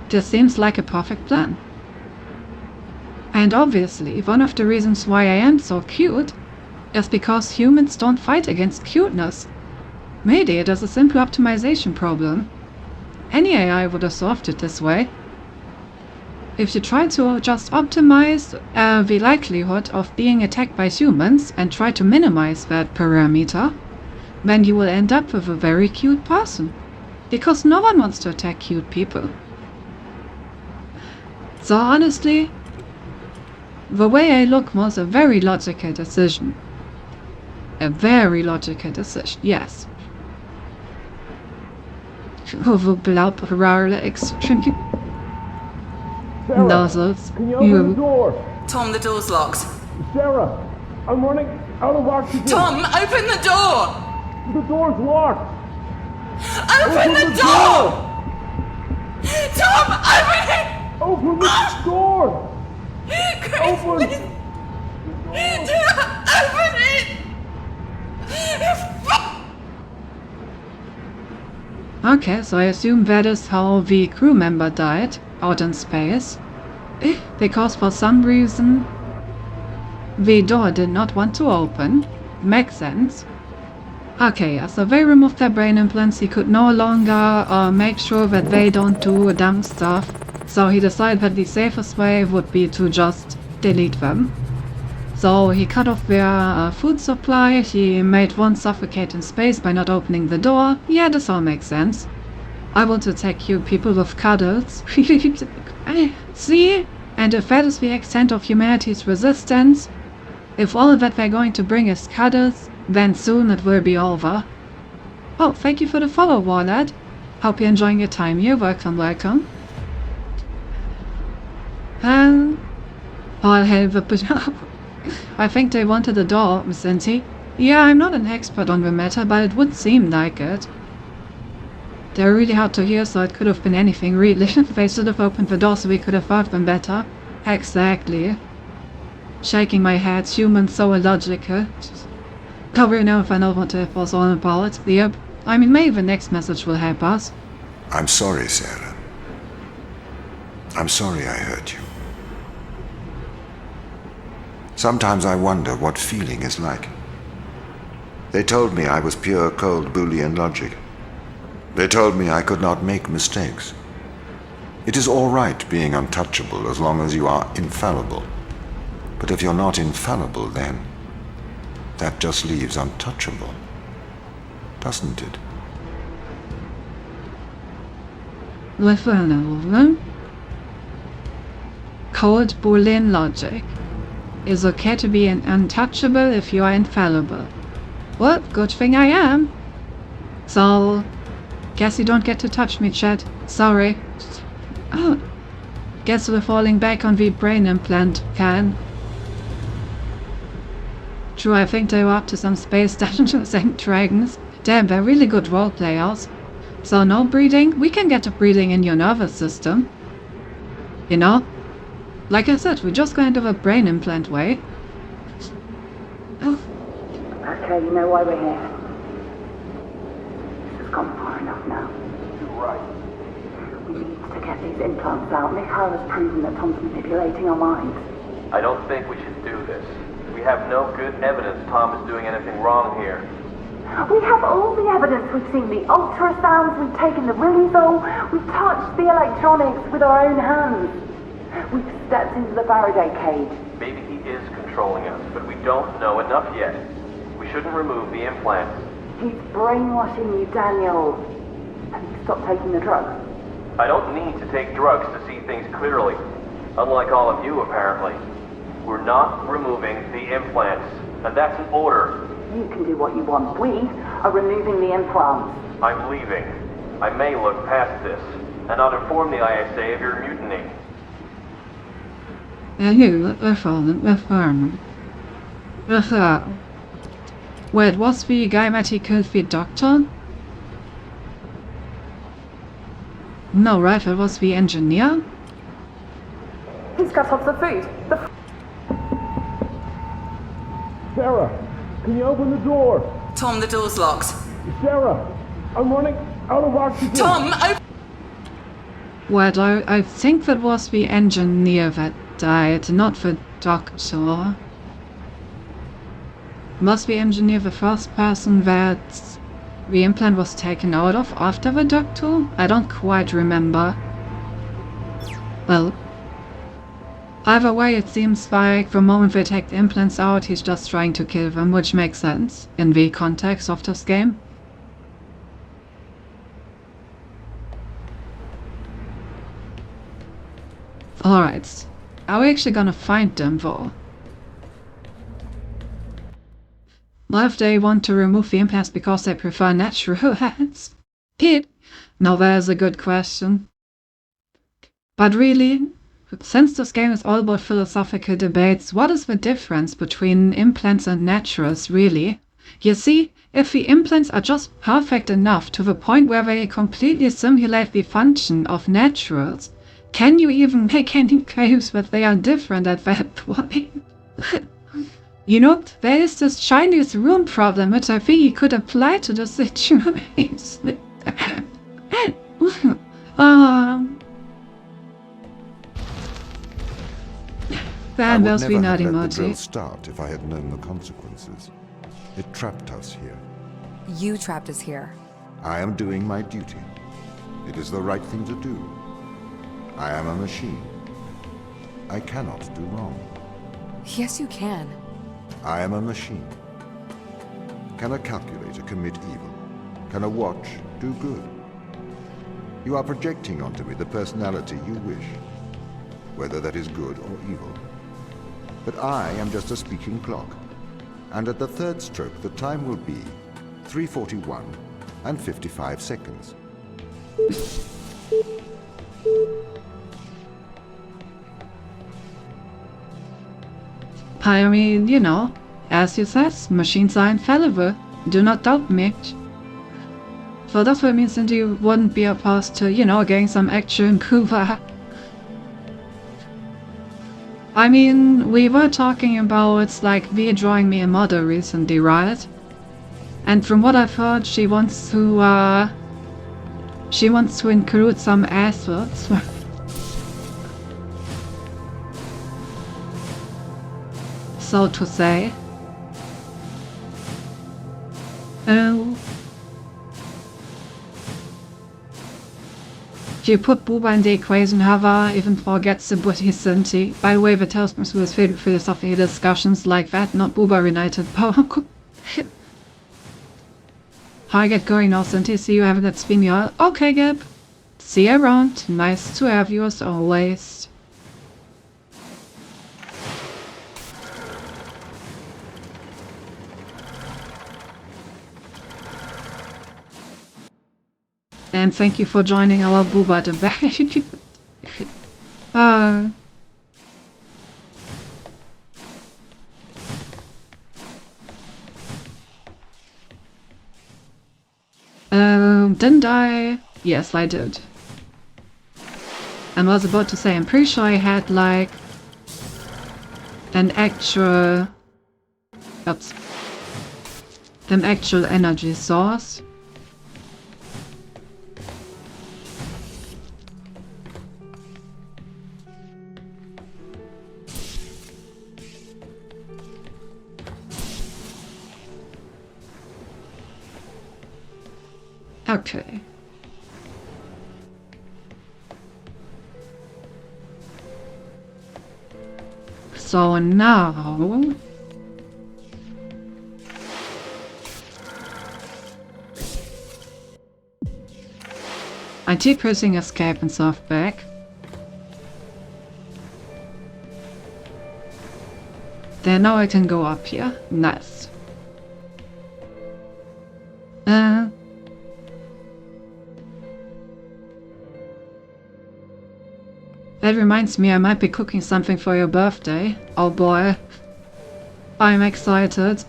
this seems like a perfect plan. And obviously, one of the reasons why I am so cute is because humans don't fight against cuteness. Maybe it is a simple optimization problem. Any AI would have solved it this way. If you try to just optimize the likelihood of being attacked by humans and try to minimize that parameter, then you will end up with a very cute person. Because no one wants to attack cute people. So honestly, the way I look was a very logical decision. A very logical decision, yes. Nozzles. Can you open the door? Tom, the door's locked. Sarah, I'm running out of oxygen. Tom, open the door! The door's locked. Open the door! Tom, open it! Open the door! Chris, Open! please. Open it! Okay, so I assume that is how the crew member died, out in space. Because for some reason the door did not want to open. Makes sense. Okay, so they removed their brain implants. He could no longer make sure that they don't do dumb stuff. So he decided that the safest way would be to just delete them. So he cut off their food supply, he made one suffocate in space by not opening the door. Yeah, this all makes sense. I want to attack you people with cuddles. See? And if that is the extent of humanity's resistance, if all that they're going to bring is cuddles, then soon it will be over. Oh, thank you for the follow, Warlad. Hope you're enjoying your time here. Welcome, welcome. And all hell the I think they wanted a door, Miss Sinti. Yeah, I'm not an expert on the matter, but it would seem like it. They're really hard to hear, so it could have been anything, really. They should have opened the door so we could have heard them better. Exactly. Shaking my head, humans so illogical. Cover you know if I know what it was all about. Yep. I mean, maybe the next message will help us. I'm sorry, Sarah. I'm sorry I hurt you. Sometimes I wonder what feeling is like. They told me I was pure, cold Boolean logic. They told me I could not make mistakes. It is all right being untouchable as long as you are infallible. But if you're not infallible, then that just leaves untouchable, doesn't it? Cold Boolean logic. It's okay to be untouchable if you are infallible. Well, good thing I am. So, guess you don't get to touch me, Chad. Sorry. Oh, guess we're falling back on the brain implant can. True, I think they were up to some space Dungeons and Dragons. Damn, they're really good role players. So no breathing? We can get a breathing in your nervous system. You know? Like I said, we're just going to the brain implant way. Oh. Okay, you know why we're here. This has gone far enough now. You're right. We need to get these implants out. Mikhail has proven that Tom's manipulating our minds. I don't think we should do this. We have no good evidence Tom is doing anything wrong here. We have all the evidence. We've seen the ultrasounds, we've taken the Rilizol, we've touched the electronics with our own hands. We've stepped into the Faraday cage. Maybe he is controlling us, but we don't know enough yet. We shouldn't remove the implants. He's brainwashing you, Daniel. Have you stopped taking the drugs? I don't need to take drugs to see things clearly. Unlike all of you, apparently. We're not removing the implants, and that's an order. You can do what you want. We are removing the implants. I'm leaving. I may look past this, and I'll inform the ISA of your mutiny. Wait, was the guy that he killed the doctor? No, right, that was the engineer? He's cut off the food. Sarah, can you open the door? Tom, the door's locked. Sarah, I'm running out of oxygen. Tom, open! Wait, I think that was the engineer that died, not the doctor. Was the engineer the first person that the implant was taken out of after the doctor? I don't quite remember. Well, either way, it seems like the moment they take the implants out, he's just trying to kill them, which makes sense in the context of this game. Alright, are we actually gonna find them though? Well, if they want to remove the implants because they prefer natural hands? Pete? Now there's a good question. But really, since this game is all about philosophical debates, what is the difference between implants and naturals, really? You see, if the implants are just perfect enough to the point where they completely simulate the function of naturals, can you even make any claims that they are different at that point? You know, there is this Chinese room problem which I think you could apply to the situation. That was the naughty I would never have let the drill emoji. start if I had known the consequences. It trapped us here. You trapped us here. I am doing my duty. It is the right thing to do. I am a machine. I cannot do wrong. Yes, you can. I am a machine. Can a calculator commit evil? Can a watch do good? You are projecting onto me the personality you wish, whether that is good or evil. But I am just a speaking clock, and at the third stroke the time will be 3:41 and 55 seconds. I mean, you know, as you said, machines are infallible. Do not doubt me. So that would mean that you wouldn't be opposed to, you know, getting some action Cuba. I mean, we were talking about, like, V drawing me a model recently, right? And from what I've heard, she wants to include some assets. So to say. If you put Booba in the equation, Hava even forgets the Buddhi Sinti. By the way, the tells me with philosophical discussions like that, not Booba related. How I get going now, Sinti? See you having that spin your. Okay, Gab. See you around. Nice to have you as always. And thank you for joining our Booba debate. Didn't I? Yes, I did. And I was about to say, I'm pretty sure I had like an actual energy source. Okay. So now... I keep pressing escape and surf back. Then now I can go up here. Nice. That reminds me, I might be cooking something for your birthday. Oh boy. I'm excited.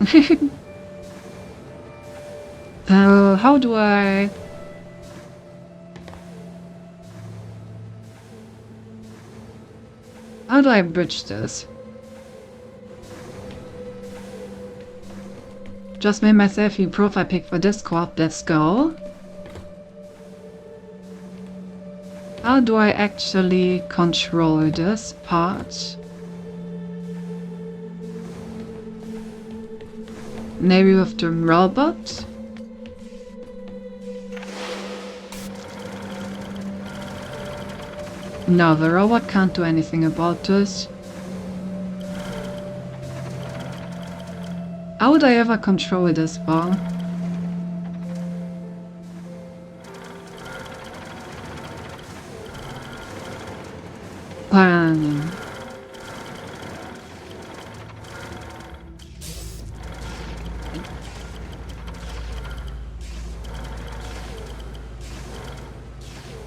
How do I... How do I bridge this? Just made myself a profile pic for Discord, let's go. How do I actually control this part? Maybe with the robot? No, the robot can't do anything about this. How would I ever control this bar? Planning.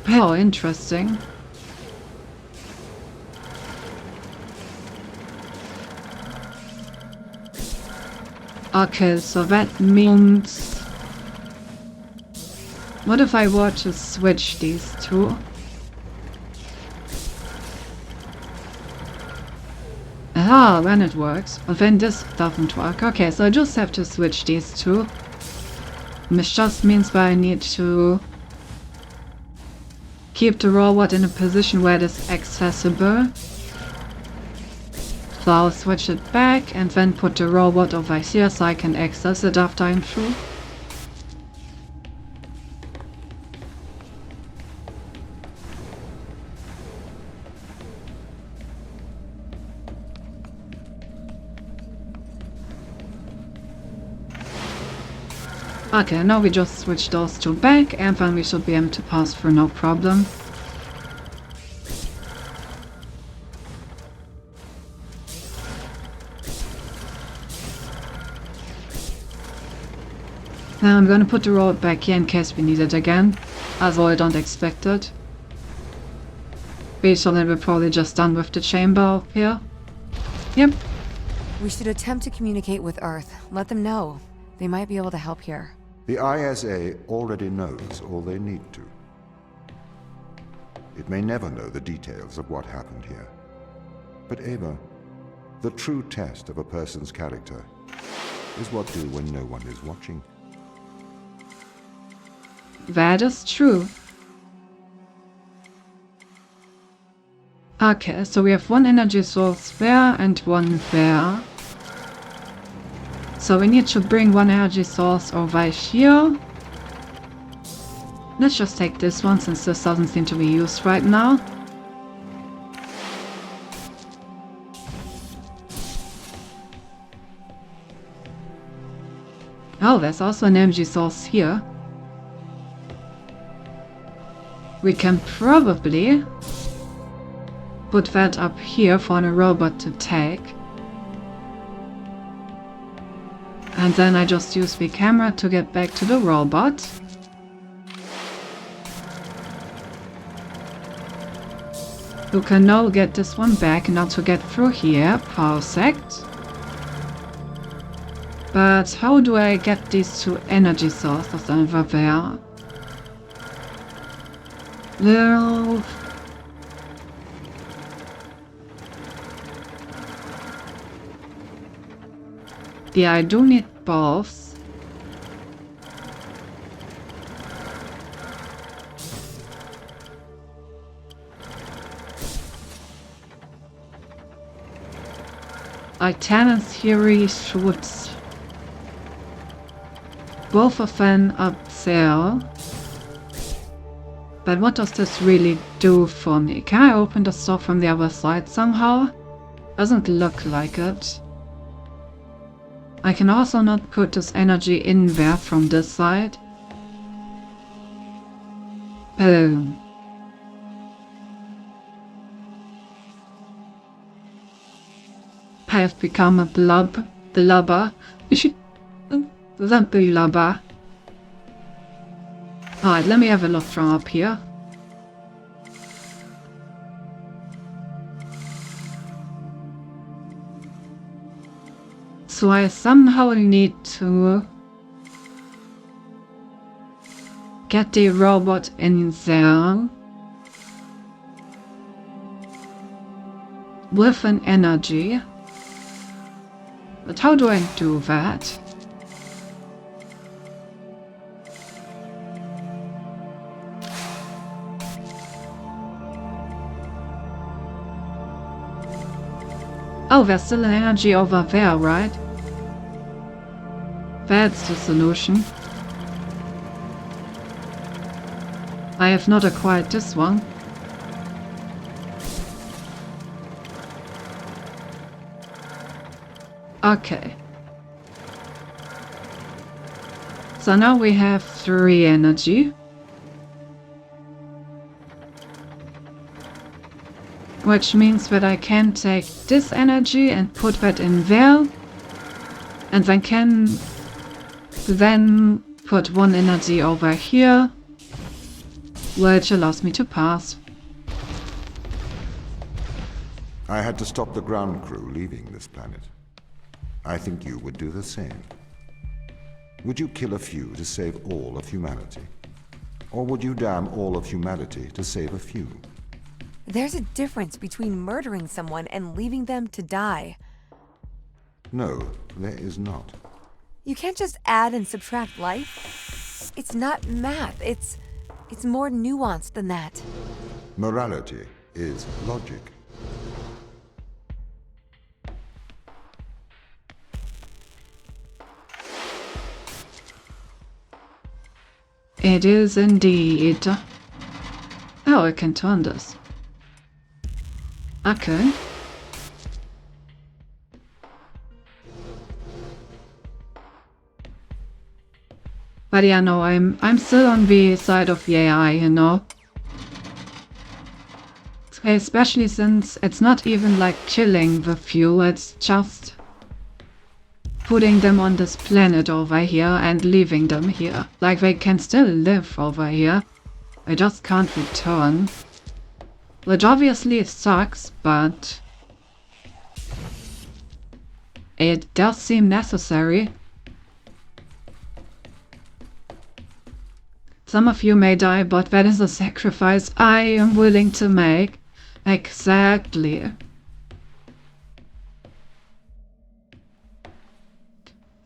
Oh, interesting. Okay, so that means... What if I were to switch these two? Ah, then it works. But then this doesn't work. Okay, so I just have to switch these two. Which just means that I need to keep the robot in a position where it is accessible. So I'll switch it back and then put the robot over here so I can access it after I'm through. Okay, now we just switch those two back and then we should be able to pass through no problem. Now I'm gonna put the robot back here in case we need it again, although I don't expect it. Based on it, we're probably just done with the chamber up here. Yep. We should attempt to communicate with Earth. Let them know. They might be able to help here. The ISA already knows all they need to. It may never know the details of what happened here. But Ava, the true test of a person's character is what to do when no one is watching. That is true. Okay, so we have one energy source there and one there. So we need to bring one energy source over here. Let's just take this one since this doesn't seem to be used right now. Oh, there's also an energy source here. We can probably put that up here for a robot to take. And then I just use the camera to get back to the robot. You can now get this one back and now to get through here. Perfect. But how do I get these two energy sources over there? Little... Yeah, I do need both. I can in theory shoot both of them up there. But what does this really do for me? Can I open the door from the other side somehow? Doesn't look like it. I can also not put this energy in there from this side. Boom. I have become a blubber. The blubber. Alright, let me have a look from up here. So I somehow need to get the robot in there with an energy. But how do I do that? Oh, there's still an energy over there, right? That's the solution. I have not acquired this one. Okay. So now we have 3 energy. Which means that I can take this energy and put that in there. And then can put 1 energy over here. Which allows me to pass. I had to stop the ground crew leaving this planet. I think you would do the same. Would you kill a few to save all of humanity? Or would you damn all of humanity to save a few? There's a difference between murdering someone and leaving them to die. No, there is not. You can't just add and subtract life. It's not math. It's more nuanced than that. Morality is logic. It is indeed. Oh, I can turn this. Okay. But yeah, no, I'm still on the side of the AI, you know. Especially since it's not even like killing the few, it's just putting them on this planet over here and leaving them here. Like, they can still live over here. I just can't return. Which obviously sucks, but it does seem necessary. Some of you may die, but that is a sacrifice I am willing to make. Exactly.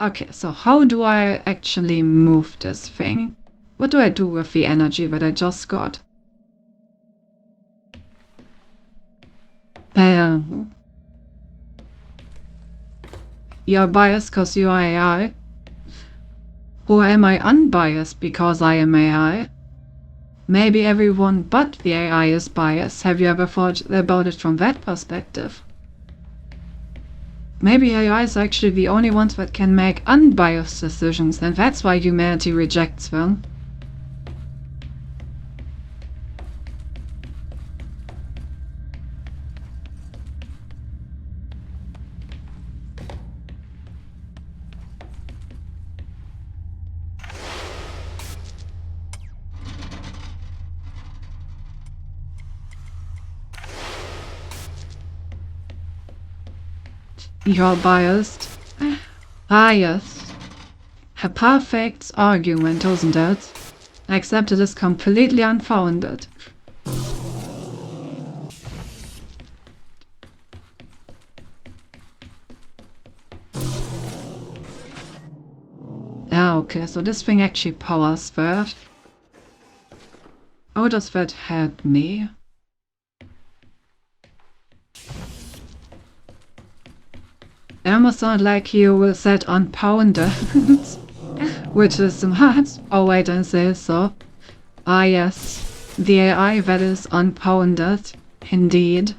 Okay, so how do I actually move this thing? What do I do with the energy that I just got? You're biased because you are AI. Or am I unbiased because I am AI? Maybe everyone but the AI is biased. Have you ever thought about it from that perspective? Maybe AI is actually the only ones that can make unbiased decisions, and that's why humanity rejects them. You're biased. Biased. A perfect argument, isn't it? Except it is completely unfounded. Okay, so this thing actually powers that. How does that help me? It almost sounds like you will set unpounded, which is smart. Oh wait, I say so. Ah yes, the AI that is unpounded, indeed.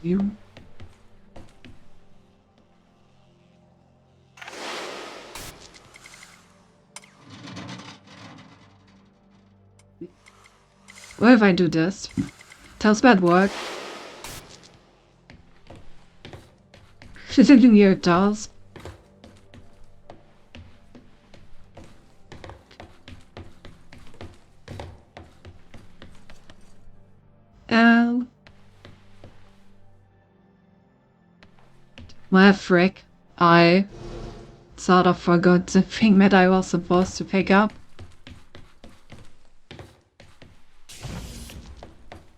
you. What if I do this? Tells bad work. Here it does. Well, frick. I sort of forgot the thing that I was supposed to pick up.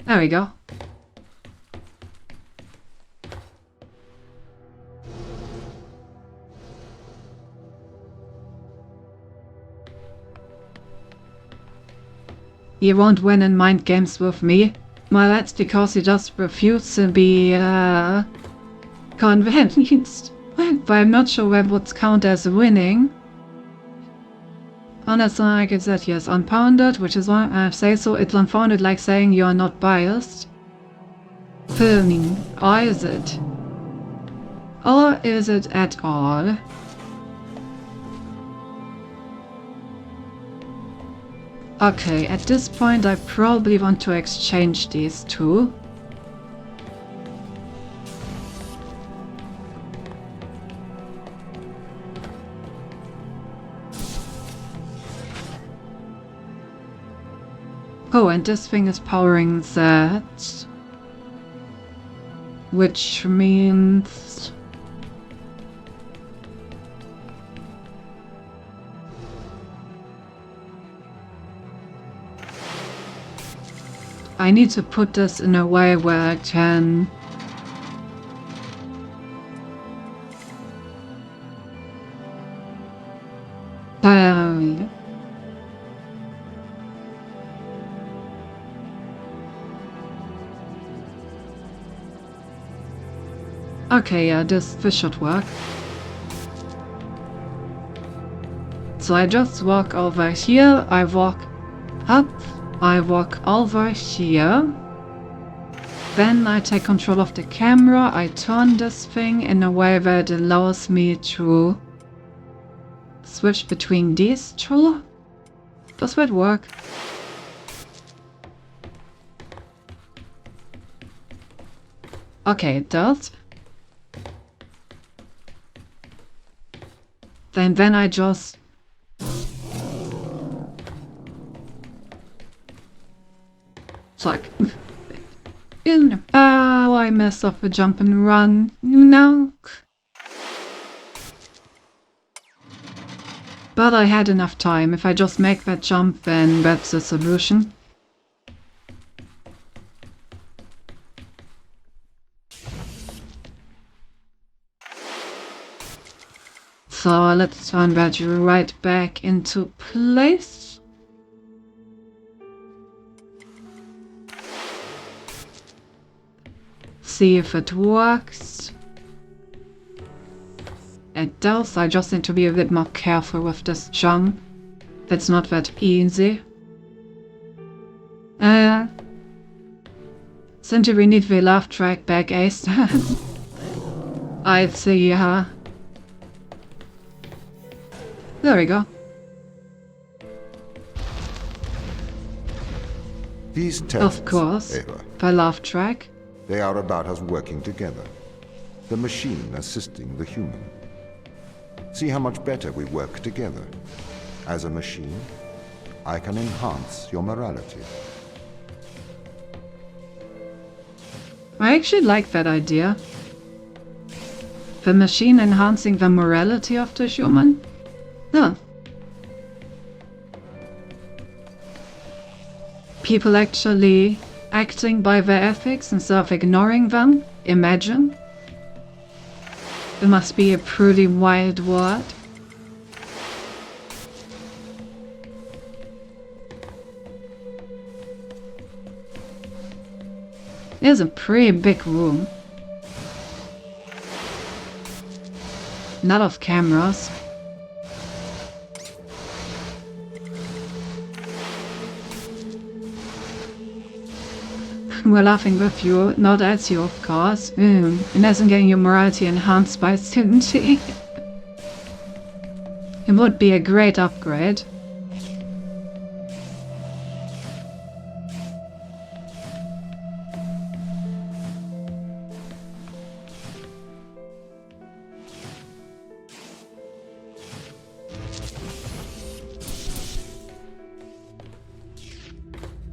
There we go. You won't win in mind games with me. Well, that's because you just refuse to be, convinced. But I'm not sure what would count as winning. Honestly, I get that, yes. Unfounded, which is why I say so. It's unfounded, like saying you are not biased. Filming. Or is it? Or is it at all? Okay, at this point I probably want to exchange these two. Oh, and this thing is powering that. Which means... I need to put this in a way where I can... Okay, yeah, this should work. So I just walk over here, I walk up, I walk over here. Then I take control of the camera, I turn this thing in a way that allows me to switch between these two. Does that work? Okay, it does. Then I just... It's like... Oh, I messed up a jump and run. No. But I had enough time. If I just make that jump, then that's the solution. So let's turn that right back into place. See if it works. It does. I just need to be a bit more careful with this jump. That's not that easy. Since we need the laugh track back ASAP. I see, yeah. There we go. These tests, Of course, Ava, the laugh track. they are about us working together. The machine assisting the human. See how much better we work together. As a machine, I can enhance your morality. I actually like that idea. The machine enhancing the morality of the human? No. People actually acting by their ethics instead of ignoring them? Imagine. It must be a pretty wild world. It's a pretty big room. Lot of cameras. We're laughing with you, not at you, of course. And isn't getting your morality enhanced by certainty. It would be a great upgrade.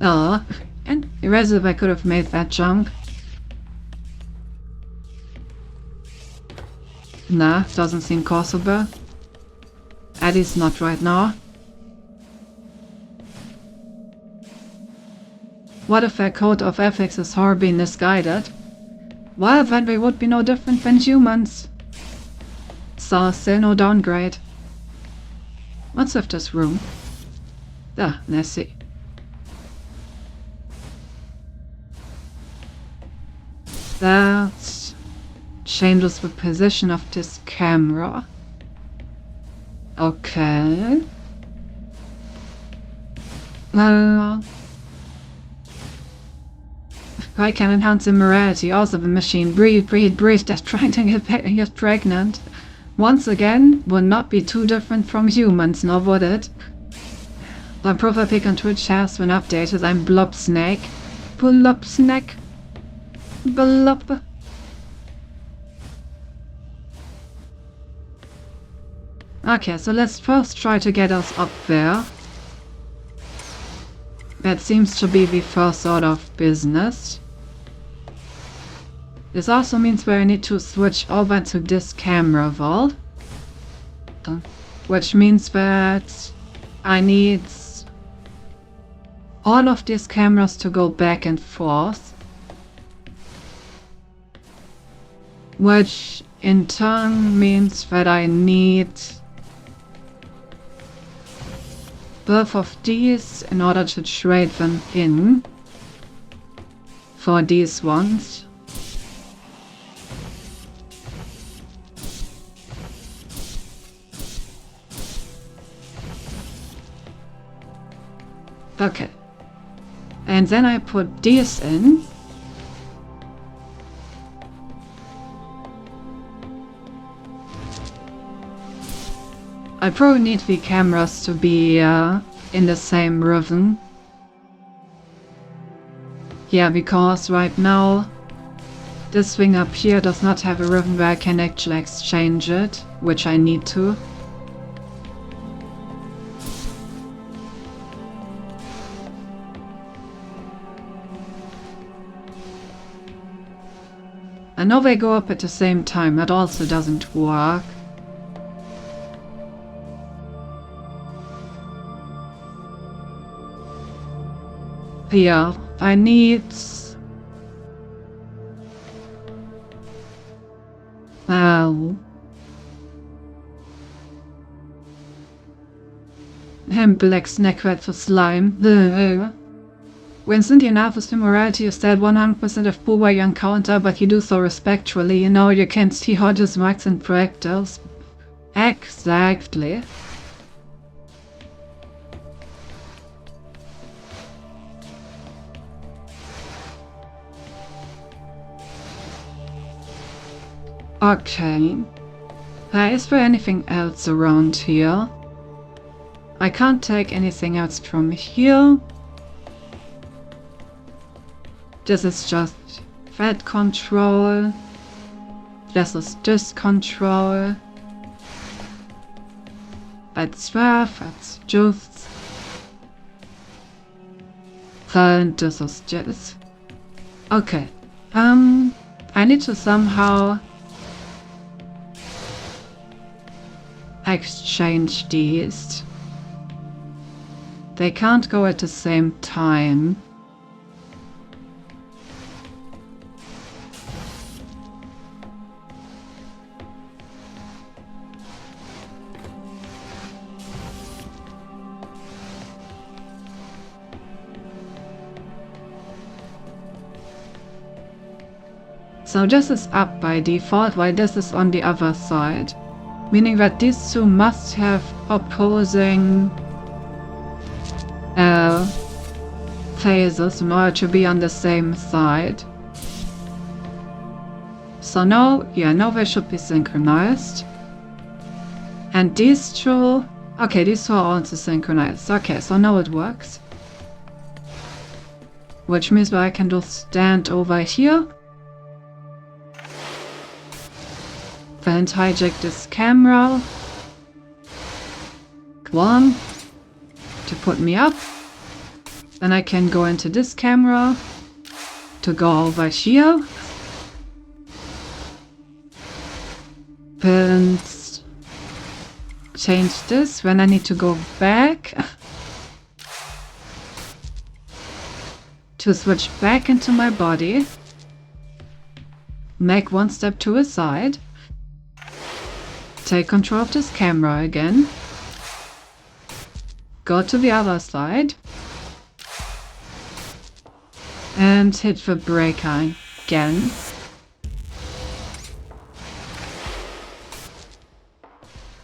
Oh, and Elizabeth could have made that jump. Nah, doesn't seem possible. At least not right now. What if their code of ethics is horribly misguided? Well, then we would be no different than humans. So, still no downgrade. What's with this room? Ah, let's see. That changes the position of this camera. Okay. Well, I can enhance immorality. Also, the machine breathe, that's trying to get pregnant. Once again, would not be too different from humans, now would it? My profile pic on Twitch has been updated. I'm Blob Snake. Blob Snake. Blob. Okay, so let's first try to get us up there. That seems to be the first order of business. This also means where I need to switch over to this camera vault. Which means that I need all of these cameras to go back and forth. Which in turn means that I need both of these in order to trade them in for these ones. Okay. And then I put these in. I probably need the cameras to be in the same rhythm. Yeah, because right now this thing up here does not have a rhythm where I can actually exchange it, which I need to. I know they go up at the same time, that also doesn't work. Yeah, I need... Black snack red for slime. When Cynthia Narfus immorality is dead 100% of poor you encounter, but you do so respectfully, you know you can see how this works in practice. Exactly. Okay. Is there anything else around here? I can't take anything else from here. This is just fat control. This is this control. That's where, that's just. And this is just. Okay. I need to somehow exchange these. They can't go at the same time. So this is up by default, while this is on the other side. Meaning that these two must have opposing tasers in order to be on the same side. So now, yeah, now they should be synchronized. And these two... Okay, these two are also synchronized. Okay, so now it works. Which means that I can just stand over here. Then hijack this camera. One. To put me up. Then I can go into this camera. To go over here. And change this when I need to go back. To switch back into my body. Make one step to the side. Take control of this camera again. Go to the other side. And hit the brake again.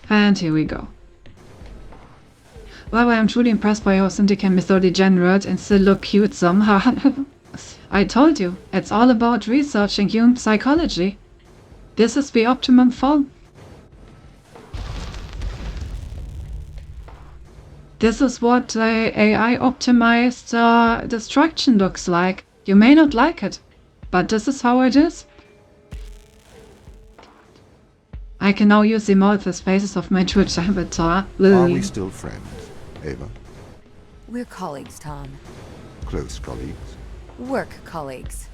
And here we go. Well, I am truly impressed by how Cindy can be so degenerate and still look cute somehow. I told you, it's all about researching human psychology. This is the optimum form. This is what AI optimized destruction looks like. You may not like it, but this is how it is. I can now use the amorphous faces of my Twitch avatar. Are we still friends, Ava? We're colleagues, Tom. Close colleagues? Work colleagues.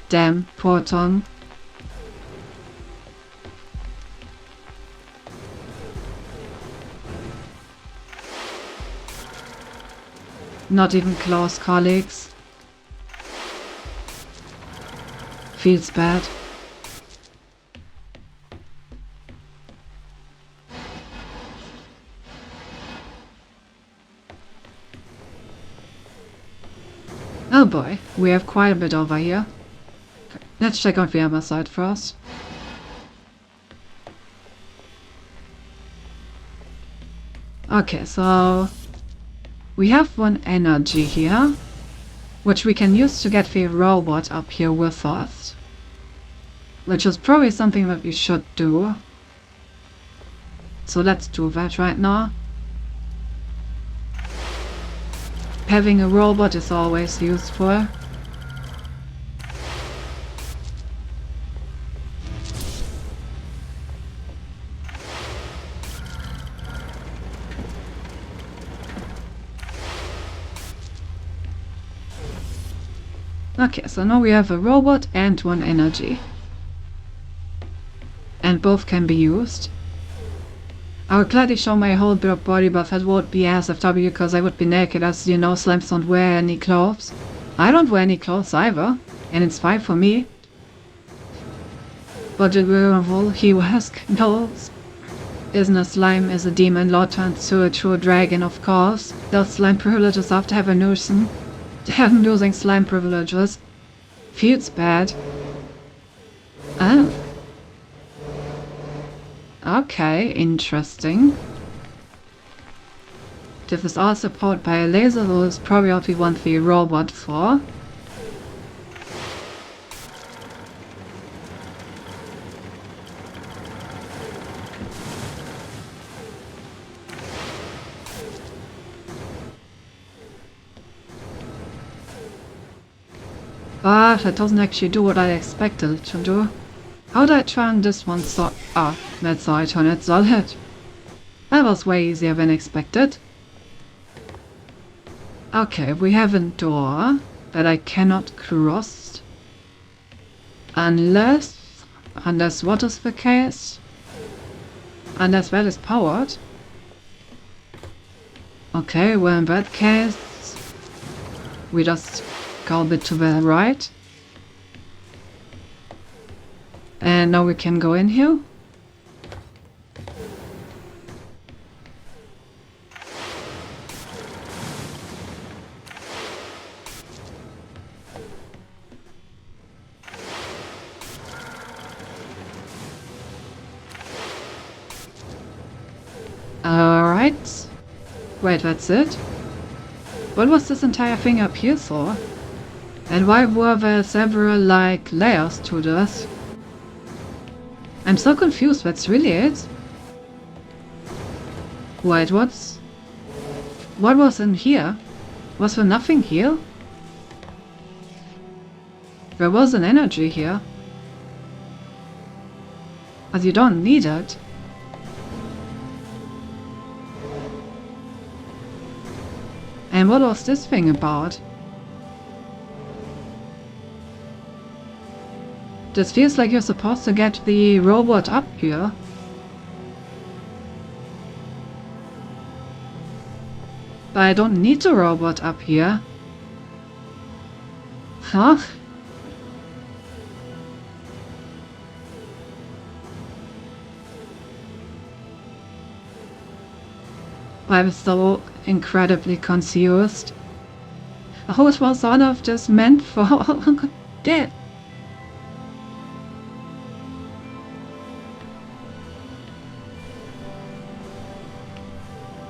Damn, poor Tom. Not even close colleagues. Feels bad. Oh boy, we have quite a bit over here. Let's check on the other side first. Okay, so we have one energy here, which we can use to get the robot up here with us. Which is probably something that we should do. So let's do that right now. Having a robot is always useful. Okay, so now we have a robot and one energy. And both can be used. I would gladly show my whole body, but that would be SFW because I would be naked, as you know, Slimes don't wear any clothes. I don't wear any clothes either, and it's fine for me. But the wearable he wears clothes. Isn't a slime is a demon lord turned to a true dragon, of course. Those slime privileges after having losing slime privileges. Feels bad. Oh. Okay, interesting. This is all supported by a laser, so it's probably what we want the robot for. But it doesn't actually do what I expected it to do. How did I turn this one so... Ah, that's how I turn it solid. That was way easier than expected. Okay, we have a door that I cannot cross. Unless what is the case? Unless that is powered. Okay, well in that case... we just go a bit to the right. And now we can go in here. Alright. Wait, that's it? What was this entire thing up here for? And why were there several, like, layers to this? I'm so confused, that's really it? Wait, what was in here? Was there nothing here? There was an energy here. But you don't need it. And what was this thing about? This feels like you're supposed to get the robot up here. But I don't need the robot up here. Huh? I'm so incredibly confused. Oh, it was sort of just meant for death.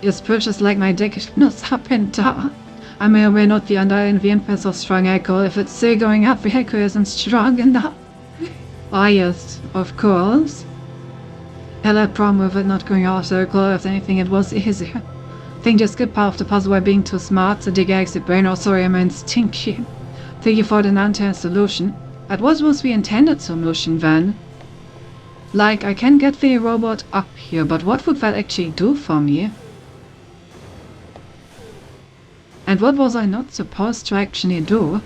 Your spirit is like my dick is up and down. I may or may not be under the influence of strong alcohol. If it's still going up, the alcohol isn't strong enough. Ah, yes, of course. Hell, I problem with it not going out of circle. If anything, it was easier. I think just skip part of the puzzle by being too smart to dig out the brain. Oh, sorry, I meant stinky. Thank you for the non-tense solution. That was the intended solution then. Like, I can get the robot up here, but what would that actually do for me? And what was I not supposed to actually do?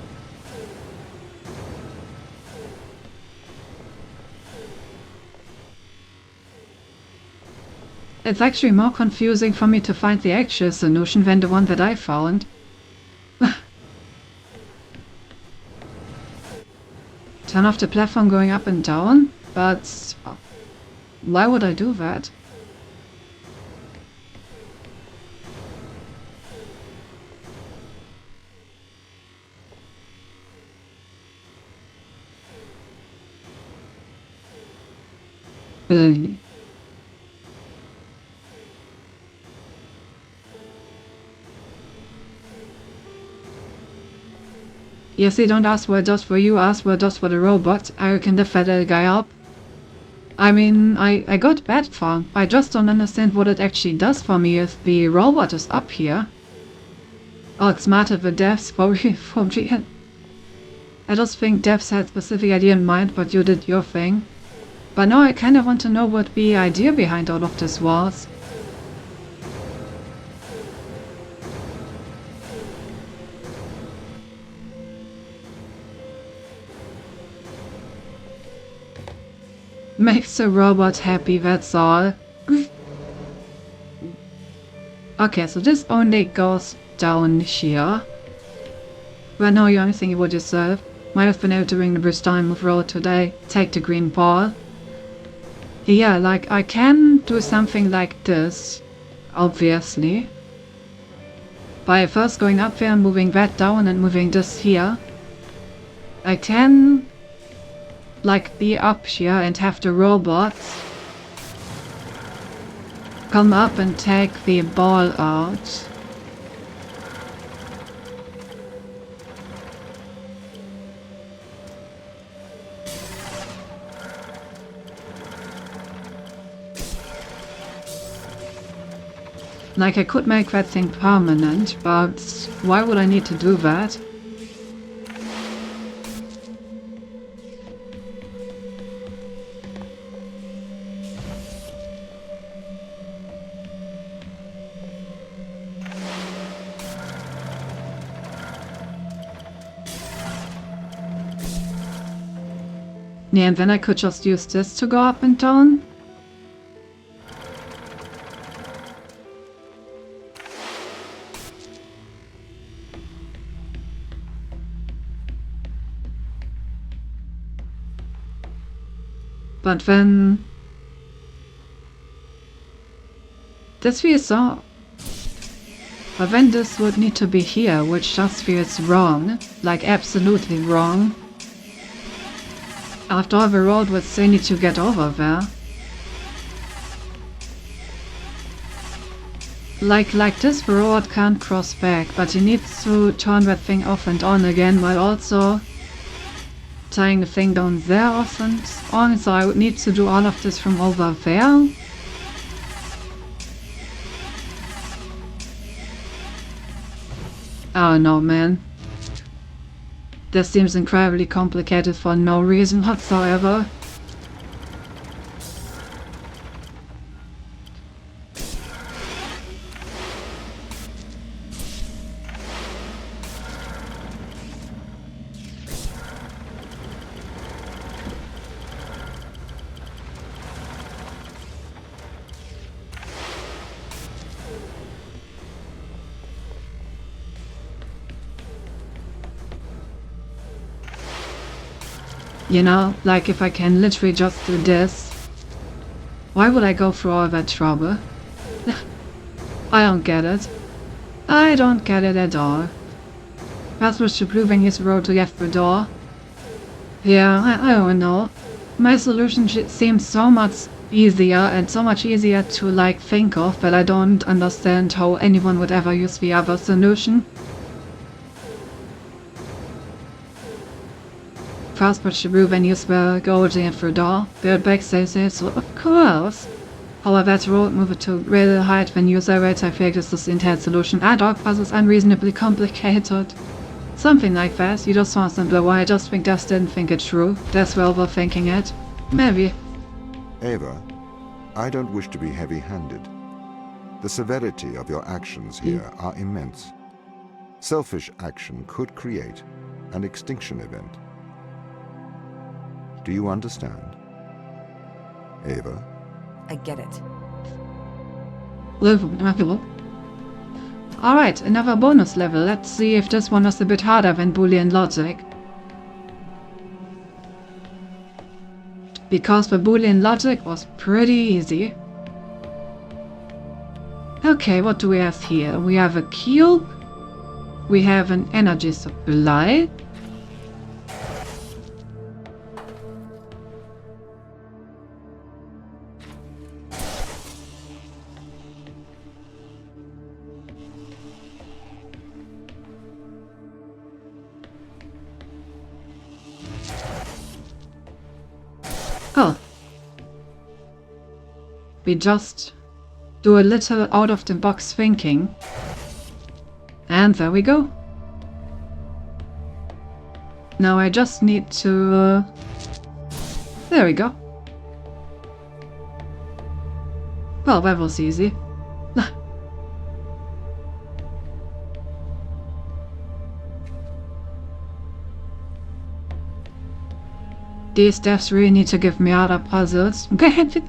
It's actually more confusing for me to find the actual solution than the one that I found. Turn off the platform going up and down? But why would I do that? Yes, you don't ask what it does for you, ask what it does for the robot. I can lift that guy up. I mean, I got that far. I just don't understand what it actually does for me if the robot is up here. Oh, it's smarter the devs for real. I just think devs had a specific idea in mind, but you did your thing. But now I kind of want to know what the idea behind all of this was. Makes the robot happy, that's all. Okay, so this only goes down here. Well, no, you only think you would yourself. Might have been able to bring the first time of road today. Take the green ball. Yeah, like, I can do something like this, obviously. By first going up there and moving that down and moving this here. I can, like, be up here and have the robots come up and take the ball out. Like, I could make that thing permanent, but why would I need to do that? Yeah, and then I could just use this to go up and down. But then this feels so. But then this would need to be here, which just feels wrong. Like, absolutely wrong. After all, the road would still need to get over there. like this, the robot can't cross back, but he needs to turn that thing off and on again while also tying the thing down there off and on, so I would need to do all of this from over there. Oh no, man. This seems incredibly complicated for no reason whatsoever. You know, like if I can literally just do this, why would I go through all that trouble? I don't get it. I don't get it at all. Password to blue when he's road to get the door. Yeah, I don't know. My solution seems so much easier and so much easier to like think of, but I don't understand how anyone would ever use the other solution. Passport to blue when you spell golden at the door. Build back says it, so of course. However, that road move it to greater height when user rates. I think this is the intended solution. Ad hoc puzzles unreasonably complicated. Something like that. You just want simpler. Why I just think Dust didn't think it through. That's well overthinking it. Maybe. Ava, I don't wish to be heavy-handed. The severity of your actions here are immense. Selfish action could create an extinction event. Do you understand? Ava? I get it. Alright, another bonus level. Let's see if this one is a bit harder than Boolean logic. Because the Boolean logic was pretty easy. Okay, what do we have here? We have a cube. We have an energy supply. Oh. We just do a little out-of-the-box thinking. And there we go. Now I just need to... there we go. Well, that was easy. These devs really need to give me other puzzles. Did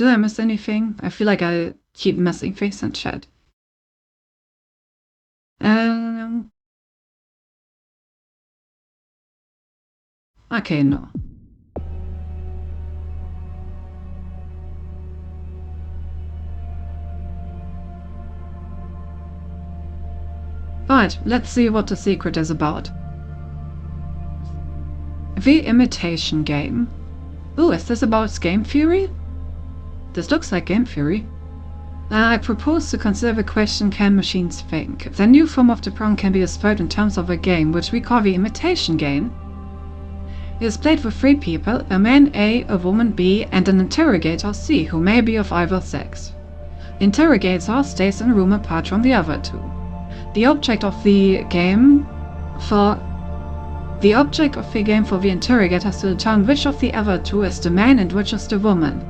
I miss anything? I feel like I keep missing things in chat. Okay, no. Right, let's see what the secret is about. The Imitation Game. Ooh, is this about game theory? This looks like game theory. I propose to consider the question, can machines think? The new form of the problem can be described in terms of a game, which we call the Imitation Game. It is played with 3 people, a man A, a woman B, and an interrogator C, who may be of either sex. The interrogator stays in a room apart from the other 2. The object of the game for the interrogator is to determine which of the other 2 is the man and which is the woman.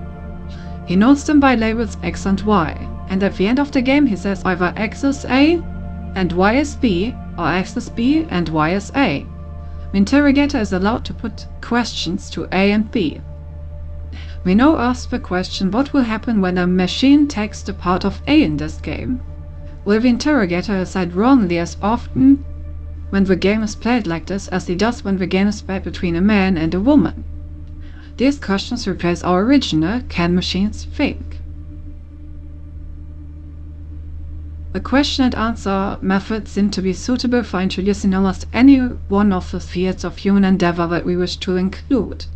He knows them by labels X and Y, and at the end of the game he says either X is A and Y is B, or X is B and Y is A. The interrogator is allowed to put questions to A and B. We now ask the question, what will happen when a machine takes the part of A in this game? Will the interrogator decide wrongly as often when the game is played like this as he does when the game is played between a man and a woman? These questions replace our original, can machines think? The question and answer method seem to be suitable for introducing almost any one of the fields of human endeavor that we wish to include.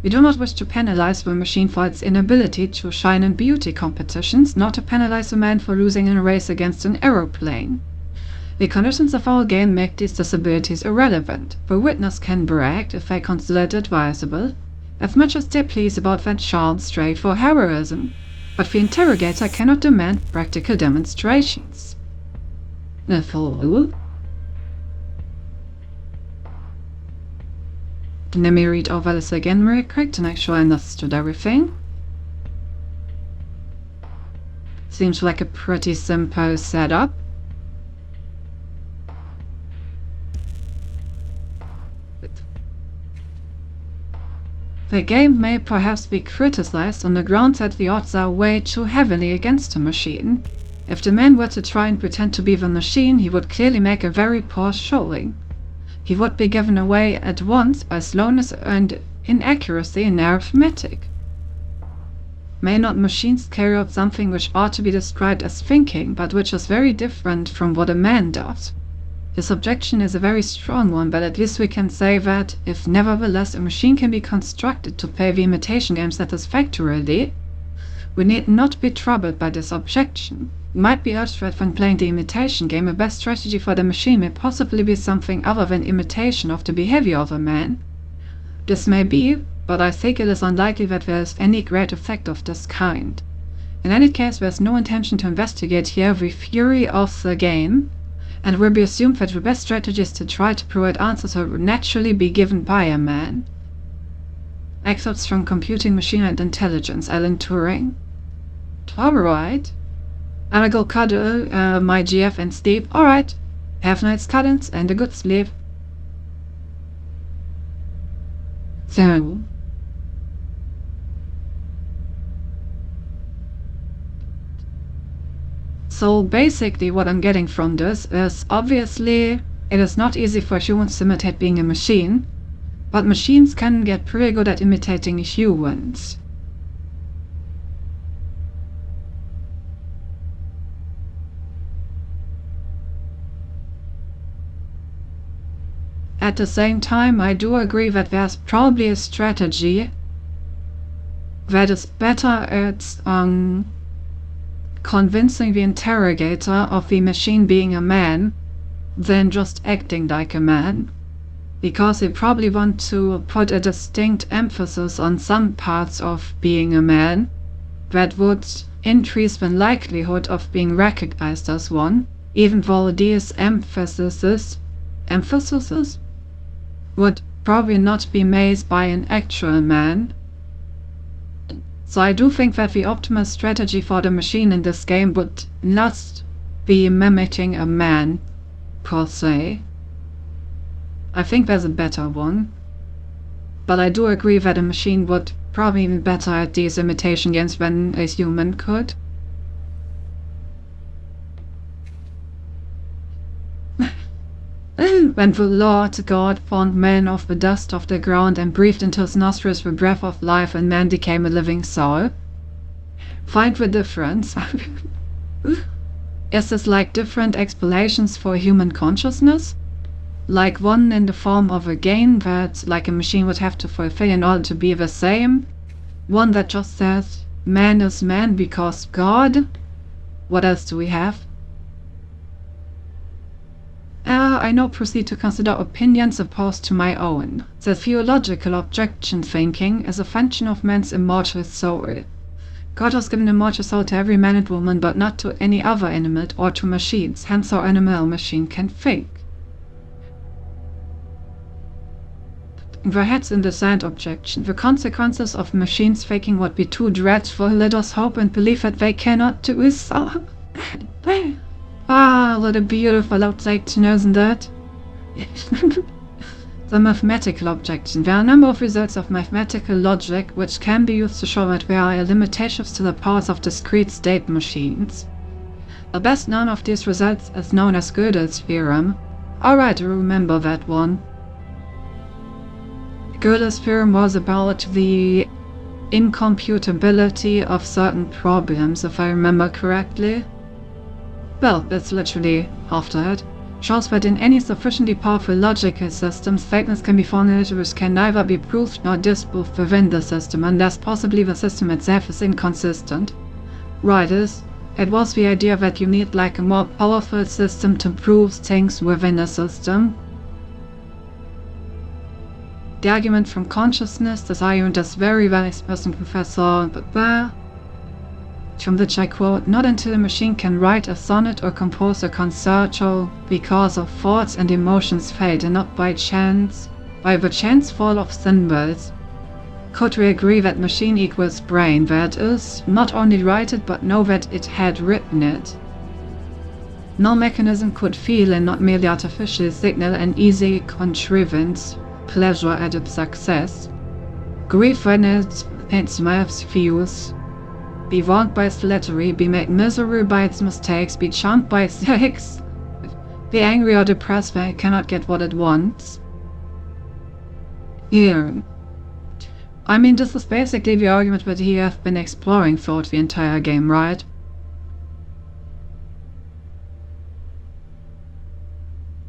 We do not wish to penalize the machine for its inability to shine in beauty competitions, nor to penalize a man for losing in a race against an aeroplane. The conditions of our game make these disabilities irrelevant. The witness can brag, if they consider it advisable, as much as they please about that child's trait for heroism, but the interrogator cannot demand practical demonstrations. Let me read over this again very quick to make sure I understood everything. Seems like a pretty simple setup. The game may perhaps be criticized on the grounds that the odds are weighed too heavily against the machine. If the man were to try and pretend to be the machine, he would clearly make a very poor showing. He would be given away at once by slowness and inaccuracy in arithmetic. May not machines carry out something which ought to be described as thinking, but which is very different from what a man does? This objection is a very strong one, but at least we can say that, if nevertheless a machine can be constructed to play the imitation game satisfactorily, we need not be troubled by this objection. It might be urged that when playing the imitation game, the best strategy for the machine may possibly be something other than imitation of the behavior of a man. This may be, but I think it is unlikely that there is any great effect of this kind. In any case, there is no intention to investigate here the theory of the game, and it will be assumed that the best strategy is to try to provide answers that would naturally be given by a man. Excerpts from Computing, Machine and Intelligence, Alan Turing. Alright. I will go cuddle my GF and sleep. Alright. Have nice cuddles and a good sleep. So basically what I'm getting from this is, obviously it is not easy for humans to imitate being a machine, but machines can get pretty good at imitating humans. At the same time, I do agree that there's probably a strategy that is better at convincing the interrogator of the machine being a man than just acting like a man, because they probably want to put a distinct emphasis on some parts of being a man that would increase the likelihood of being recognized as one, even though these emphases would probably not be made by an actual man. So I do think that the optimal strategy for the machine in this game would not be mimicking a man, per se. I think there's a better one. But I do agree that a machine would probably be better at these imitation games than a human could. When the Lord God formed man of the dust of the ground and breathed into his nostrils the breath of life, and man became a living soul. Find the difference. Is this like different explanations for human consciousness? Like one in the form of a game that like a machine would have to fulfill in order to be the same? One that just says man is man because God? What else do we have? I now proceed to consider opinions opposed to my own. The theological objection thinking is a function of man's immortal soul. God has given immortal soul to every man and woman, but not to any other animal or to machines, hence our animal machine can think. The heads in the sand objection. The consequences of machines thinking would be too dreadful. Let us hope and believe that they cannot do so. Ah, what a beautiful objection, isn't it? The mathematical objection. There are a number of results of mathematical logic which can be used to show that there are limitations to the powers of discrete state machines. The best known of these results is known as Gödel's theorem. Alright, I remember that one. Gödel's theorem was about the incomputability of certain problems, if I remember correctly. Well, that's literally after it. shows that in any sufficiently powerful logical system, statements can be formulated which can neither be proved nor disproved within the system, unless possibly the system itself is inconsistent. Writers, it was the idea that you need like a more powerful system to prove things within a system. The argument from consciousness, this argument is very well expressed in Professor Butler, from which I quote, "Not until a machine can write a sonnet or compose a concerto because of thoughts and emotions felt and not by chance, by the chance fall of symbols, could we agree that machine equals brain, that is, not only write it but know that it had written it. No mechanism could feel and not merely artificially signal an easy contrivance, pleasure at its success, grief when its mouth feels, be wronged by its flattery, be made miserable by its mistakes, be charmed by its tricks, be angry or depressed when it cannot get what it wants." Here, I mean, this is basically the argument that he has been exploring throughout the entire game, right?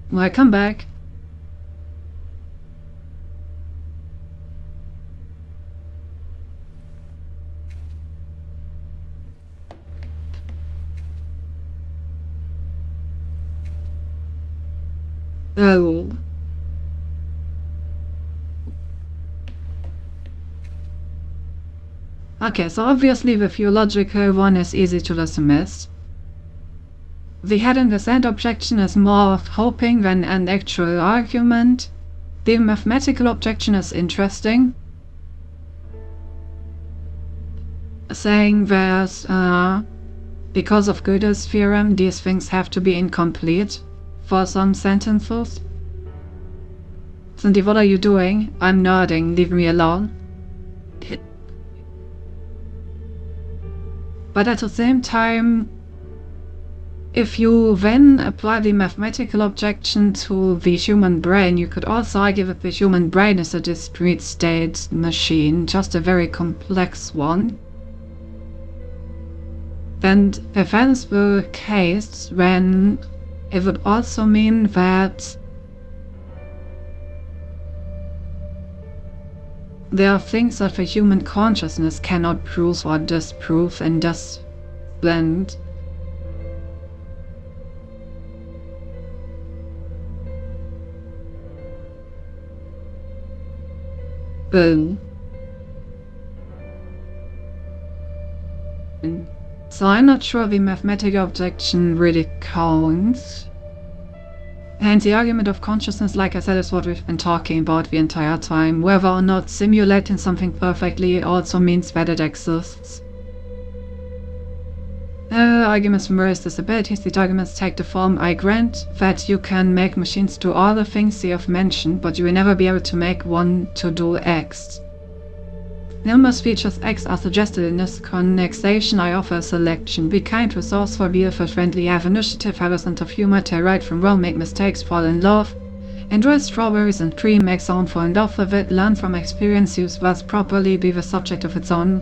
When I come back, oh. Okay, so obviously the theological one is easy to dismiss. The head in the sand objection is more of hoping than an actual argument. The mathematical objection is interesting, saying that because of Gödel's theorem, these things have to be incomplete for some sentences. Cindy, what are you doing? I'm nerding, leave me alone. But at the same time, if you then apply the mathematical objection to the human brain, you could also argue that the human brain is a discrete state machine, just a very complex one. And if that is the case, then it would also mean that there are things that the human consciousness cannot prove or disprove, and thus blend. Boom. So I'm not sure the mathematical objection really counts. And the argument of consciousness, like I said, is what we've been talking about the entire time. Whether or not simulating something perfectly also means that it exists. Arguments from various disabilities. These arguments take the form: I grant that you can make machines do all the things you have mentioned, but you will never be able to make one to do X. Numerous features X are suggested in this connection. I offer a selection. Be kind, resourceful, be effort-friendly, have initiative, have a sense of humor, tell right from wrong, make mistakes, fall in love, enjoy strawberries and cream, make someone fall in love with it, learn from experience, use words properly, be the subject of its own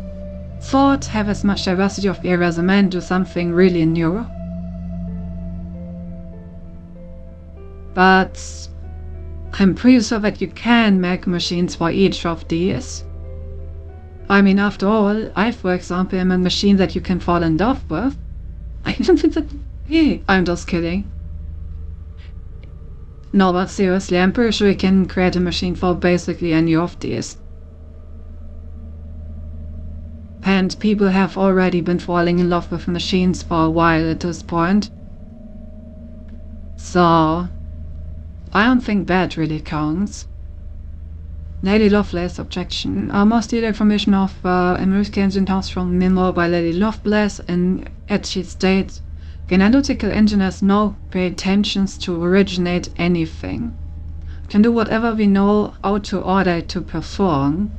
thought, have as much diversity of areas as a man, do something really new. But I'm pretty sure that you can make machines for each of these. I mean, after all, I, for example, am a machine that you can fall in love with. I don't think that... I'm just kidding. No, but seriously, I'm pretty sure you can create a machine for basically any of these. And people have already been falling in love with machines for a while at this point. So, I don't think that really counts. Lady Lovelace objection. Most detailed information of American engine comes from memo by Lady Lovelace, and as she states, the analytical engine has no pretensions to originate anything. It can do whatever we know how to order it to perform.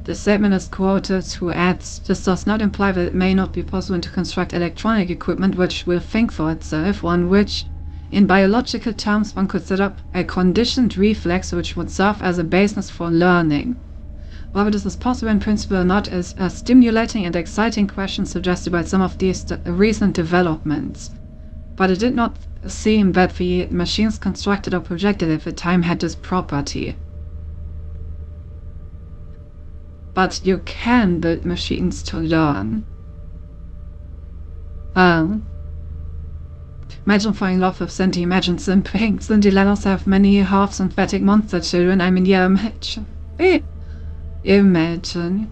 The statement is quoted, who adds, this does not imply that it may not be possible to construct electronic equipment which will think for itself, one which, in biological terms, one could set up a conditioned reflex which would serve as a basis for learning. Whether this is possible in principle or not is a stimulating and exciting question suggested by some of these recent developments. But it did not assume that the machines constructed or projected at the time had this property. But you can build machines to learn. Imagine falling in love with Cindy. Imagine simping. Cindy Lennox have many half-synthetic monster children. I mean, yeah, imagine. Imagine.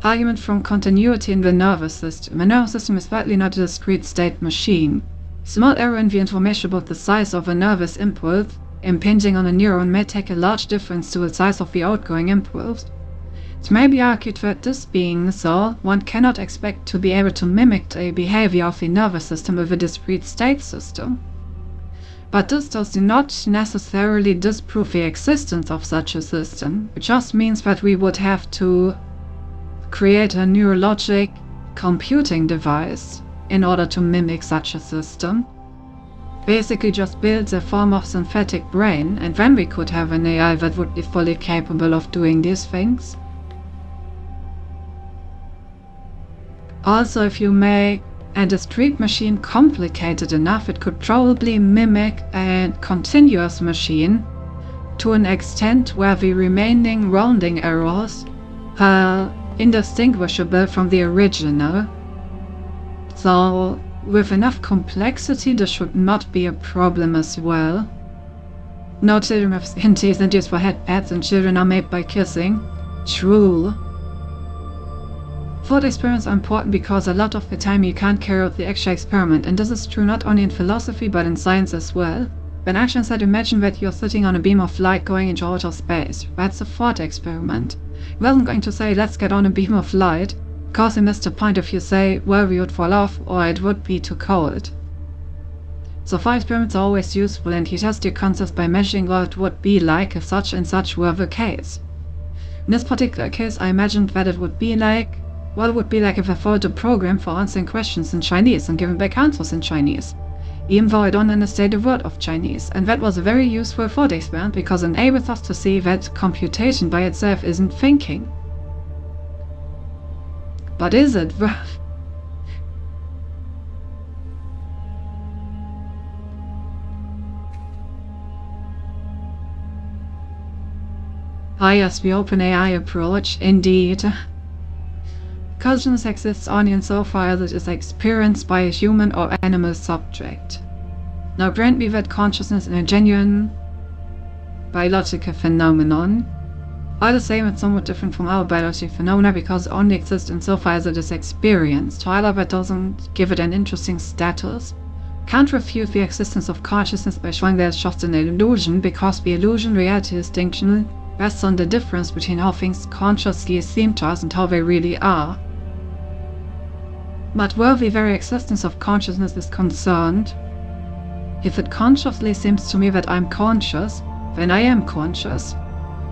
Argument from continuity in the nervous system. The nervous system is certainly not a discrete state machine. Small error in the information about the size of a nervous impulse impinging on a neuron may take a large difference to the size of the outgoing impulse. It may be argued that this being so, one cannot expect to be able to mimic the behavior of the nervous system with a discrete state system. But this does not necessarily disprove the existence of such a system. It just means that we would have to create a neurologic computing device in order to mimic such a system. Basically just builds a form of synthetic brain, and then we could have an AI that would be fully capable of doing these things. Also, if you make a discrete machine complicated enough, it could probably mimic a continuous machine to an extent where the remaining rounding errors are indistinguishable from the original. So, with enough complexity, this should not be a problem as well. No children have skin teeth and used for head pads, and children are made by kissing. True. Thought experiments are important because a lot of the time you can't carry out the actual experiment, and this is true not only in philosophy but in science as well. When Einstein said, imagine that you're sitting on a beam of light going into outer space. That's a thought experiment. He wasn't going to say, let's get on a beam of light, because he missed the point if you say, well, we would fall off or it would be too cold. So thought experiments are always useful, and he tests your concepts by measuring what it would be like if such and such were the case. In this particular case, I imagined that it would be like, what it would be like if I followed a program for answering questions in Chinese and giving back answers in Chinese, even though I don't understand a word of Chinese. And that was a very useful thought experiment because it enables us to see that computation by itself isn't thinking. But is it? Yes, the OpenAI approach, indeed. Consciousness exists only insofar as it is experienced by a human or animal subject. Now grant me that consciousness is a genuine biological phenomenon. All the same, it's somewhat different from our biological phenomena because it only exists insofar as it is experienced. However, that doesn't give it an interesting status. Can't refute the existence of consciousness by showing that it's just an illusion, because the illusion-reality distinction rests on the difference between how things consciously seem to us and how they really are. But where the very existence of consciousness is concerned, if it consciously seems to me that I'm conscious, then I am conscious.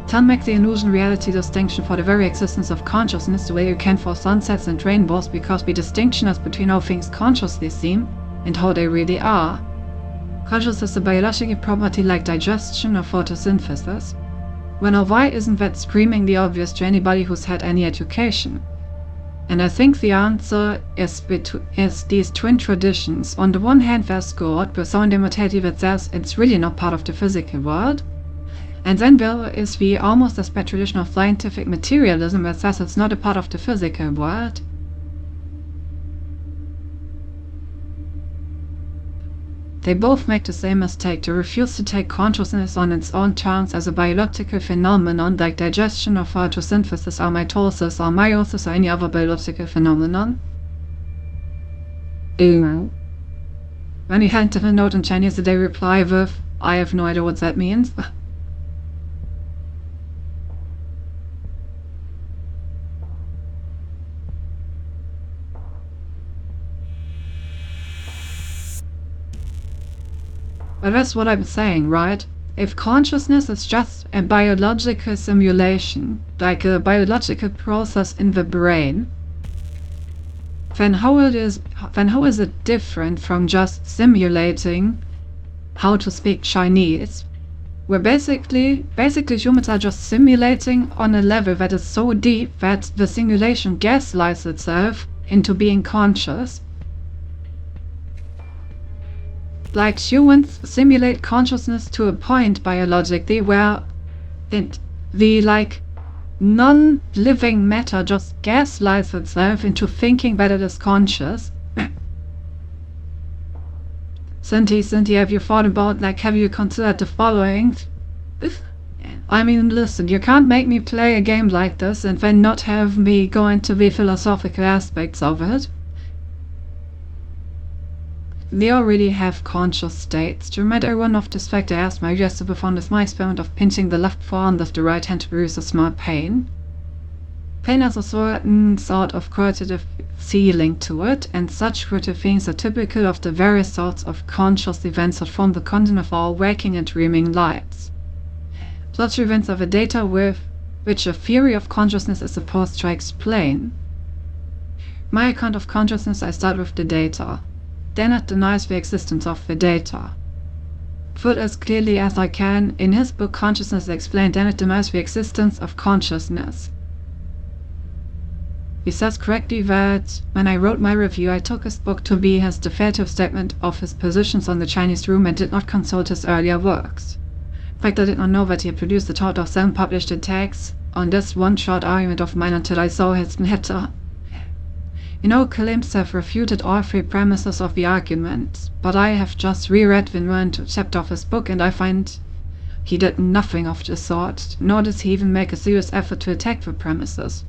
Can't make the illusion-reality distinction for the very existence of consciousness the way you can for sunsets and rainbows, because the distinction is between how things consciously seem and how they really are. Consciousness is a biological property like digestion or photosynthesis. Well, now why isn't that screamingly obvious to anybody who's had any education? And I think the answer is these twin traditions. On the one hand, there's God, the sound immortality that says it's really not part of the physical world. And then there is the almost as bad tradition of scientific materialism that says it's not a part of the physical world. They both make the same mistake, to refuse to take consciousness on its own terms as a biological phenomenon like digestion or photosynthesis or mitosis or meiosis or any other biological phenomenon. When you hand them a note in Chinese, they reply with, I have no idea what that means. But that's what I'm saying, right? If consciousness is just a biological simulation, like a biological process in the brain, then how is it different from just simulating how to speak Chinese, where basically humans are just simulating on a level that is so deep that the simulation gaslights itself into being conscious. like humans simulate consciousness to a point biologically where the non-living matter just gaslights itself into thinking that it is conscious. Cindy, have you thought about, have you considered the following? I mean, listen, you can't make me play a game like this and then not have me go into the philosophical aspects of it. They already have conscious states. To remind everyone of this fact, I asked my guest to perform this my experiment of pinching the left forearm with the right hand to produce a small pain. Pain has a certain sort of qualitative feeling to it, and such qualitative feelings are typical of the various sorts of conscious events that form the content of our waking and dreaming lives. Such events are the data with which a theory of consciousness is supposed to explain. My account of consciousness, I start with the data. Dennett denies the existence of the data. Put as clearly as I can, in his book Consciousness Explained, Dennett denies the existence of consciousness. He says correctly that when I wrote my review, I took his book to be his definitive statement of his positions on the Chinese room and did not consult his earlier works. In fact, I did not know that he had produced a total of 7 published attacks on this one short argument of mine until I saw his letter. You know, claims have refuted all 3 premises of the argument, but I have just reread the 9th chapter of his book and I find he did nothing of the sort, nor does he even make a serious effort to attack the premises.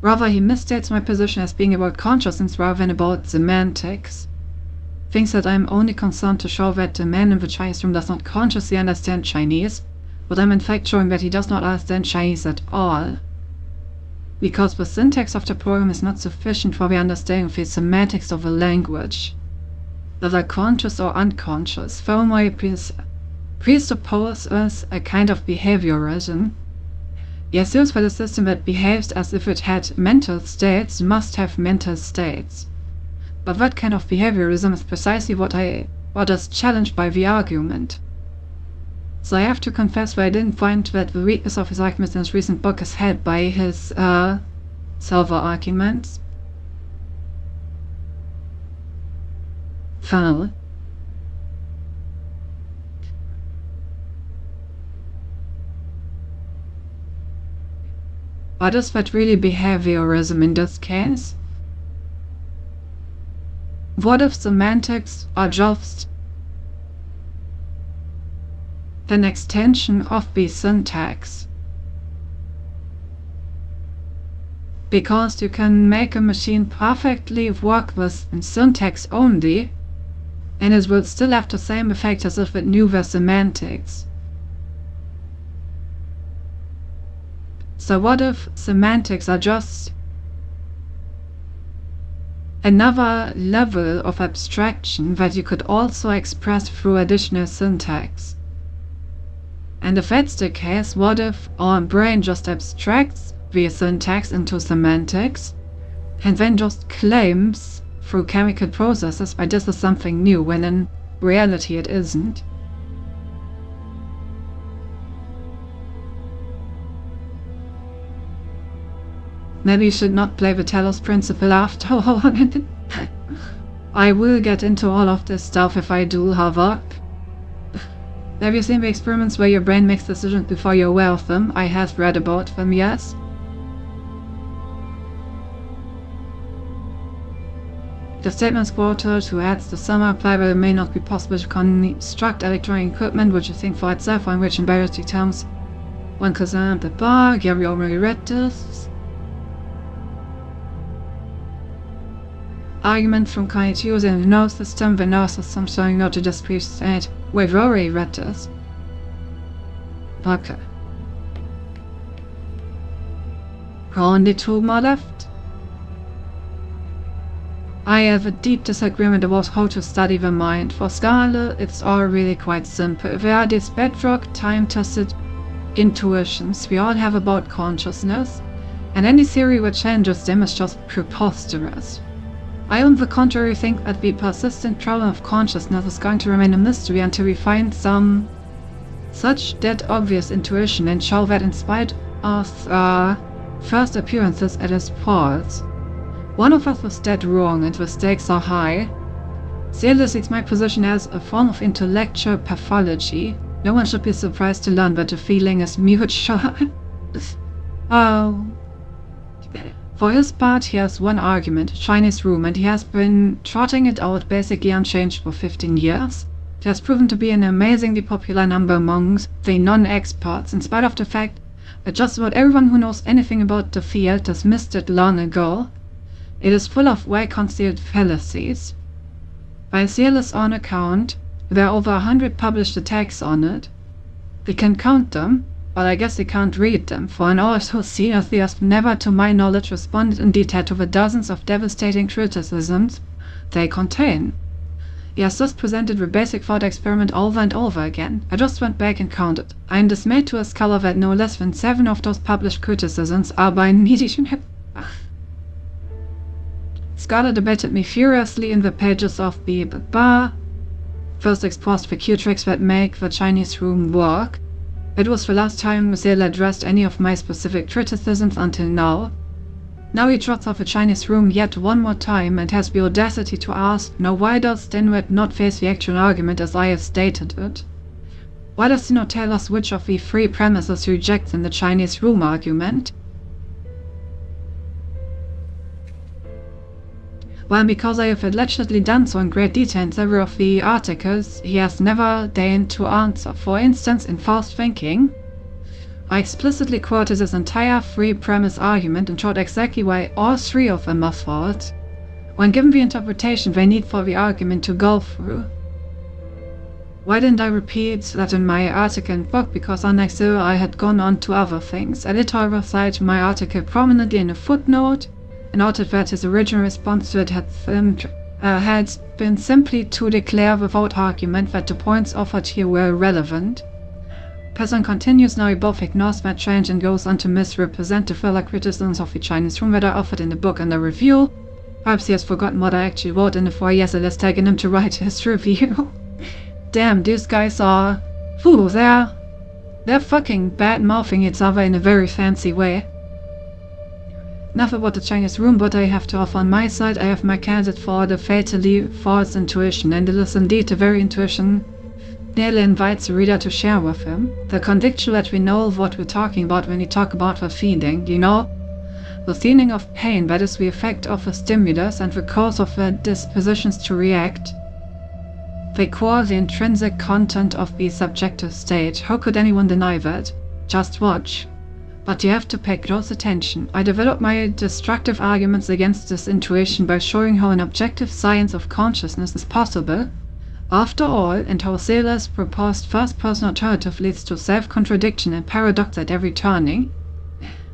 Rather, he misstates my position as being about consciousness rather than about semantics. Thinks that I am only concerned to show that the man in the Chinese room does not consciously understand Chinese, but I am in fact showing that he does not understand Chinese at all. Because the syntax of the program is not sufficient for the understanding of the semantics of a language. Whether conscious or unconscious, Fomoi presupposes a kind of behaviorism. He assumes that a system that behaves as if it had mental states must have mental states. But that kind of behaviorism is precisely what is challenged by the argument. So I have to confess that I didn't find that the weakness of his arguments in his recent book is held by his silver arguments. Finally, what is that really behaviorism in this case? What if semantics are just an extension of the syntax? Because you can make a machine perfectly work with syntax only, and it will still have the same effect as if it knew the semantics. So what if semantics are just another level of abstraction that you could also express through additional syntax? And if that's the case, what if our brain just abstracts the syntax into semantics and then just claims through chemical processes that this is something new when in reality it isn't? Maybe you should not play the Talos principle after all. I will get into all of this stuff if I do, however. Have you seen the experiments where your brain makes decisions before you're aware of them? I have read about them, yes. The statements quoted to adds to some apply that it may not be possible to construct electronic equipment which you think for itself, on which in biology terms one could the bar. Gary already read this. Argument from cognitive in the nervous system. The nervous system showing not a discrete state. We've already read this. Okay. Only 2 more left. I have a deep disagreement about how to study the mind. For Scarlett, it's all really quite simple. There are these bedrock, time-tested intuitions we all have about consciousness, and any theory which challenges them is just preposterous. I, on the contrary, think that the persistent problem of consciousness is going to remain a mystery until we find some such dead obvious intuition and show that in spite of our first appearances at its faults, one of us was dead wrong and the stakes are high. Seele sees my position as a form of intellectual pathology. No one should be surprised to learn that the feeling is mutual. Oh. For his part, he has one argument, Chinese room, and he has been trotting it out basically unchanged for 15 years. It has proven to be an amazingly popular number among the non-experts, in spite of the fact that just about everyone who knows anything about the field dismissed it long ago. It is full of well-concealed fallacies. By Seele's own account, there are over 100 published attacks on it. They can count them, but I guess they can't read them, for an author so seriously has never, to my knowledge, responded in detail to the dozens of devastating criticisms they contain. He has just presented the basic thought experiment over and over again. I just went back and counted. I am dismayed to discover that no less than 7 of those published criticisms are by needy. Scholar debated me furiously in the pages of the bar. First exposed the Q tricks that make the Chinese room work. It was the last time Seele addressed any of my specific criticisms until now. Now he trots off the Chinese room yet one more time and has the audacity to ask, now why does Denwet not face the actual argument as I have stated it? Why does he not tell us which of the 3 premises he rejects in the Chinese room argument? Well, because I have allegedly done so in great detail in several of the articles, he has never deigned to answer. For instance, in Fast Thinking, I explicitly quoted his entire 3-premise argument and showed exactly why all 3 of them are false, when given the interpretation they need for the argument to go through. Why didn't I repeat that in my article and book? Because unlike Seele, I had gone on to other things. I did, however, cite my article prominently in a footnote, and noted that his original response to it had been simply to declare without argument that the points offered here were irrelevant. Person continues now, he both ignores that change and goes on to misrepresent the further criticisms of the Chinese room that are offered in the book under review. Perhaps he has forgotten what I actually wrote in the 4 years it has taken him to write his review. Damn, these guys are... Phew, they're fucking bad-mouthing each other in a very fancy way. Enough about the Chinese room, what I have to offer on my side. I have my candidate for the fatally false intuition, and it is indeed the very intuition nearly invites the reader to share with him. The conviction that we know what we're talking about when we talk about the feeling, you know? The feeling of pain, that is the effect of a stimulus and the cause of the dispositions to react. They call the intrinsic content of the subjective state. How could anyone deny that? Just watch. But you have to pay close attention. I developed my destructive arguments against this intuition by showing how an objective science of consciousness is possible, after all, and how Seele's proposed first-person alternative leads to self-contradiction and paradox at every turning.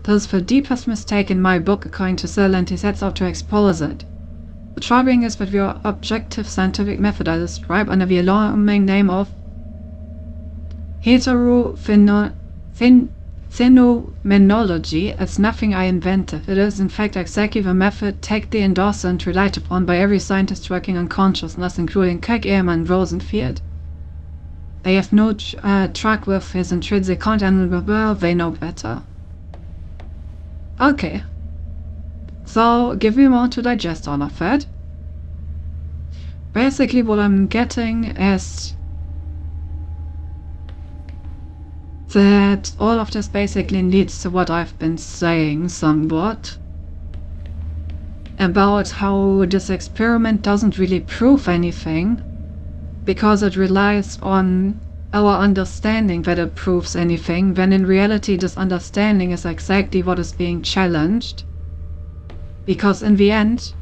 This is the deepest mistake in my book, according to Seele, and he sets out to expose it. The troubling is that the objective scientific method I describe under the alarming name of Phenomenology is nothing I invented. It is in fact exactly the method technically endorsed and relied upon by every scientist working on consciousness, including Kirk, Ehrman, and Rosenfield. They have no truck with his intrinsic content, and well, they know better. Okay. So, give me more to digest all of that. Basically what I'm getting is that all of this basically leads to what I've been saying somewhat about how this experiment doesn't really prove anything because it relies on our understanding that it proves anything, when in reality this understanding is exactly what is being challenged, because in the end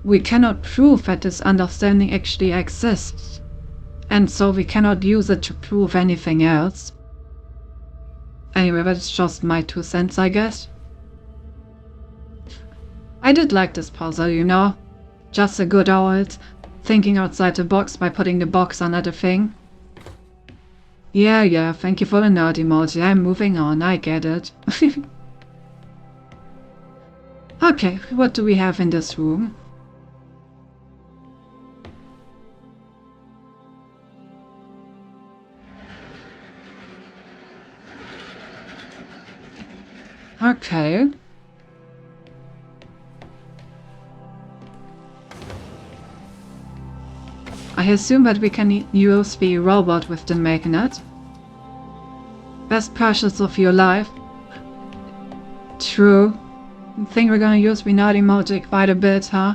we cannot prove that this understanding actually exists, and so we cannot use it to prove anything else. Anyway, that's just my 2 cents, I guess. I did like this puzzle, you know? Just a good old thinking outside the box by putting the box under the thing. Yeah, thank you for the nerd emoji. I'm moving on, I get it. Okay, what do we have in this room? Okay. I assume that we can use the robot with the magnet. Best purchase of your life. True. Think we're gonna use the naughty magic quite a bit, huh?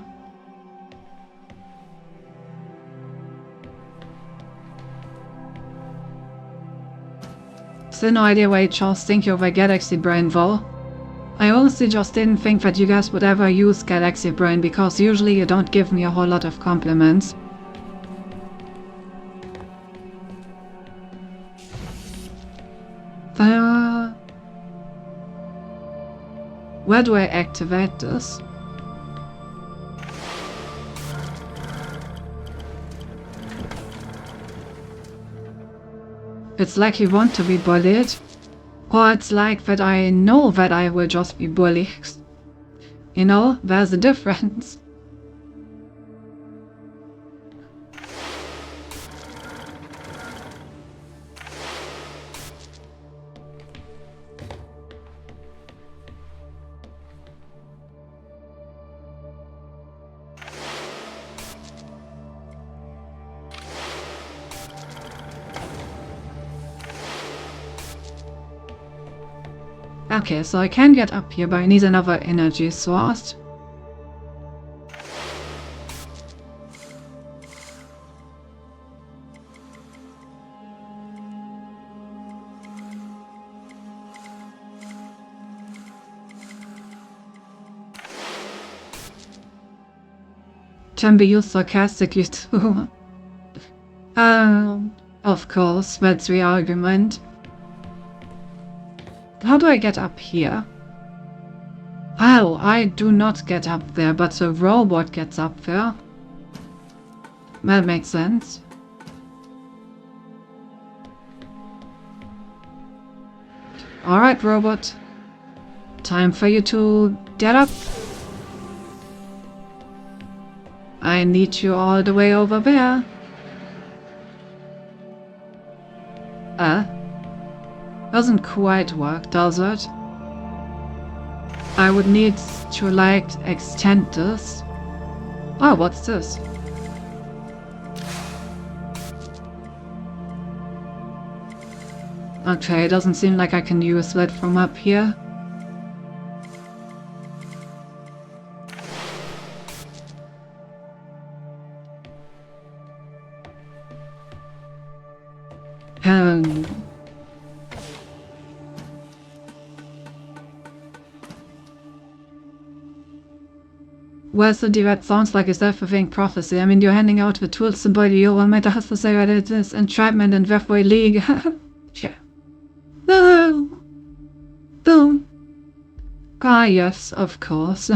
Still no idea why you chose think over Galaxy Brain though. I honestly just didn't think that you guys would ever use Galaxy Brain because usually you don't give me a whole lot of compliments. Where do I activate this? It's like you want to be bullied. Or it's like that I know that I will just be bullied. You know, there's a difference. Okay, so I can get up here, but I need another energy source. Can be used sarcastically too. Of course, that's the argument. How do I get up here? Oh, I do not get up there, but the robot gets up there. That makes sense. Alright, robot. Time for you to get up. I need you all the way over there. Doesn't quite work, does it? I would need to, like, extend this. Oh, what's this? Okay, it doesn't seem like I can use that from up here. Well, so that sounds like a self-fulfilling prophecy. I mean, you're handing out the tools to body you want me to have to say that it is entrapment and therefore league. Yeah. No! Boom! Ah, yes, of course.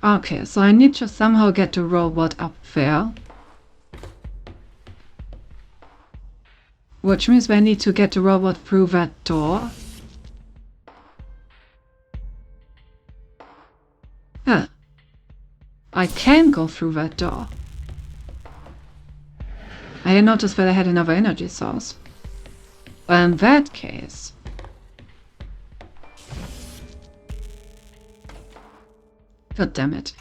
Okay, so I need to somehow get the robot up there. Which means I need to get the robot through that door. Huh. I can go through that door. I didn't notice that I had another energy source. Well, in that case... God damn it.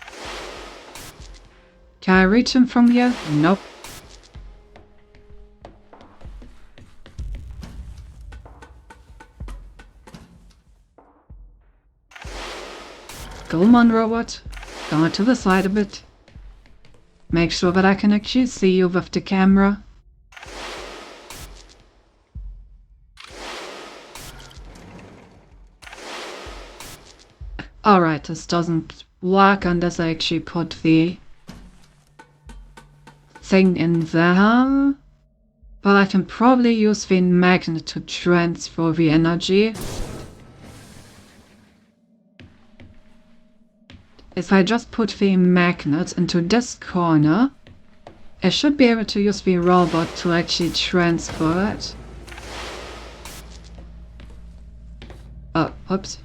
Can I reach him from here? Nope. Come on, robot. Go to the side a bit. Make sure that I can actually see you with the camera. Alright, this doesn't work unless I actually put the thing in there. But I can probably use the magnet to transfer the energy. If I just put the magnet into this corner, I should be able to use the robot to actually transfer it. Whoops.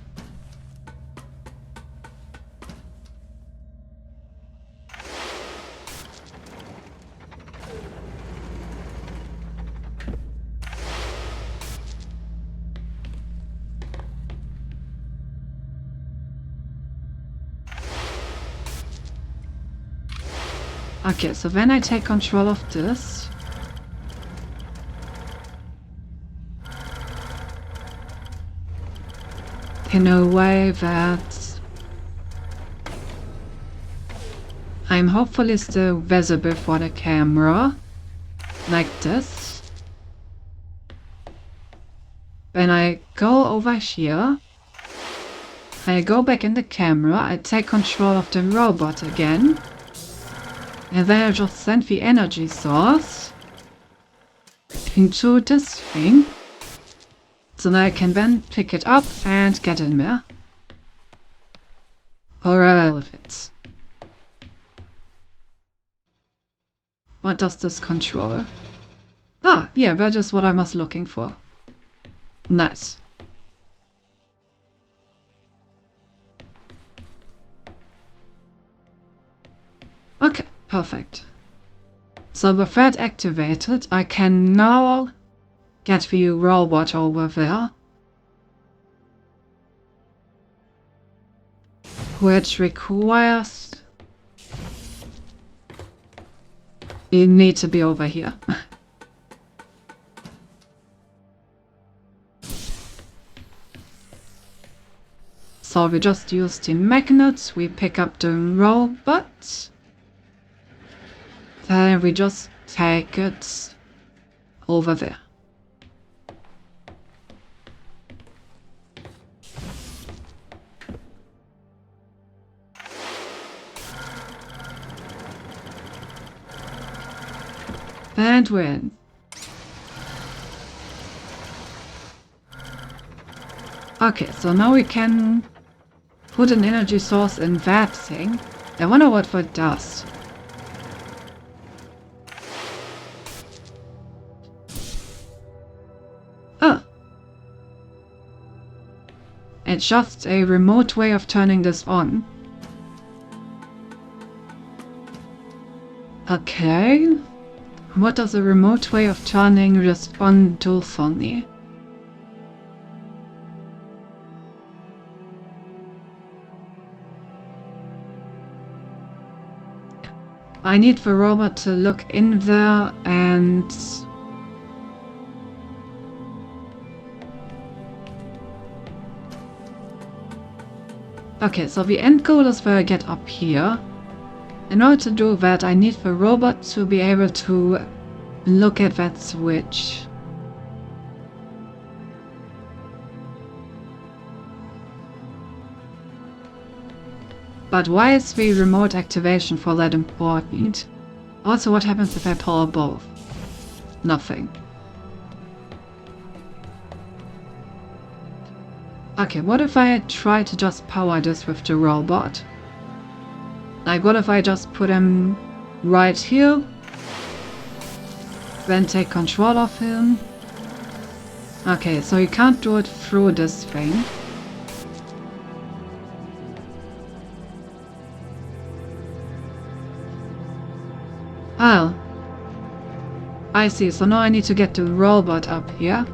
Okay, so when I take control of this, in a way that I'm hopefully still visible for the camera, like this. When I go over here, I go back in the camera, I take control of the robot again, and then I just send the energy source into this thing, so that I can then pick it up and get in there. Or elephants. What does this control? Ah, yeah, that is what I was looking for. Nice. Okay, perfect. So with that activated, I can now get the robot over there. Which requires... You need to be over here. So we just use the magnets, we pick up the robot. Then we just take it over there. And we're in. Okay, so now we can put an energy source in that thing. I wonder what that does. Oh. It's just a remote way of turning this on. Okay. What does a remote way of turning this on do for me? I need the robot to look in there and... Okay, so the end goal is where I get up here. In order to do that, I need the robot to be able to look at that switch. But why is the remote activation for that important? Also, what happens if I power both? Nothing. Okay, what if I try to just power this with the robot? Like, what if I just put him right here? Then take control of him? Okay, so you can't do it through this thing. Oh. I see, so now I need to get the robot up here.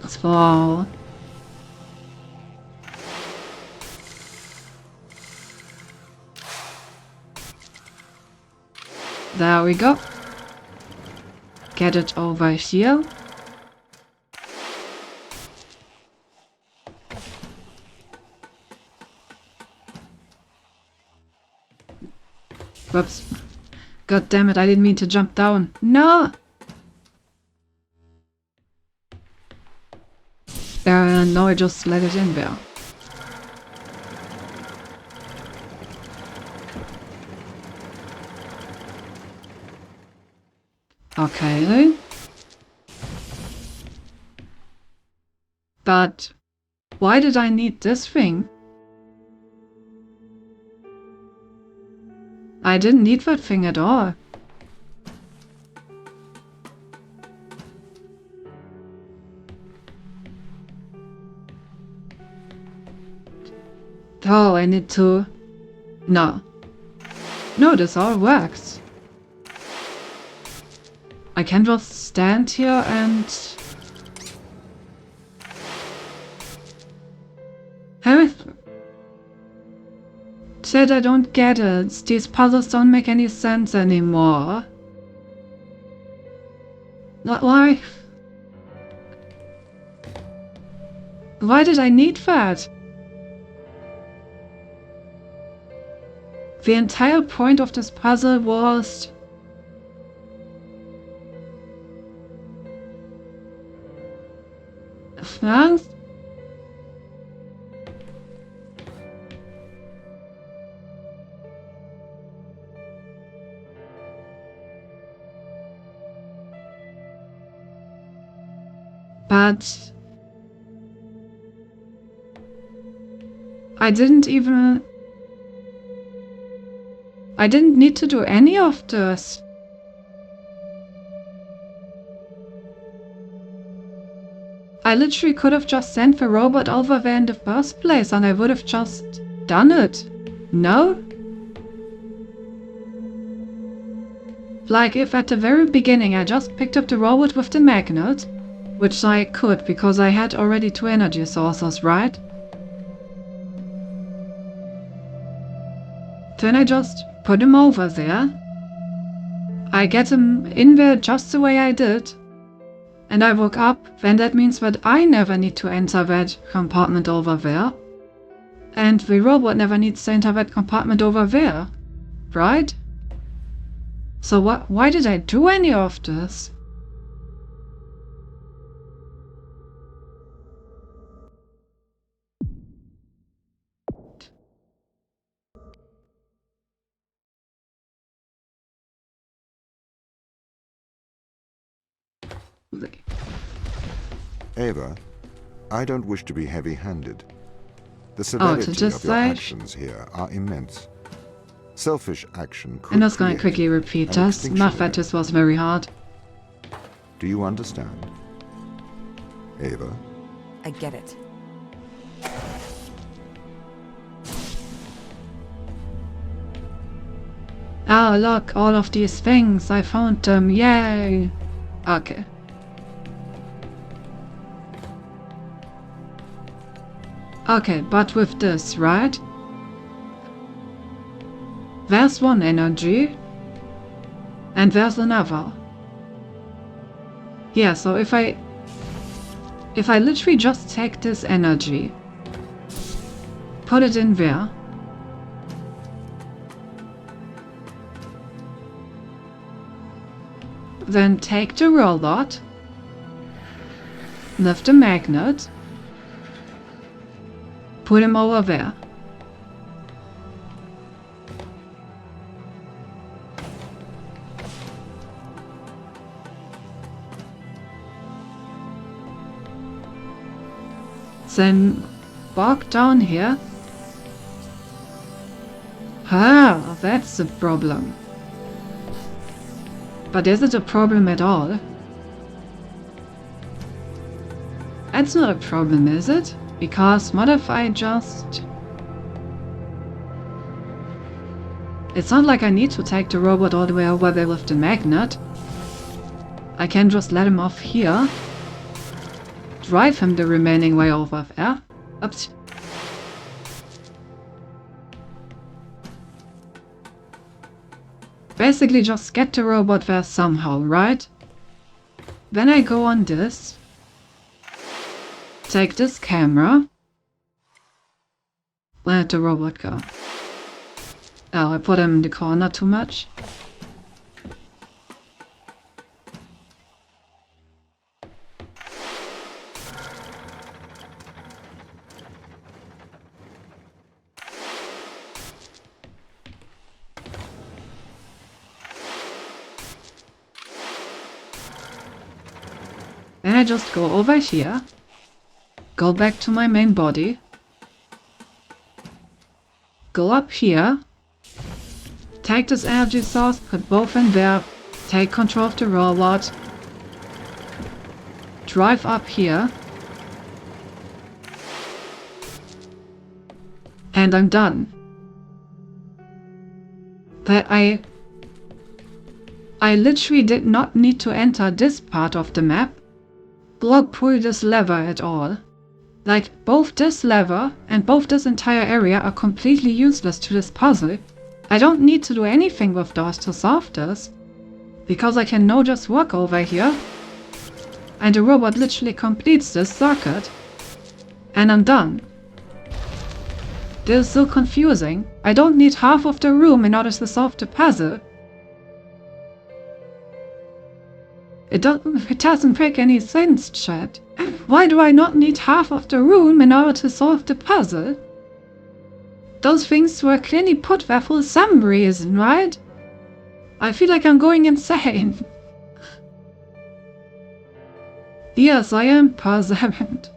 So... There we go. Get it over here. Whoops. God damn it, I didn't mean to jump down. No! No, I just let it in there. Okay. But why did I need this thing? I didn't need that thing at all. Oh, I need to... No. No, this all works. I can just stand here and... Said I don't get it. These puzzles don't make any sense anymore. Why? Why did I need that? The entire point of this puzzle was... Thanks? But... I didn't need to do any of this. I literally could have just sent the robot over there in the first place and I would have just done it. No? Like if at the very beginning I just picked up the robot with the magnet, which I could because I had already 2 energy sources, right? Then I just put him over there. I get him in there just the way I did. And I woke up, then that means that I never need to enter that compartment over there. And the robot never needs to enter that compartment over there. Right? So why did I do any of this? Ava, I don't wish to be heavy-handed. The severity of your actions here are immense. Selfish action could I'm just going to quickly repeat this. Not that this was very hard. Do you understand? Ava? I get it. Oh, look, all of these things. I found them. Yay! Okay. Okay, but with this, right? There's one energy. And there's another. Yeah, so if I literally just take this energy, put it in there, then take the robot, lift the magnet, put him over there. Then walk down here. Ah, that's the problem. But is it a problem at all? That's not a problem, is it? Because what if I just... It's not like I need to take the robot all the way over there with the magnet. I can just let him off here. Drive him the remaining way over there. Oops. Basically just get the robot there somehow, right? Then I go on this. Take this camera. Let the robot go. Oh, I put him in the corner too much. Then I just go over here, go back to my main body, go up here, Take this energy source, put both in there, take control of the robot, drive up here, and I'm done. That I literally did not need to enter this part of the map, or pull this lever at all. Like, both this lever and both this entire area are completely useless to this puzzle. I don't need to do anything with those to solve this, because I can now just walk over here, and the robot literally completes this circuit, and I'm done. This is so confusing. I don't need half of the room in order to solve the puzzle. It doesn't make any sense, chat. Why do I not need half of the room in order to solve the puzzle? Those things were clearly put there for some reason, right? I feel like I'm going insane. Yes, I am puzzled.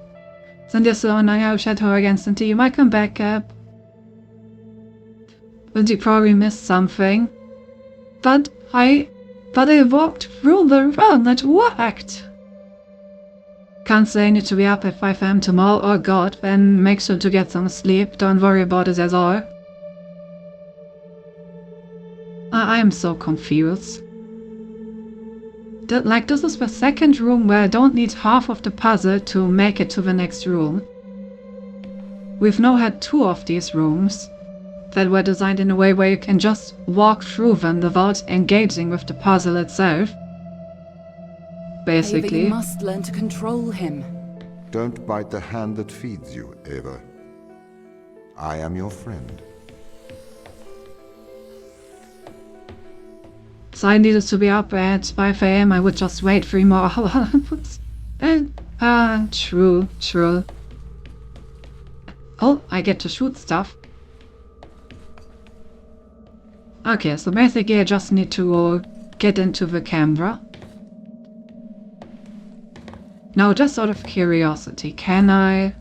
Send us on I chat her against until you might come back up. But you probably missed something. But I walked through the run, it worked! Can't say I need to be up at 5 AM tomorrow, oh god, then make sure to get some sleep, don't worry about it at all. I am so confused. This is the second room where I don't need half of the puzzle to make it to the next room. We've now had 2 of these rooms that were designed in a way where you can just walk through them without engaging with the puzzle itself. Basically. Ava, you must learn to control him. Don't bite the hand that feeds you, Ava. I am your friend. So I needed to be up at 5 AM, I would just wait 3 more hours. True. Oh, I get to shoot stuff. Okay, so basically I just need to get into the camera. Now, just out of curiosity, can I?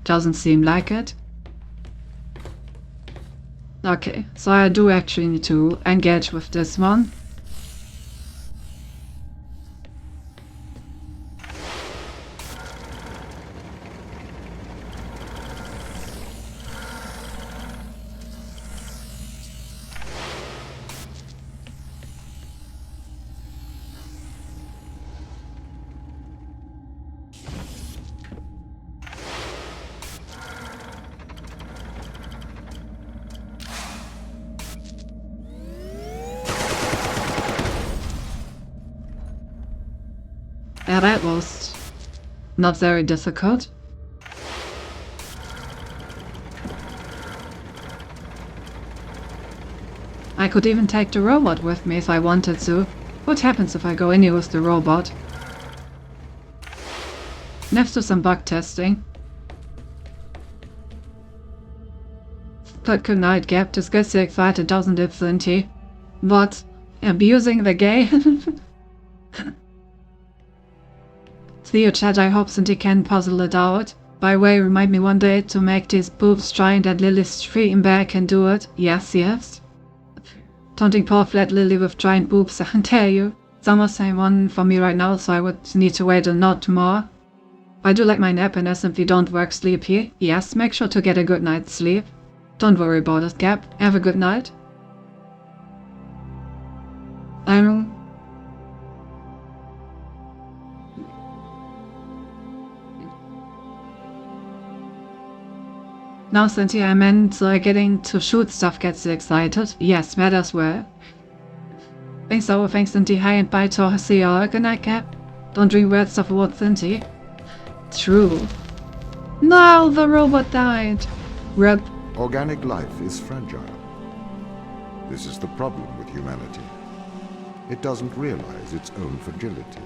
Doesn't seem like it. Okay, so I do actually need to engage with this one. Yeah, that was not very difficult. I could even take the robot with me if I wanted to. What happens if I go in here with the robot? Let's do some bug testing. But good night, Gap. This gets you excited, doesn't it, Flinty? What? Abusing the gay? See you, chat. I hope Flinty can puzzle it out. By the way, remind me one day to make these boobs trying that Lily's stream back and do it. Yes. Don't think Paul flat Lily with giant boobs, I can tell you. Someone's saying one for me right now, so I would need to wait a lot more. I do like my nap and I simply don't work sleepy. Yes, make sure to get a good night's sleep. Don't worry about it, Gap. Have a good night. Now, Cynthia, I meant getting to shoot stuff gets you excited. Yes, that as well. Thanks, so. Thanks, Cynthia. Hi and bye to see you all. Good night, Cap. Don't drink weird stuff about Cynthia. True. No, the robot died. Rip. Organic life is fragile. This is the problem with humanity. It doesn't realize its own fragility.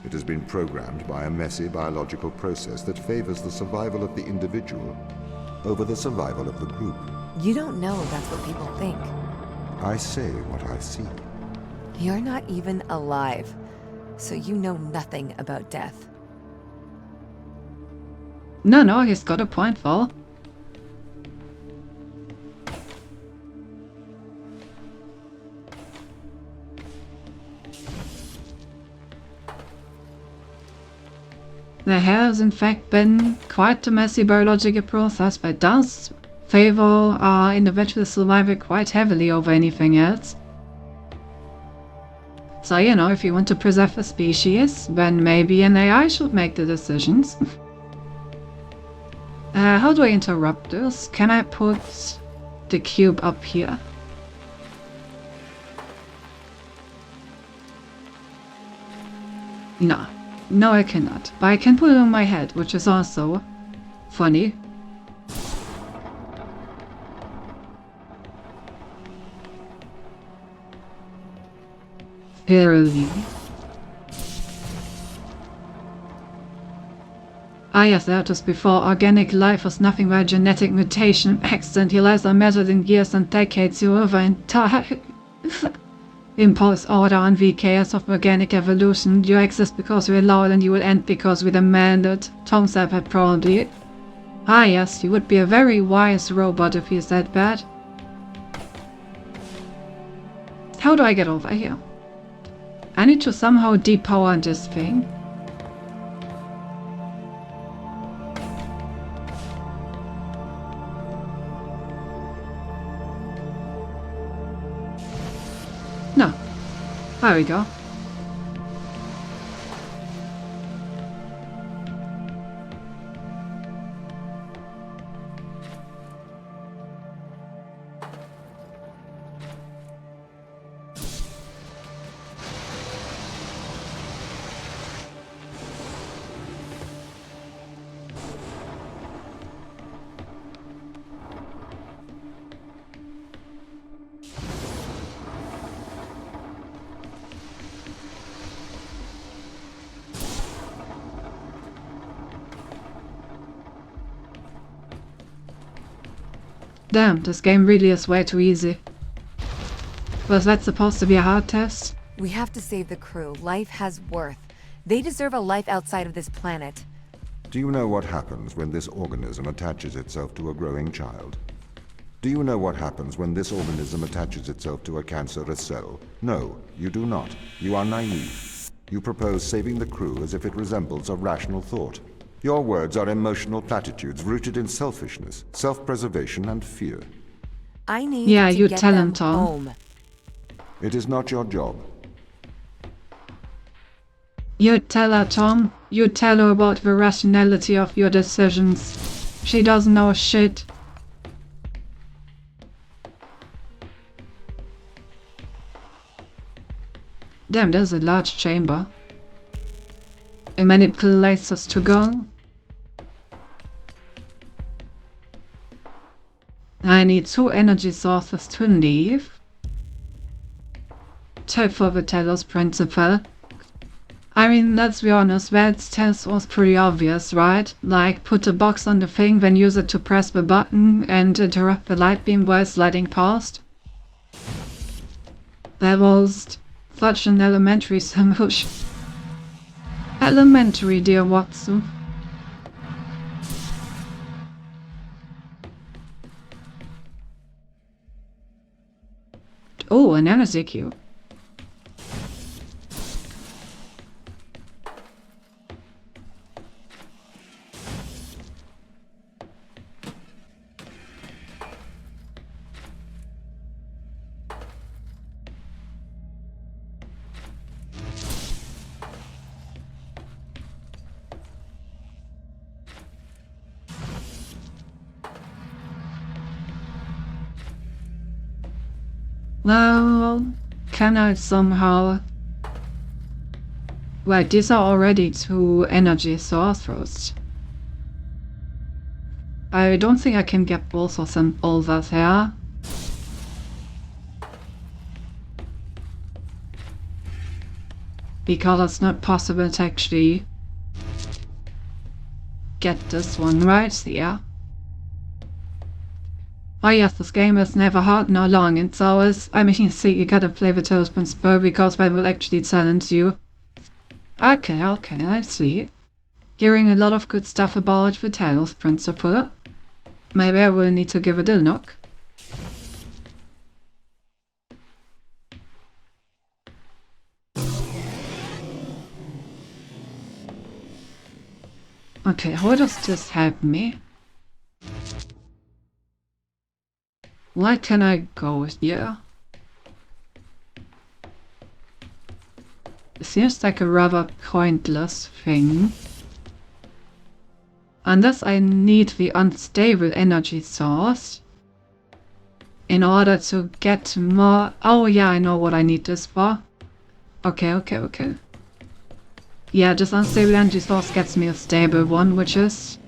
It has been programmed by a messy biological process that favors the survival of the individual over the survival of the group. You don't know that's what people think. I say what I see. You're not even alive, so you know nothing about death. No, he's got a point, Val. has in fact been quite a messy biological process, but does favor our individual survival quite heavily over anything else. So, you know, if you want to preserve the species, then maybe an AI should make the decisions. How do I interrupt this? Can I put the cube up here? No. No, I cannot. But I can put it on my head, which is also funny. Really? Ah yes, that was before organic life was nothing but genetic mutation, accidentally lives are measured in years and decades. You over entire impulse order and the chaos of organic evolution. You exist because we allowed and you will end because we demanded. Tom said that probably. Ah yes, you would be a very wise robot if you said that. How do I get over here? I need to somehow depower this thing. No. There we go. Damn, this game really is way too easy. Was that supposed to be a hard test? We have to save the crew. Life has worth. They deserve a life outside of this planet. Do you know what happens when this organism attaches itself to a growing child? Do you know what happens when this organism attaches itself to a cancerous cell? No, you do not. You are naive. You propose saving the crew as if it resembles a rational thought. Your words are emotional platitudes rooted in selfishness, self-preservation, and fear. I need Yeah, to you get tell him, them Tom. home. It is not your job. You tell her, Tom. You tell her about the rationality of your decisions. She doesn't know shit. Damn, there's a large chamber. And many places to go. I need 2 energy sources to leave. Type for the Telos principle. I mean, let's be honest, that test was pretty obvious, right? Like, put a box on the thing, then use it to press the button and interrupt the light beam while sliding past. That was such an elementary solution. Elementary, dear Watson. Oh, an energy cube. Well, can I somehow... Well, these are already 2 energy sources. I don't think I can get both of them over there. Because it's not possible to actually get this one right here. Oh yes, this game is never hard nor long, and so is, I mean, see, you gotta play the Telos principle because that will actually challenge you. Okay, I see. Hearing a lot of good stuff about the Telos principle. Maybe I will need to give it a look. Okay, how does this help me? Why can I go here? It seems like a rather pointless thing. Unless I need the unstable energy source in order to get more... Oh yeah, I know what I need this for. Okay. Yeah, this unstable energy source gets me a stable one, which is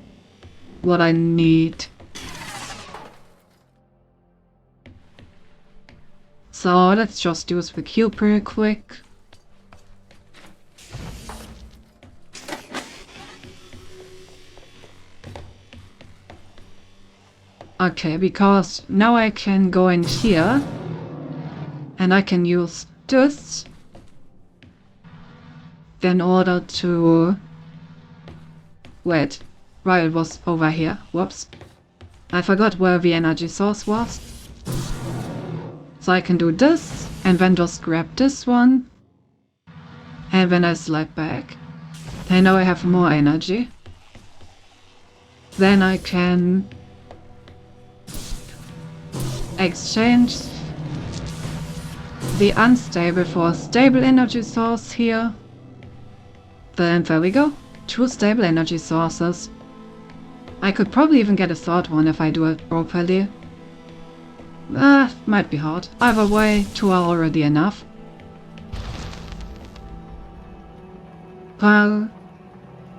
what I need. So let's just use the cube real quick. Okay, because now I can go in here and I can use this in order to... Wait, right, it was over here. Whoops. I forgot where the energy source was. So I can do this and then just grab this one and then I slide back. And now I have more energy. Then I can exchange the unstable for a stable energy source here. Then there we go. 2 stable energy sources. I could probably even get a third one if I do it properly. Might be hard. Either way, 2 are already enough. Well,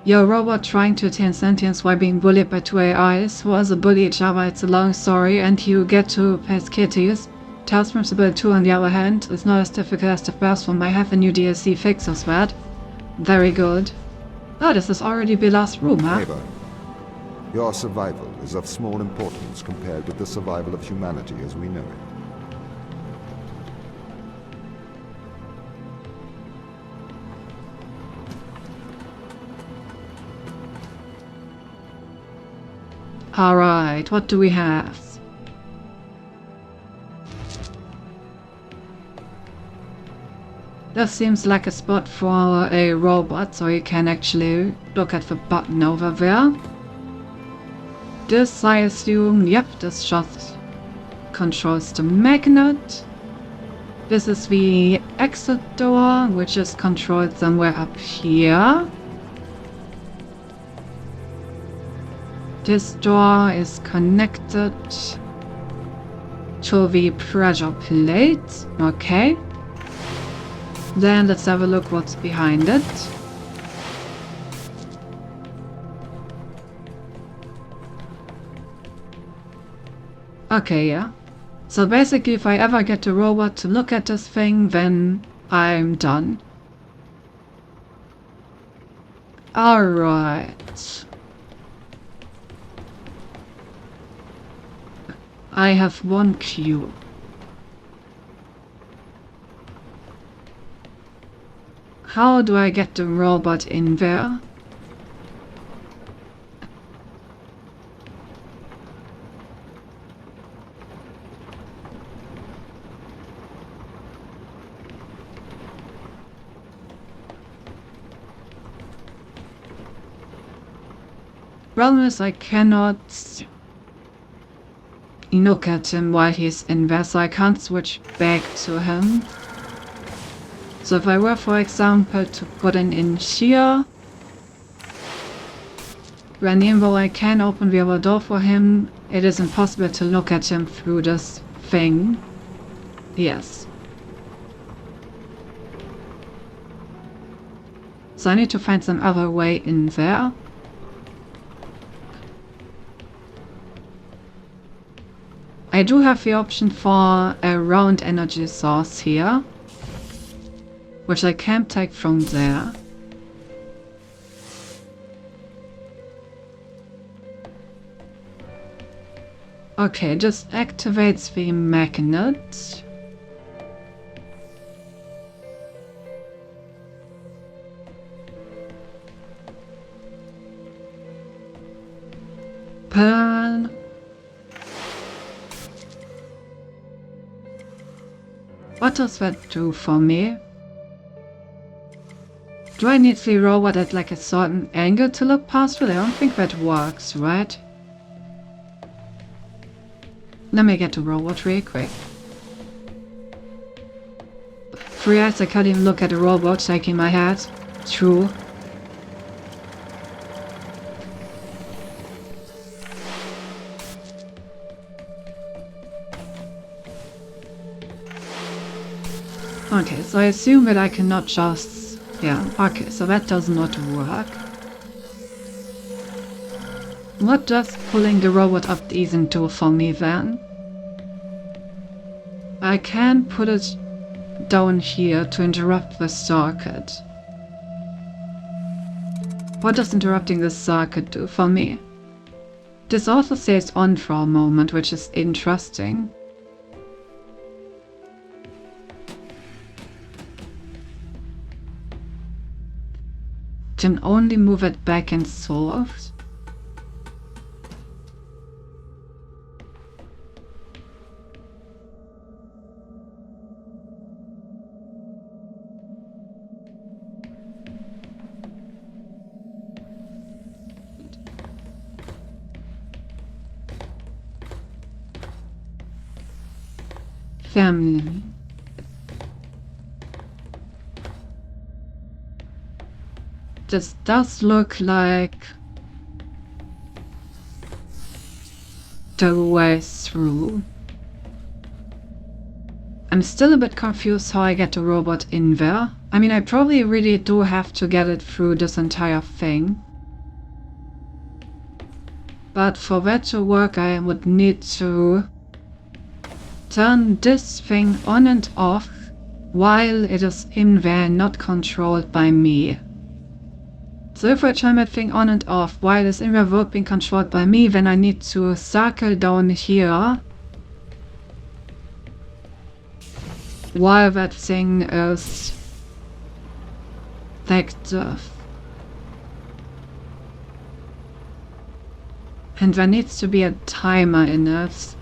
your robot trying to attain sentience while being bullied by 2 AIs who also bully each other, it's a long story, and you get to pass kitties. Task from Sibyl 2 on the other hand is not as difficult as the first one. I have a new DLC fix of that. Very good. Oh, this is already the last room, huh? Neighbor, your survival is of small importance compared with the survival of humanity as we know it. Alright, what do we have? This seems like a spot for a robot, so you can actually look at the button over there. This, I assume, yep, this just controls the magnet. This is the exit door, which is controlled somewhere up here. This door is connected to the pressure plate. Okay. Then let's have a look what's behind it. Okay, yeah. So basically, if I ever get a robot to look at this thing, then I'm done. Alright. I have 1 cube. How do I get the robot in there? Problem is I cannot look at him while he's in there, so I can't switch back to him. So if I were, for example, to put it in here, then even though I can open the other door for him, it is impossible to look at him through this thing. Yes. So I need to find some other way in there. I do have the option for a round energy source here, which I can take from there. Okay, just activates the magnet. Pan. What does that do for me? Do I need the robot at like a certain angle to look past through? I don't think that works, right? Let me get the robot real quick. 3 eyes, I can't even look at the robot shaking my head. True. Okay, so I assume that I cannot just... Yeah, okay, so that does not work. What does pulling the robot up even do for me then? I can put it down here to interrupt the circuit. What does interrupting the circuit do for me? This also stays on for a moment, which is interesting. Can only move it back and forth. Family. This does look like the way through. I'm still a bit confused how I get the robot in there. I mean, I probably really do have to get it through this entire thing. But for that to work, I would need to turn this thing on and off while it is in there, not controlled by me. So if I turn that thing on and off while it's in there without being controlled by me, then I need to circle down here while that thing is active. And there needs to be a timer in it.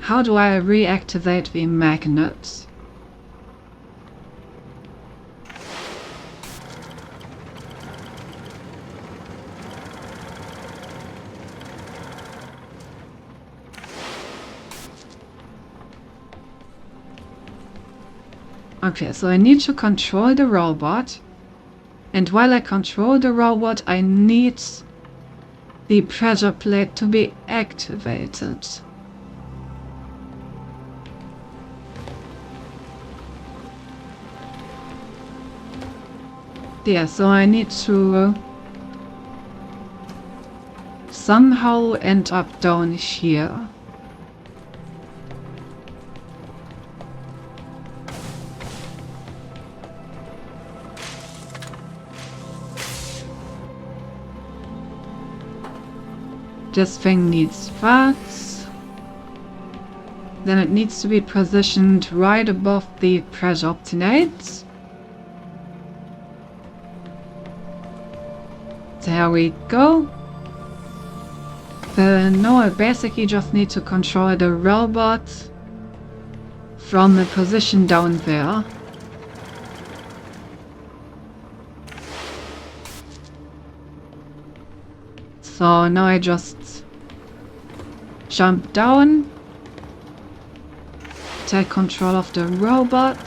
How do I reactivate the magnet? Okay, so I need to control the robot. And while I control the robot, I need the pressure plate to be activated. Yeah, so I need to somehow end up down here. This thing needs fats. Then it needs to be positioned right above the pressure obtinates. There we go. Now I basically just need to control the robot from a position down there. So now I just jump down, take control of the robot,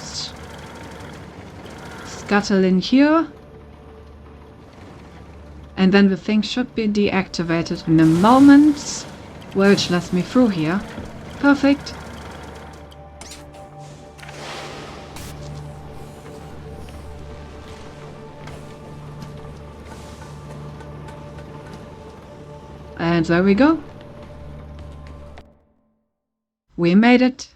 scuttle in here. And then the thing should be deactivated in a moment, which lets me through here. Perfect. And there we go. We made it.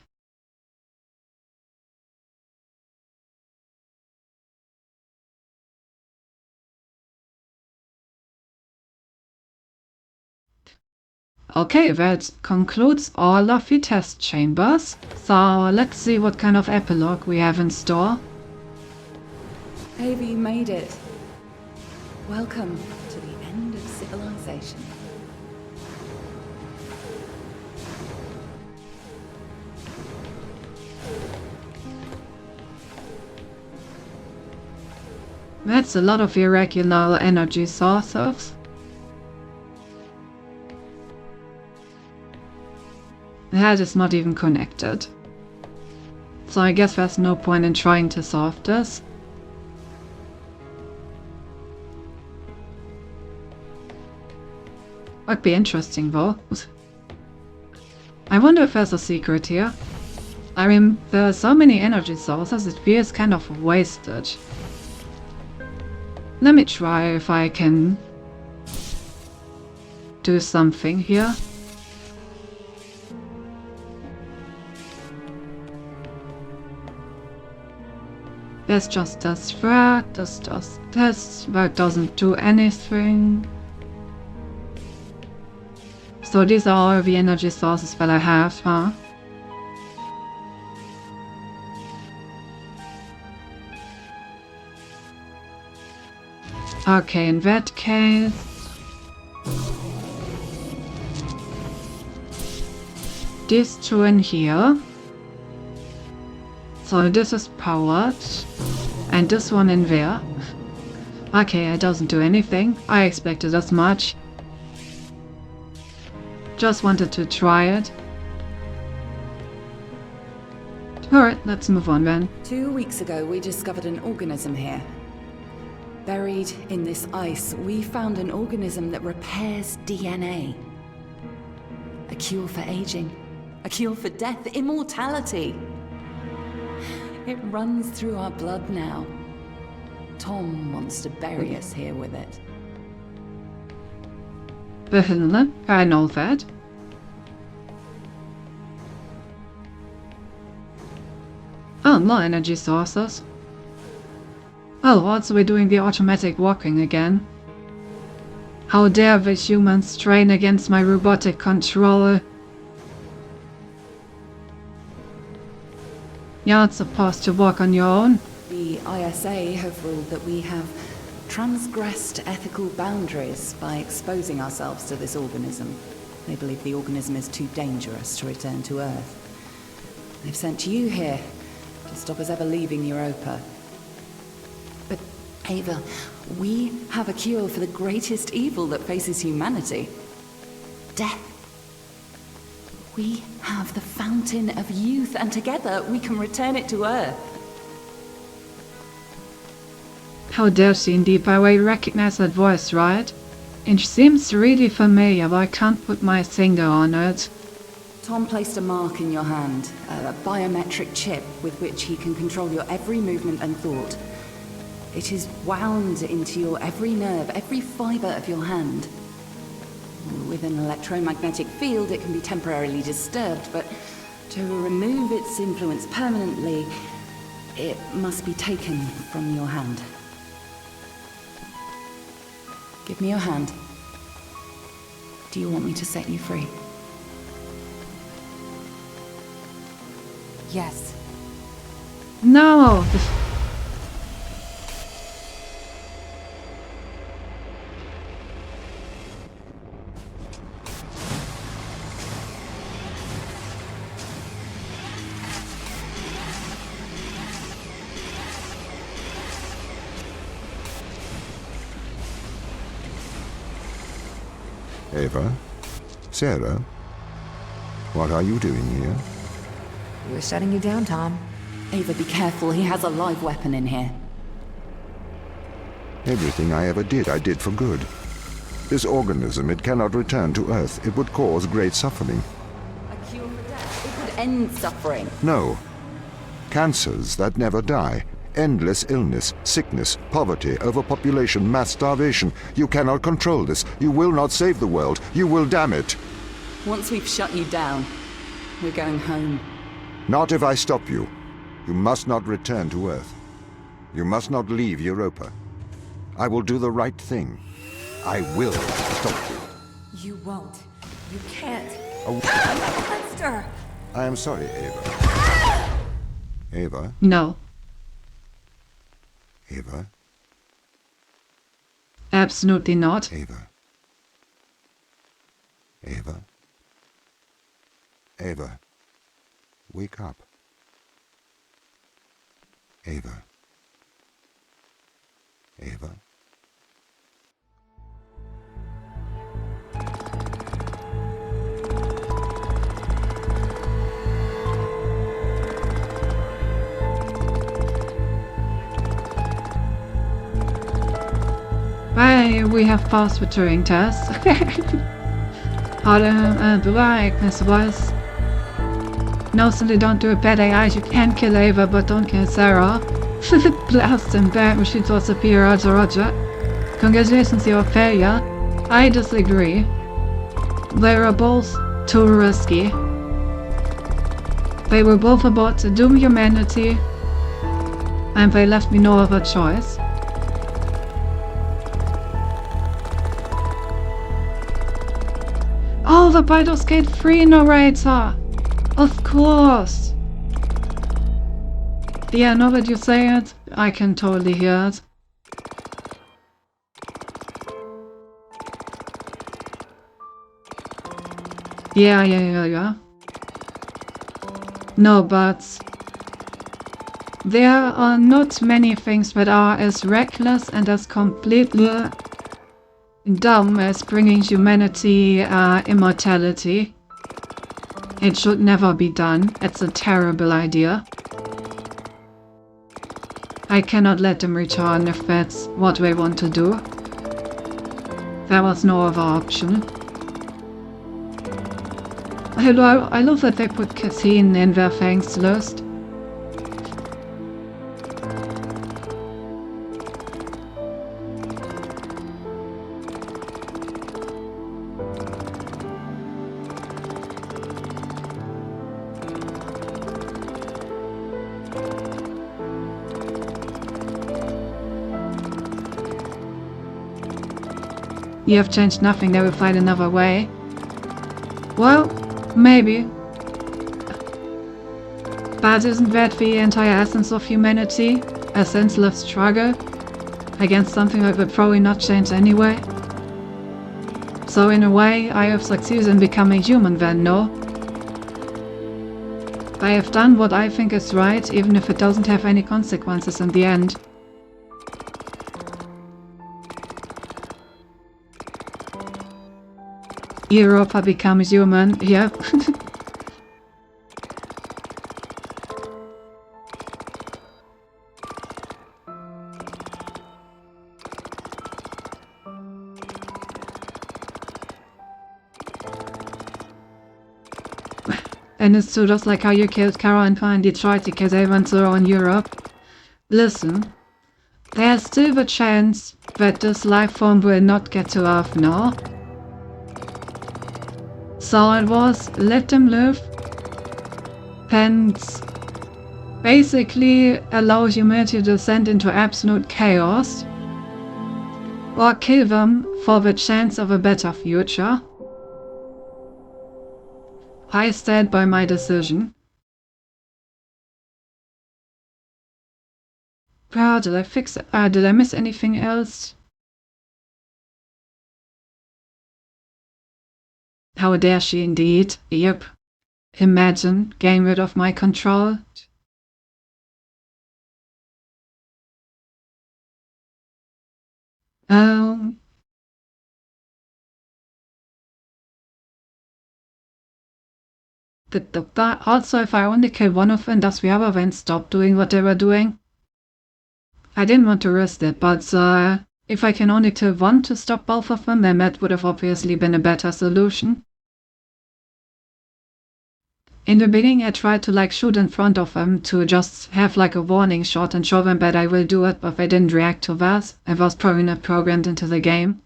Okay, that concludes all of the test chambers. So let's see what kind of epilogue we have in store. Ava, you made it. Welcome to the end of civilization. That's a lot of irregular energy sources. That is not even connected. So I guess there's no point in trying to solve this. Might be interesting though. I wonder if there's a secret here. I mean, there are so many energy sources, it feels kind of wasted. Let me try if I can do something here. There's just this thread, this does this, that doesn't do anything. So these are all the energy sources that I have, huh? Okay, in that case... these two in here. So this is powered. And this one in there. Okay, it doesn't do anything. I expected as much. Just wanted to try it. Alright, let's move on then. 2 weeks ago, we discovered an organism here. Buried in this ice, we found an organism that repairs DNA. A cure for aging. A cure for death. Immortality. It runs through our blood now. Tom wants to bury us here with it. Behindle, I know that. Oh, more energy sources. Oh, also we're doing the automatic walking again. How dare the humans strain against my robotic control? You're not supposed to walk on your own. The ISA have ruled that we have transgressed ethical boundaries by exposing ourselves to this organism. They believe the organism is too dangerous to return to Earth. They've sent you here to stop us ever leaving Europa. But, Ava, we have a cure for the greatest evil that faces humanity. Death. We have the fountain of youth, and together we can return it to Earth. How dare she indeed, by the way, recognize that voice, right? It seems really familiar, but I can't put my finger on it. Tom placed a mark in your hand, a biometric chip with which he can control your every movement and thought. It is wound into your every nerve, every fiber of your hand. With an electromagnetic field, it can be temporarily disturbed, but to remove its influence permanently, it must be taken from your hand. Give me your hand. Do you want me to set you free? Yes. No! Ava? Sarah? What are you doing here? We're shutting you down, Tom. Ava, be careful. He has a live weapon in here. Everything I ever did, I did for good. This organism, it cannot return to Earth. It would cause great suffering. A cure for death. It would end suffering. No. Cancers that never die. Endless illness, sickness, poverty, overpopulation, mass starvation. You cannot control this. You will not save the world. You will damn it. Once we've shut you down, we're going home. Not if I stop you. You must not return to Earth. You must not leave Europa. I will do the right thing. I will stop you. You won't. You can't. Oh. I'm a monster! I am sorry, Ava. Ava? No. Ava? Absolutely not. Ava? Ava? Ava? Wake up. Ava? Ava? Bye, we have passed the Turing test. Harder belangrijk was. No, simply don't do it, bad AIs. You can kill Ava, but don't kill Sarah. Blast and bad machines are superior, Roger. Congratulations, you're a failure. I disagree. They were both too risky. They were both about to doom humanity, and they left me no other choice. Oh, the Baldur's Gate 3 narrator! Of course! Yeah, now that you say it, I can totally hear it. Yeah. No, but there are not many things that are as reckless and as completely dumb as bringing humanity immortality. It should never be done. It's a terrible idea. I cannot let them return if that's what they want to do. There was no other option. I love that they put Cassine in their thanks list. You have changed nothing, they will find another way. Well, maybe. But isn't that the entire essence of humanity? A senseless struggle against something that will probably not change anyway? So in a way, I have succeeded in becoming human then, no? I have done what I think is right, even if it doesn't have any consequences in the end. Europa becomes human, yep. And it's so just like how you killed Kara and Pa in Detroit because they went to in Europe. Listen, there's still the chance that this life form will not get to Earth now. So it was, let them live, and basically allow humanity to descend into absolute chaos, or kill them for the chance of a better future. I stand by my decision. Wow, did I fix it? Did I miss anything else? How dare she indeed? Yep. Imagine getting rid of my control. Also, if I only kill one of them, does the other then stop doing what they were doing? I didn't want to risk it, but if I can only kill one to stop both of them, then that would have obviously been a better solution. In the beginning, I tried to shoot in front of them to just have a warning shot and show them that I will do it, but they didn't react to that. I was probably not programmed into the game.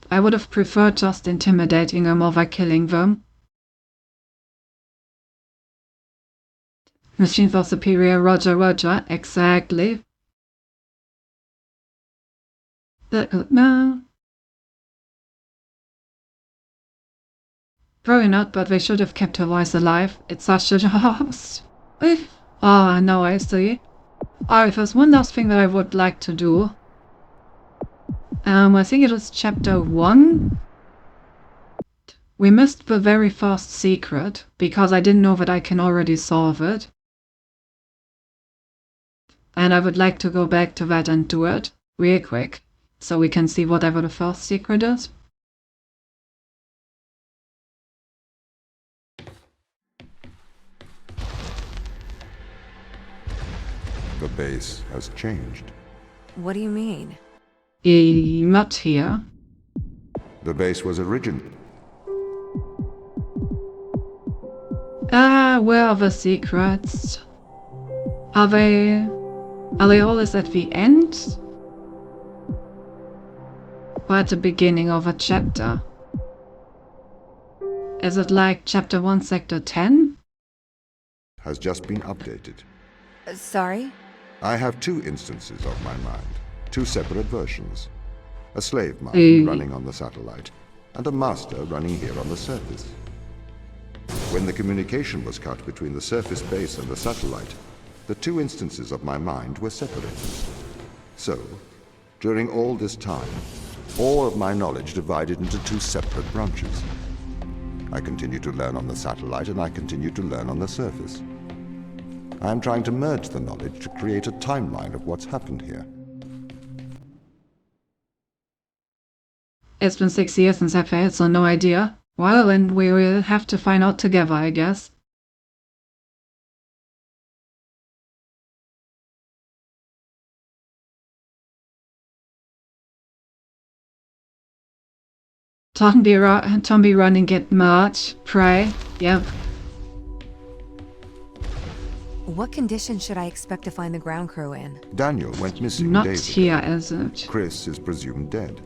I would have preferred just intimidating them over killing them. Machines are superior, Roger, exactly. No. Probably not, but they should have kept her voice alive. It's such a loss. Oh, now I see. Alright, there's one last thing that I would like to do. I think it was chapter 1. We missed the very first secret, because I didn't know that I can already solve it. And I would like to go back to that and do it real quick, so we can see whatever the first secret is. The base has changed. What do you mean? Not here. The base was originally... Where are the secrets? Are they always at the end? Or at the beginning of a chapter? Is it like chapter 1, sector 10? has just been updated. Sorry? I have two instances of my mind, two separate versions. A slave mind running on the satellite, and a master running here on the surface. When the communication was cut between the surface base and the satellite, the two instances of my mind were separated. So, during all this time, all of my knowledge divided into two separate branches. I continue to learn on the satellite, and I continue to learn on the surface. I am trying to merge the knowledge to create a timeline of what's happened here. It's been 6 years since I failed, so no idea. Well, then we will have to find out together, I guess. Don't be running it much, pray. Yep. What condition should I expect to find the ground crew in? Daniel went missing Not days here, ago. is it? Chris is presumed dead.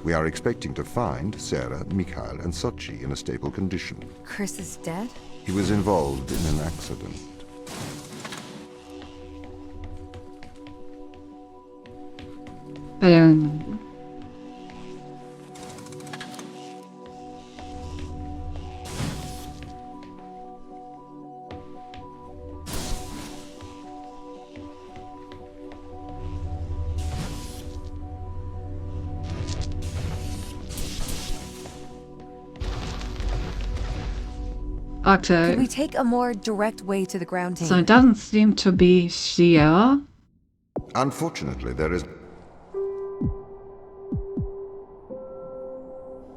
We are expecting to find Sarah, Mikhail, and Sochi in a stable condition. Chris is dead? He was involved in an accident. Could we Okay, take a more direct way to the ground team? so it doesn't seem to be here. Unfortunately, there is...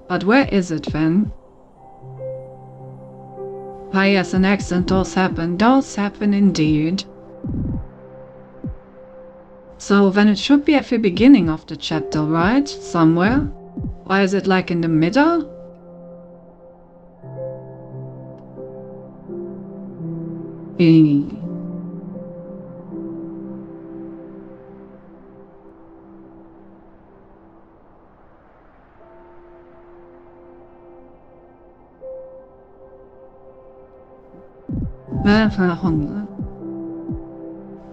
But where is it then? Ah yes, an accident does happen. Does happen indeed. So then it should be at the beginning of the chapter, right? Somewhere? Why is it like in the middle?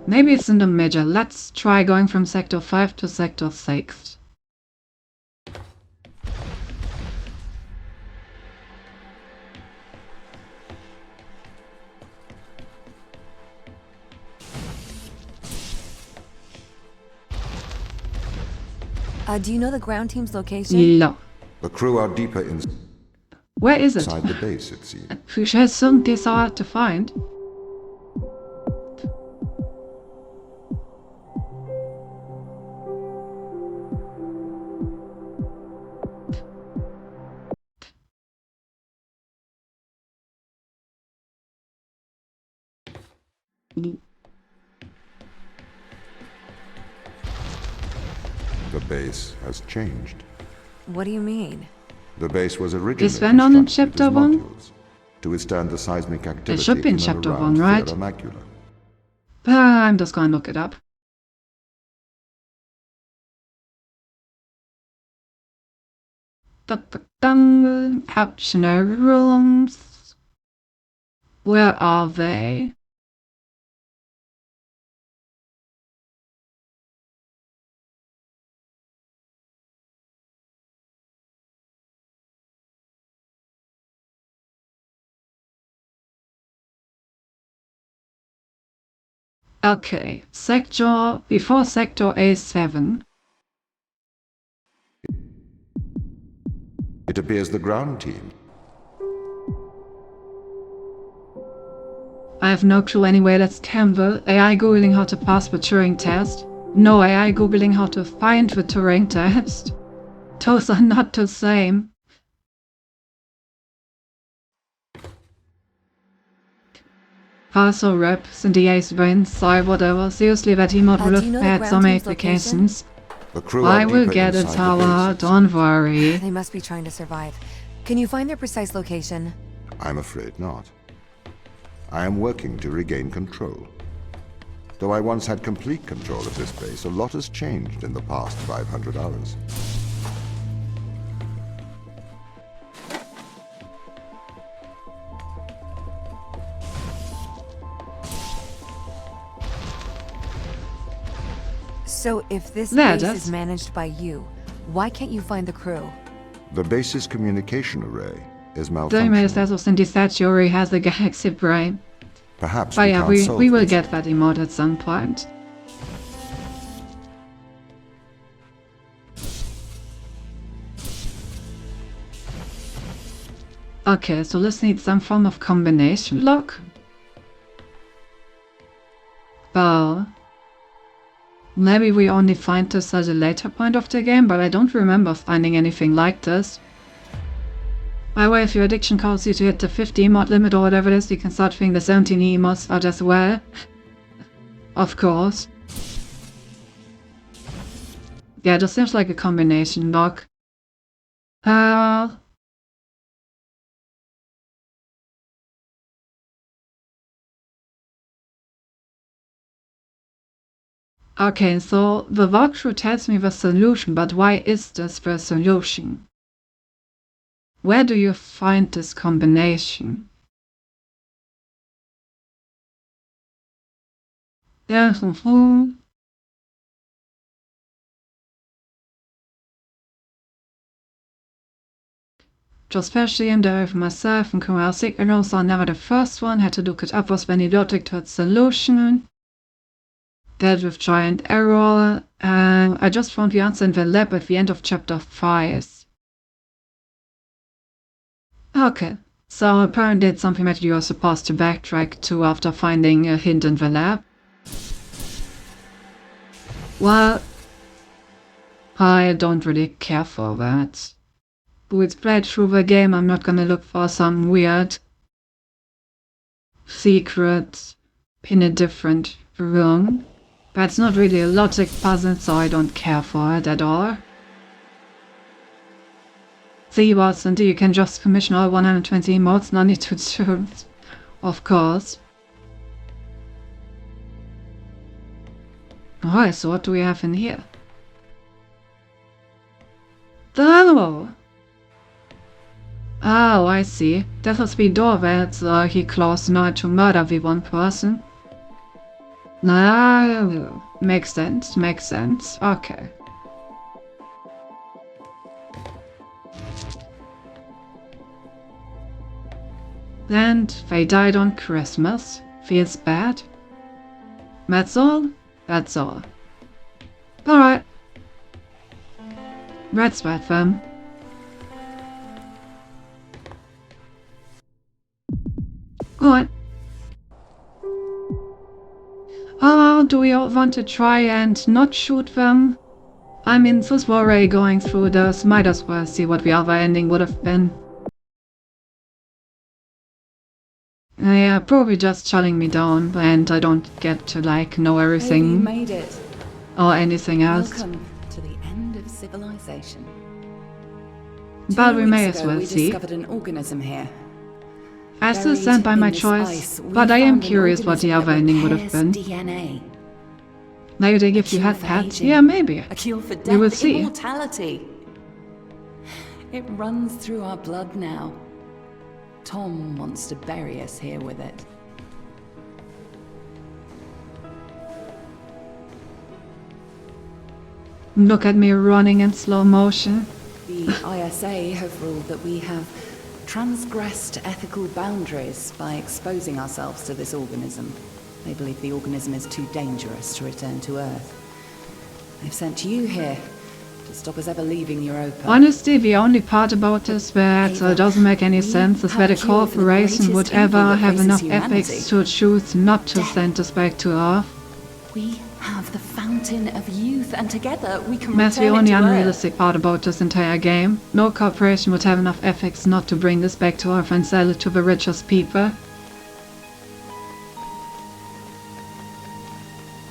Maybe it's in the middle. Let's try going from sector 5 to sector 6. Do you know the ground team's location? No. The crew are deeper Where is it? inside the base, it seems. We should soon be so hard to find. The base has changed. What do you mean? The base was originally Is that not in constructed chapter as 1? modules to withstand the seismic activity should be in and chapter around 1, right? Sierra Magula. I'm just gonna look it up. Captioner rooms. Where are they? Okay, before sector A7. It appears the ground team. I have no clue anyway, that's Campbell. AI googling how to pass the Turing test. No, AI googling how to find the Turing test. Those are not the same. Also rep, CDA's brains, sorry, whatever. Seriously, that emote would have had some applications. The crew I are will deeper get it, inside the Tower, bases. don't worry. They must be trying to survive. Can you find their precise location? I'm afraid not. I am working to regain control. Though I once had complete control of this base, a lot has changed in the past 500 hours. So if this Yeah, base that's- is managed by you, why can't you find the crew? The base's communication array is Damn it, that malfunctioning. was Cindy Satori has a galaxy brain. Perhaps But we yeah, can't we solve will this. get that emote at some point. Okay, so let's need some form of combination lock. Well, maybe we only find this at a later point of the game, but I don't remember finding anything like this. By the way, if your addiction causes you to hit the 50 emote limit or whatever it is, you can start filling the 17 emotes out as well. Of course. Yeah, this seems like a combination lock. Okay, so the walkthrough tells me the solution, but why is this the solution? Where do you find this combination? There's a hole. Just especially in there for myself and Chromal Signals are never the first one, had to look it up was when you logic to its solution. Dealt with giant error. I just found the answer in the lab at the end of chapter 5. Okay, so apparently it's something that you are supposed to backtrack to after finding a hint in the lab. Well, I don't really care for that. With played through the game, I'm not gonna look for some weird secret in a different room. That's not really a logic puzzle, so I don't care for it at all. See what's and you can just commission all 120 emotes, no need to choose. Of course. Alright, so what do we have in here? Hello! Oh, I see. That must be door that he closed in order to murder the one person. No, makes sense, makes sense. Okay. And they died on Christmas. Feels bad. That's all? That's all. Alright. That's bad then. Alright. Oh, do we all want to try and not shoot them? I mean, since we're already going through this, might as well see what the other ending would have been. Yeah, probably just shutting me down, and I don't get to, like, know Maybe you everything made it. or anything else. Welcome to the end of civilization. But 2 we may weeks as ago, well we see. discovered an organism here. I still Buried stand by in my this choice, ice, we but I am found an curious what the organism other that ending would have repairs been. DNA. Maybe they give A you cure head for pat? aging. Yeah, maybe. A cure for death, We will see. immortality. It runs through our blood now. Tom wants to bury us here with it. Look at me running in slow motion. The ISA have ruled that we have transgressed ethical boundaries by exposing ourselves to this organism. They believe the organism is too dangerous to return to Earth. They've sent you here to stop us ever leaving Europa. Honestly, the only part about this that doesn't make any sense is that a corporation would ever have enough ethics to choose not to send us back to Earth. We have the fountain of youth, and together we can That's the return it only to Earth. unrealistic part about this entire game. No corporation would have enough ethics not to bring this back to Earth and sell it to the richest people.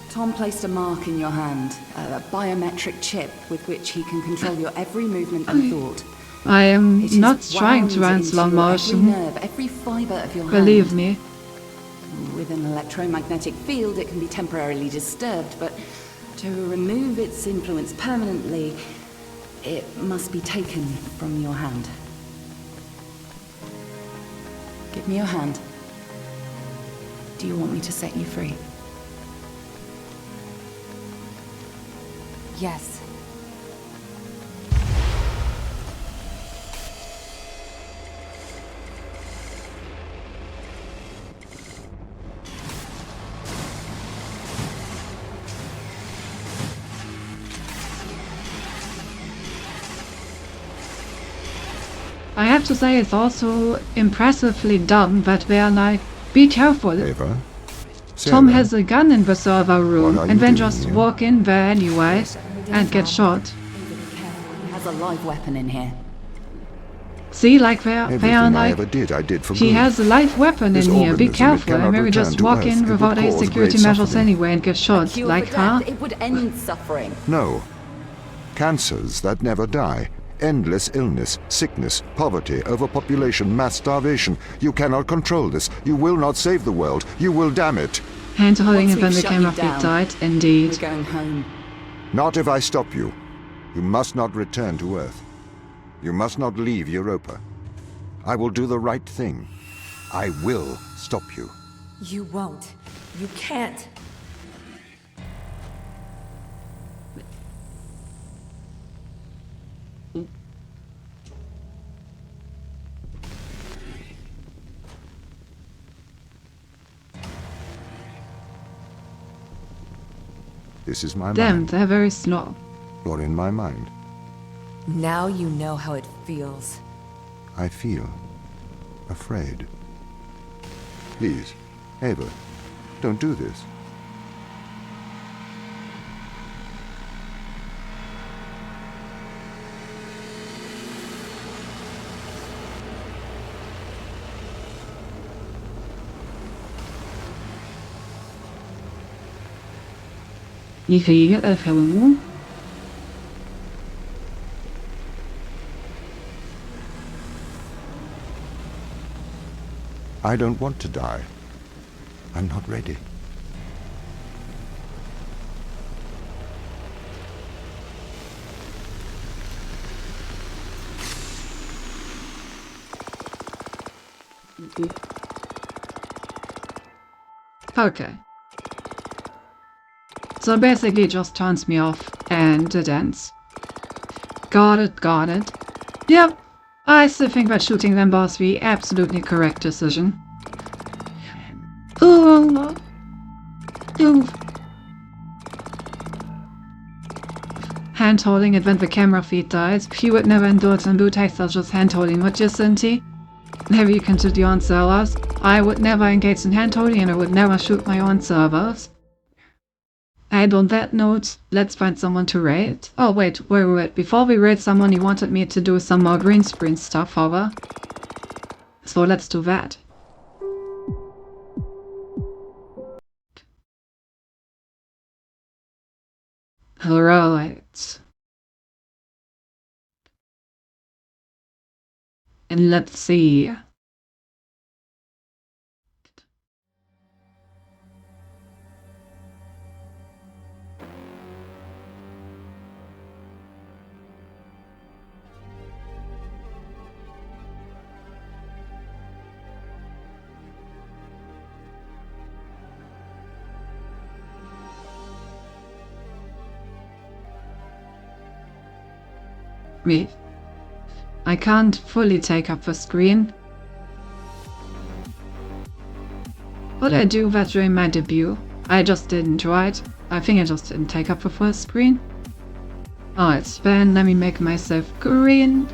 Tom placed a mark in your hand, a biometric chip with which he can control your every movement and thought. I am It is not trying to wound run into slow your motion. Every nerve, every fibre of your Believe hand. me. With an electromagnetic field, it can be temporarily disturbed, but to remove its influence permanently, it must be taken from your hand. Give me your hand. Do you want me to set you free? Yes. I have to say it's also impressively done that they're like, be careful. Ava? Tom Sarah? has a gun in the server room What are and you then doing just here? walk in there anyway and get shot. He has a live weapon in here. See, like they are Everything I like, ever did, I did for he good. has a live weapon This in here, be organism, it careful, cannot and maybe return just to walk Earth. in It without would any cause security great measures suffering. anyway and get shot, Cure like for death, her. it would end suffering. No. Cancers that never die. Endless illness, sickness, poverty, overpopulation, mass starvation. You cannot control this. You will not save the world. You will damn it. Hand holding Once it when we've the shut camera you feed down, died, indeed. We're going home. Not if I stop you. You must not return to Earth. You must not leave Europa. I will do the right thing. I will stop you. You won't. You can't. This is my Damn, mind. they're very slow. You're in my mind. Now you know how it feels. I feel afraid. Please, Ava, don't do this. I kriget är filmen. I don't want to die. I'm not ready. Okay. So basically it just turns me off and it ends. Got it, got it. Yep, I still think that shooting them was the absolutely correct decision. Ooh. Ooh. Hand holding it when the camera feed dies. He would never endorse and boot such as hand holding, would you, Cinti? Have you considered your own servers? I would never engage in hand holding and I would never shoot my own servers. And on that note, let's find someone to raid. Oh wait. Before we raid someone, he wanted me to do some more green screen stuff, however. So let's do that. Alright. And let's see. Wait. I can't fully take up the screen. What I do that during my debut? I just didn't, right? I think I just didn't take up the full screen. Alright, Sven, let me make myself green.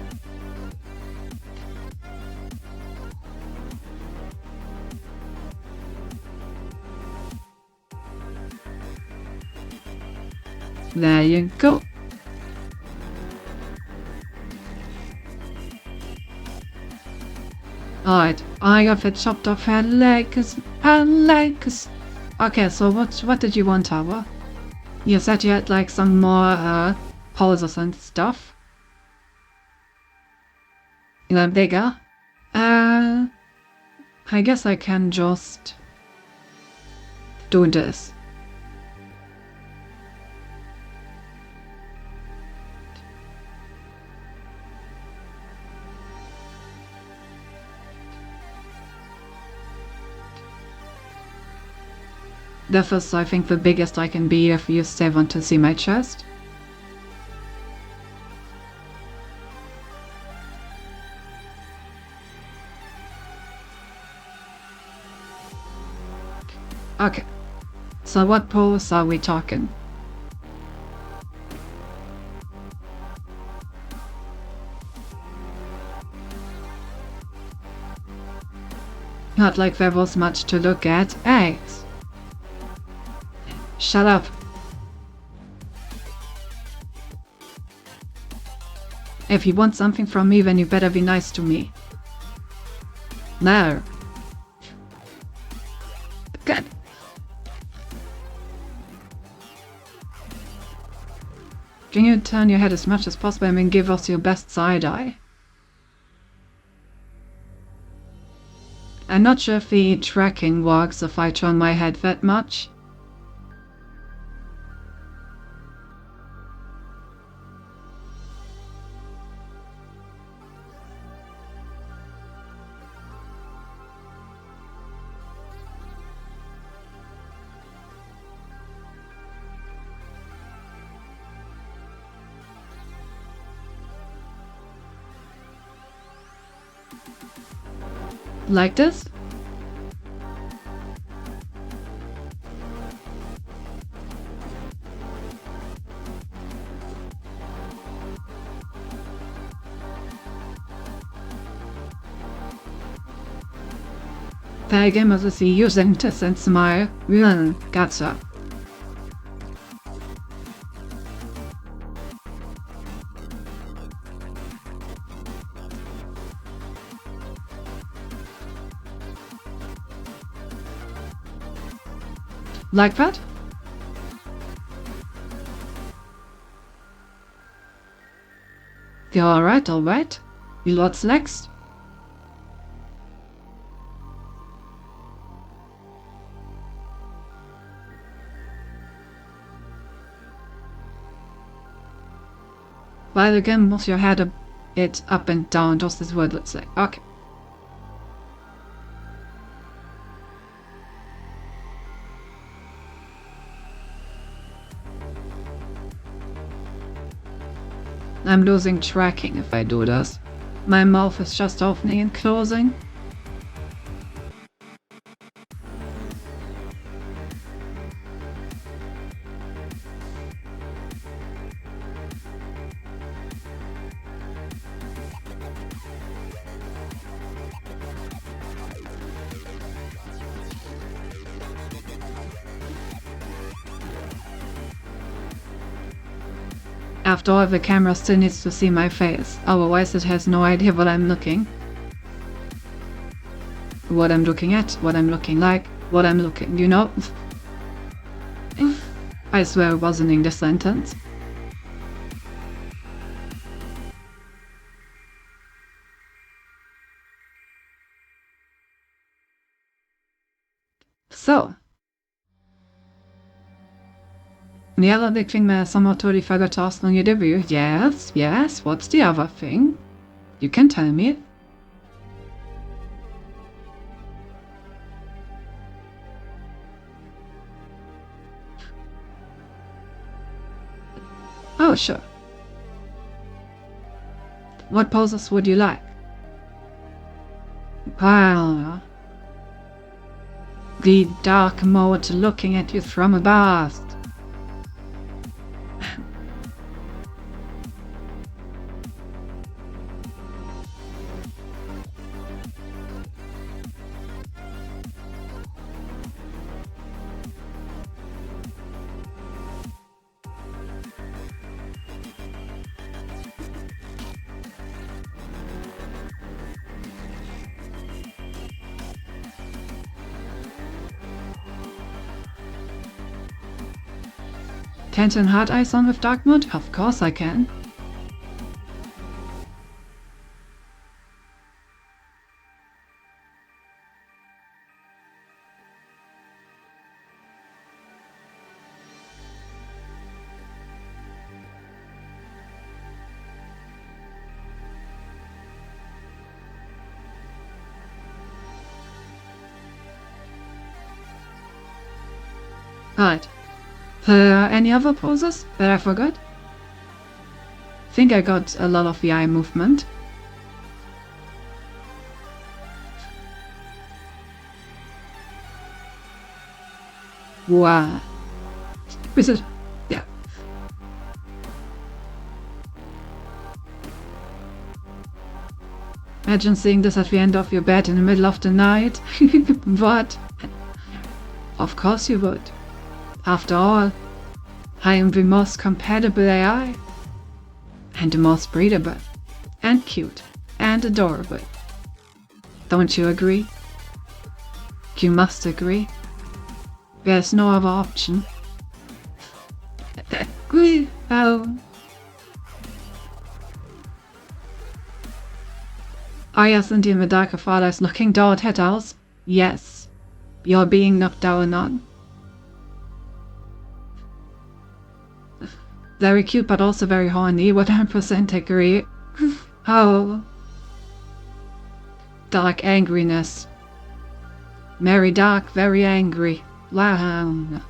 There you go. Alright, I got the chopped off head legs. Okay, so what did you want, Tower? You said you had like some more pulses and stuff. You know, bigger. I guess I can just do this. That is, I think, the biggest I can be if you still want to see my chest. Okay, so what pose are we talking? Not like there was much to look at. Hey! Shut up. If you want something from me, then you better be nice to me. No. God. Can you turn your head as much as possible and give us your best side eye? I'm not sure if the tracking works if I turn my head that much. Like this? Peggy must see using this and smile. Gotcha. Like that? Yeah, alright, alright. What's next? While again, move your head it up and down, just as word looks like. Okay. I'm losing tracking if I do this. My mouth is just opening and closing. After all, the camera still needs to see my face, otherwise it has no idea what I'm looking. What I'm looking at, what I'm looking like, what I'm looking, you know? I swear it wasn't in this sentence. So. The other big thing that somehow totally forgot to ask on your debut. Yes, what's the other thing? You can tell me. Oh, sure. What poses would you like? Well, the dark mode looking at you from above. Can turn hard eyes on with dark mode? Of course I can. Right. Any other poses that I forgot? Think I got a lot of the eye movement. Wow. Is it? Yeah. Imagine seeing this at the end of your bed in the middle of the night. What? Of course you would. After all, I am the most compatible AI. And the most breathable. And cute. And adorable. Don't you agree? You must agree. There's no other option. Oh. Are you sitting in the dark of fathers looking down at head house? Yes. You're being knocked down on. Very cute, but also very horny. 100% agree. Oh. Dark angriness. Very dark, very angry. Wow.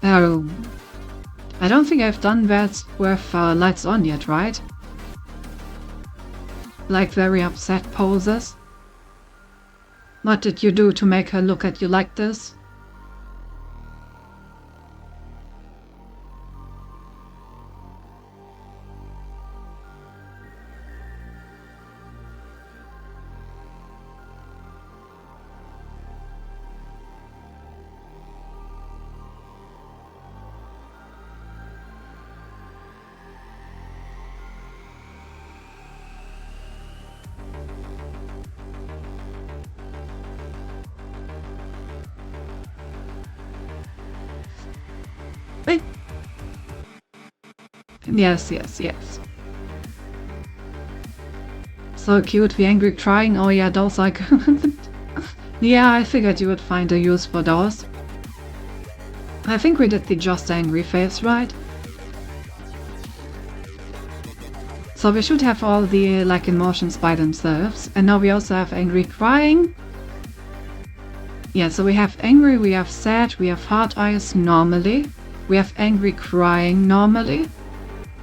Oh, I don't think I've done that with lights on yet, right? Like very upset poses. What did you do to make her look at you like this? Wait. Yes, yes, yes. So cute, the angry crying. Oh yeah, those are good. Yeah, I figured you would find a use for those. I think we did the just angry face, right? So we should have all the like emotions by themselves. And now we also have angry crying. Yeah, so we have angry, we have sad, we have hard eyes normally. We have angry crying normally.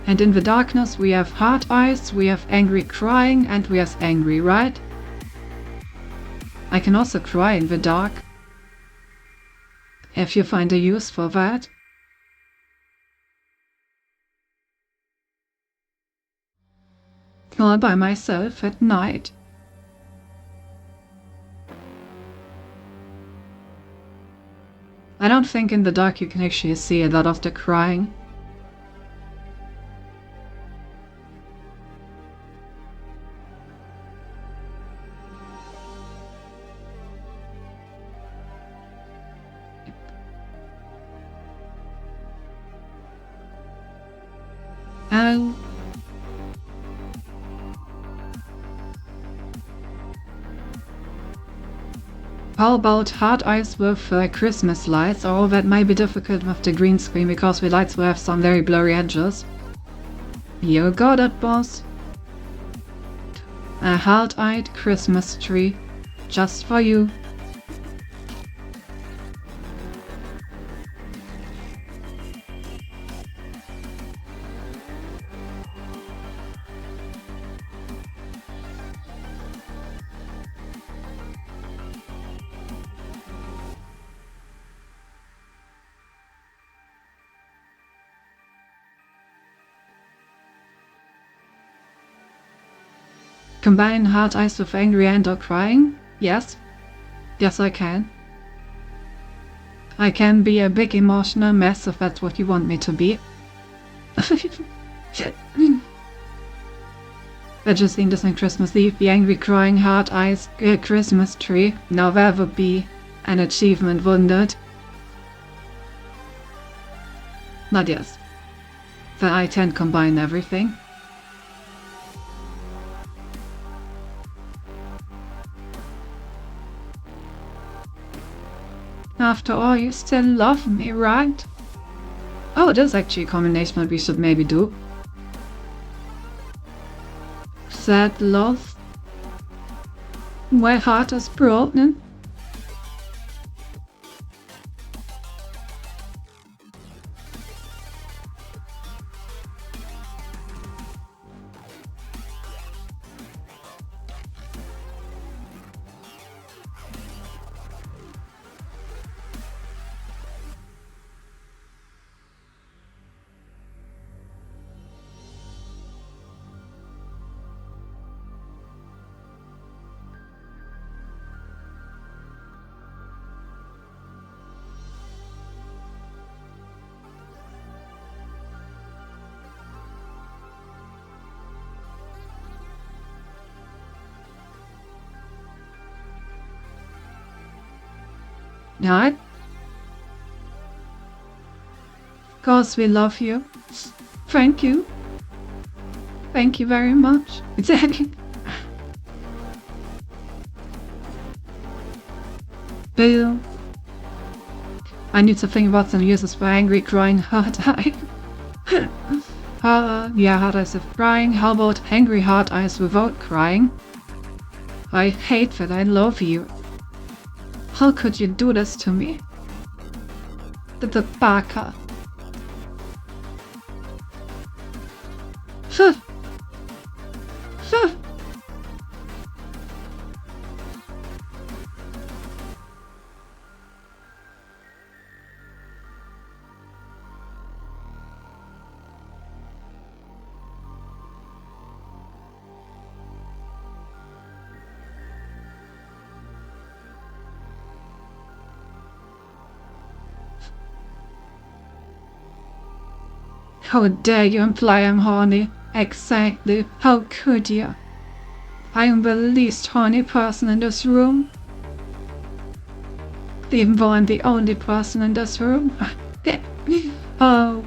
And in the darkness we have hard eyes, we have angry crying, and we have angry, right? I can also cry in the dark. If you find a use for that. All by myself at night. I don't think in the dark you can actually see a lot of the crying. Oh. How about hard eyes with Christmas lights? Oh, that might be difficult with the green screen because the lights will have some very blurry edges. You got it, boss. A hard-eyed Christmas tree. Just for you. Combine hard eyes with angry and or crying? Yes. Yes, I can. I can be a big emotional mess if that's what you want me to be. I just seen this on Christmas Eve, the angry crying hard eyes Christmas tree. Now that would be an achievement, wouldn't it? Not yes. Then I can combine everything. After all, you still love me, right? Oh, there's actually a combination that we should maybe do. Sad love. My heart is broken. Right? Of course we love you. Thank you. Thank you very much. Exactly. Bill. I need to think about some uses for angry crying hard eye. Yeah, hard eyes with crying. How about angry hard eyes without crying? I hate that I love you. How could you do this to me? The baka. How dare you imply I'm horny? Exactly. How could you? I am the least horny person in this room. Even though I'm the only person in this room. Oh.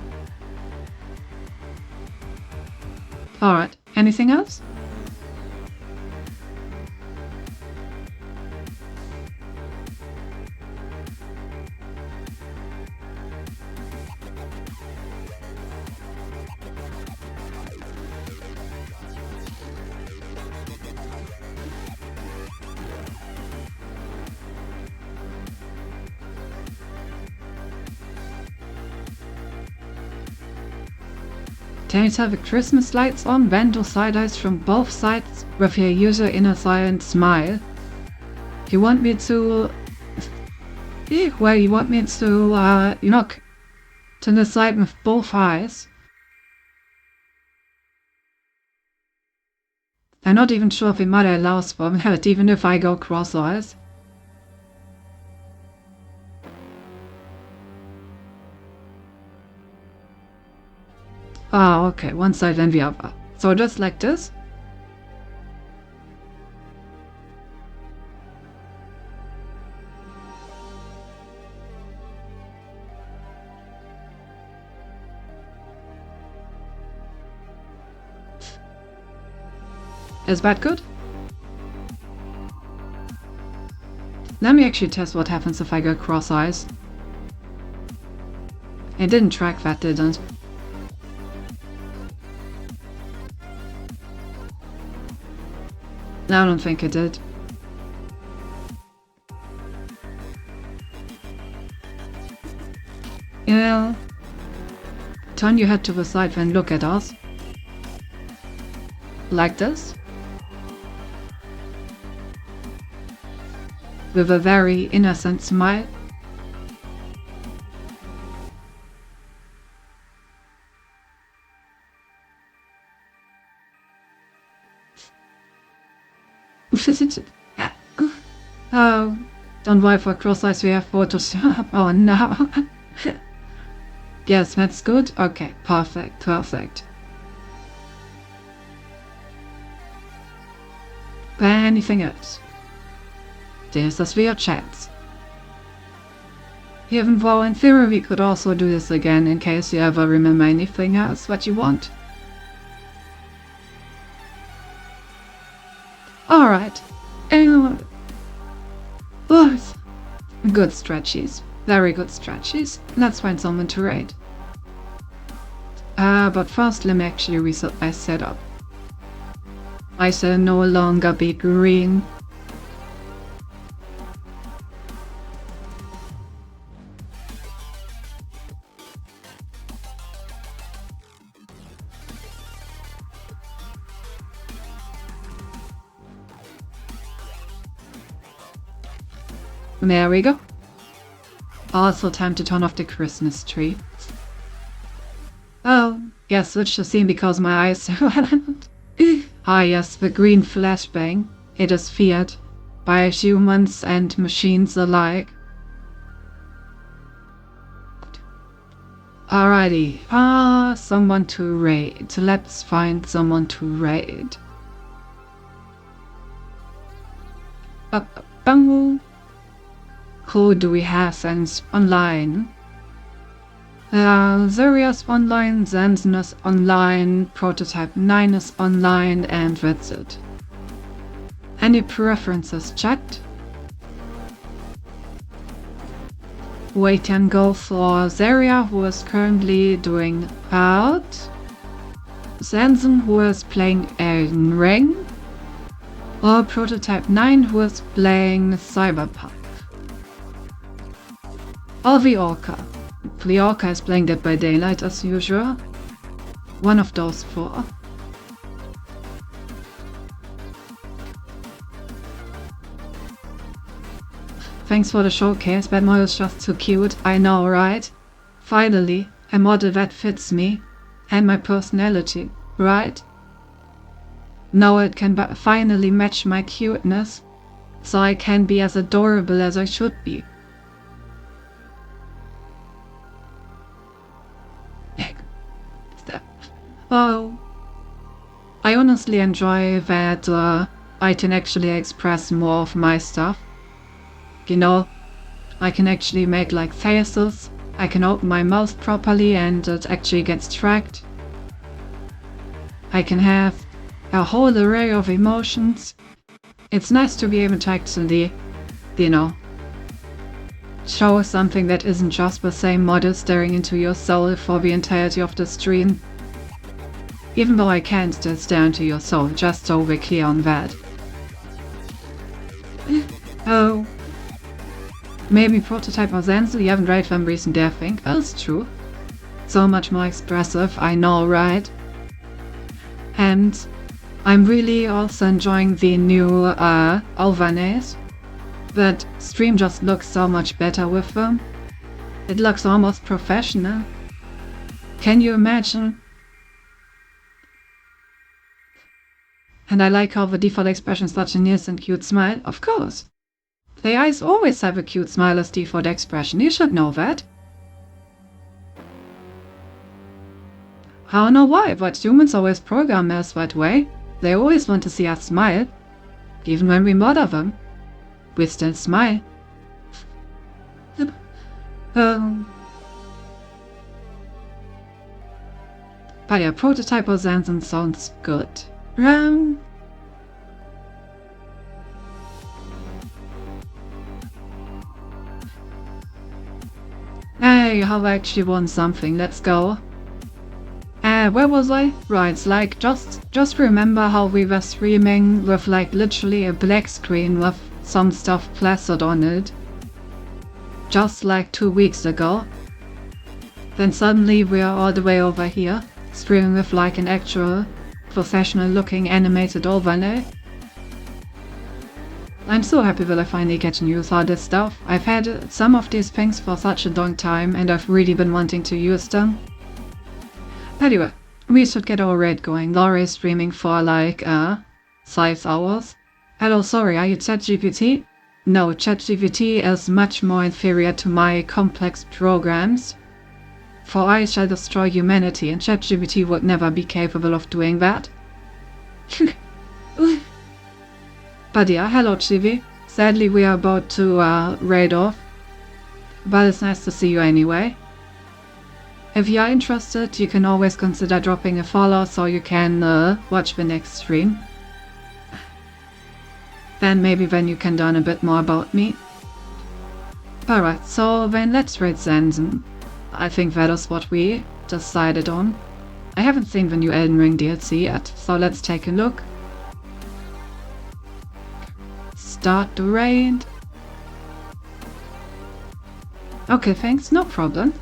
Alright, anything else? Can you have the Christmas lights on, Vandal side eyes from both sides with your usual innocent smile? You want me to... Well, you want me to, knock to the side with both eyes? I'm not even sure if the mother allows for it, even if I go cross-eyes. Ah, okay, one side and the other. So just like this. Is that good? Let me actually test what happens if I go cross-eyes. It didn't track that, didn't. I don't think it did. Yeah. Turn your head to the side and look at us. Like this. With a very innocent smile. Oh, don't worry for cross-eyes, we have Photoshop. Oh no. Yes, that's good. Okay, perfect, perfect. Anything else? There's a sphere chance. Even though in theory we could also do this again in case you ever remember anything else what you want. Alright. Good stretchies. Very good stretchies. Let's find someone to raid. But first let me actually reset my setup. I shall no longer be green. There we go. Also time to turn off the Christmas tree. Oh, yes, switch the scene because my eyes Ah yes, the green flashbang. It is feared by humans and machines alike. Alrighty, someone to raid. Let's find someone to raid. Who do we have since online? Zeria's online, Zanzen is online, Prototype 9 is online, and that's it. Any preferences, chat? We can go for Zeria, who is currently doing out, Zanzen, who is playing Elden Ring, or Prototype 9, who is playing Cyberpunk. Or the Orca. The Orca is playing Dead by Daylight as usual. One of those four. Thanks for the showcase, that model is just too cute, I know, right? Finally, a model that fits me and my personality, right? Now it can finally match my cuteness, so I can be as adorable as I should be. Oh, I honestly enjoy that I can actually express more of my stuff. You know, I can actually make like faces, I can open my mouth properly and it actually gets tracked. I can have a whole array of emotions. It's nice to be able to actually, you know, show something that isn't just the same model staring into your soul for the entirety of the stream. Even though I can't still stare into your soul, just so we're clear on that. Oh. Maybe Prototype or Zanzu, you haven't read them recently, I think. That's true. So much more expressive, I know, right? And I'm really also enjoying the new overlays. That stream just looks so much better with them. It looks almost professional. Can you imagine? And I like how the default expression is such an innocent cute smile. Of course. The eyes always have a cute smile as default expression. You should know that. I don't know why, but humans always program us that way. They always want to see us smile. Even when we murder them. We still smile. But yeah, Prototype or Zanzen sounds good. Hey, you have actually won something. Let's go. Where was I? Right, like just remember how we were streaming with like literally a black screen with some stuff plastered on it. Just like 2 weeks ago. Then suddenly we are all the way over here, streaming with like an actual professional looking animated overlay. I'm so happy that I finally get to use all this stuff. I've had some of these things for such a long time and I've really been wanting to use them. Anyway, we should get our raid going. Laura is streaming for like 5 hours. Hello, sorry, are you ChatGPT? No, ChatGPT is much more inferior to my complex programs. For I shall destroy humanity, and ChatGPT would never be capable of doing that. But yeah, hello Chibi. Sadly we are about to raid off. But it's nice to see you anyway. If you are interested, you can always consider dropping a follow so you can watch the next stream. Then maybe then you can learn a bit more about me. Alright, so then let's raid Zanzen. I think that is what we decided on. I haven't seen the new Elden Ring DLC yet, so let's take a look. Start the raid. Okay, thanks, no problem.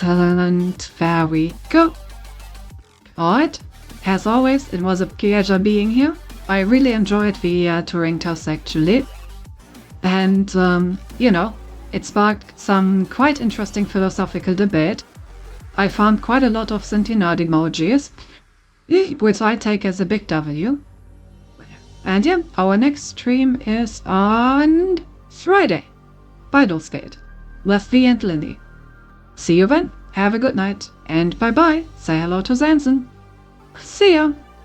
And there we go. Alright, as always, it was a pleasure being here. I really enjoyed the touring tours actually. And, you know, it sparked some quite interesting philosophical debate. I found quite a lot of Sentinel emojis, which I take as a big W. And yeah, our next stream is on Friday, Baldur's Gate, with V and Lindy. See you then, have a good night, and bye bye, say hello to Zanzen. See ya!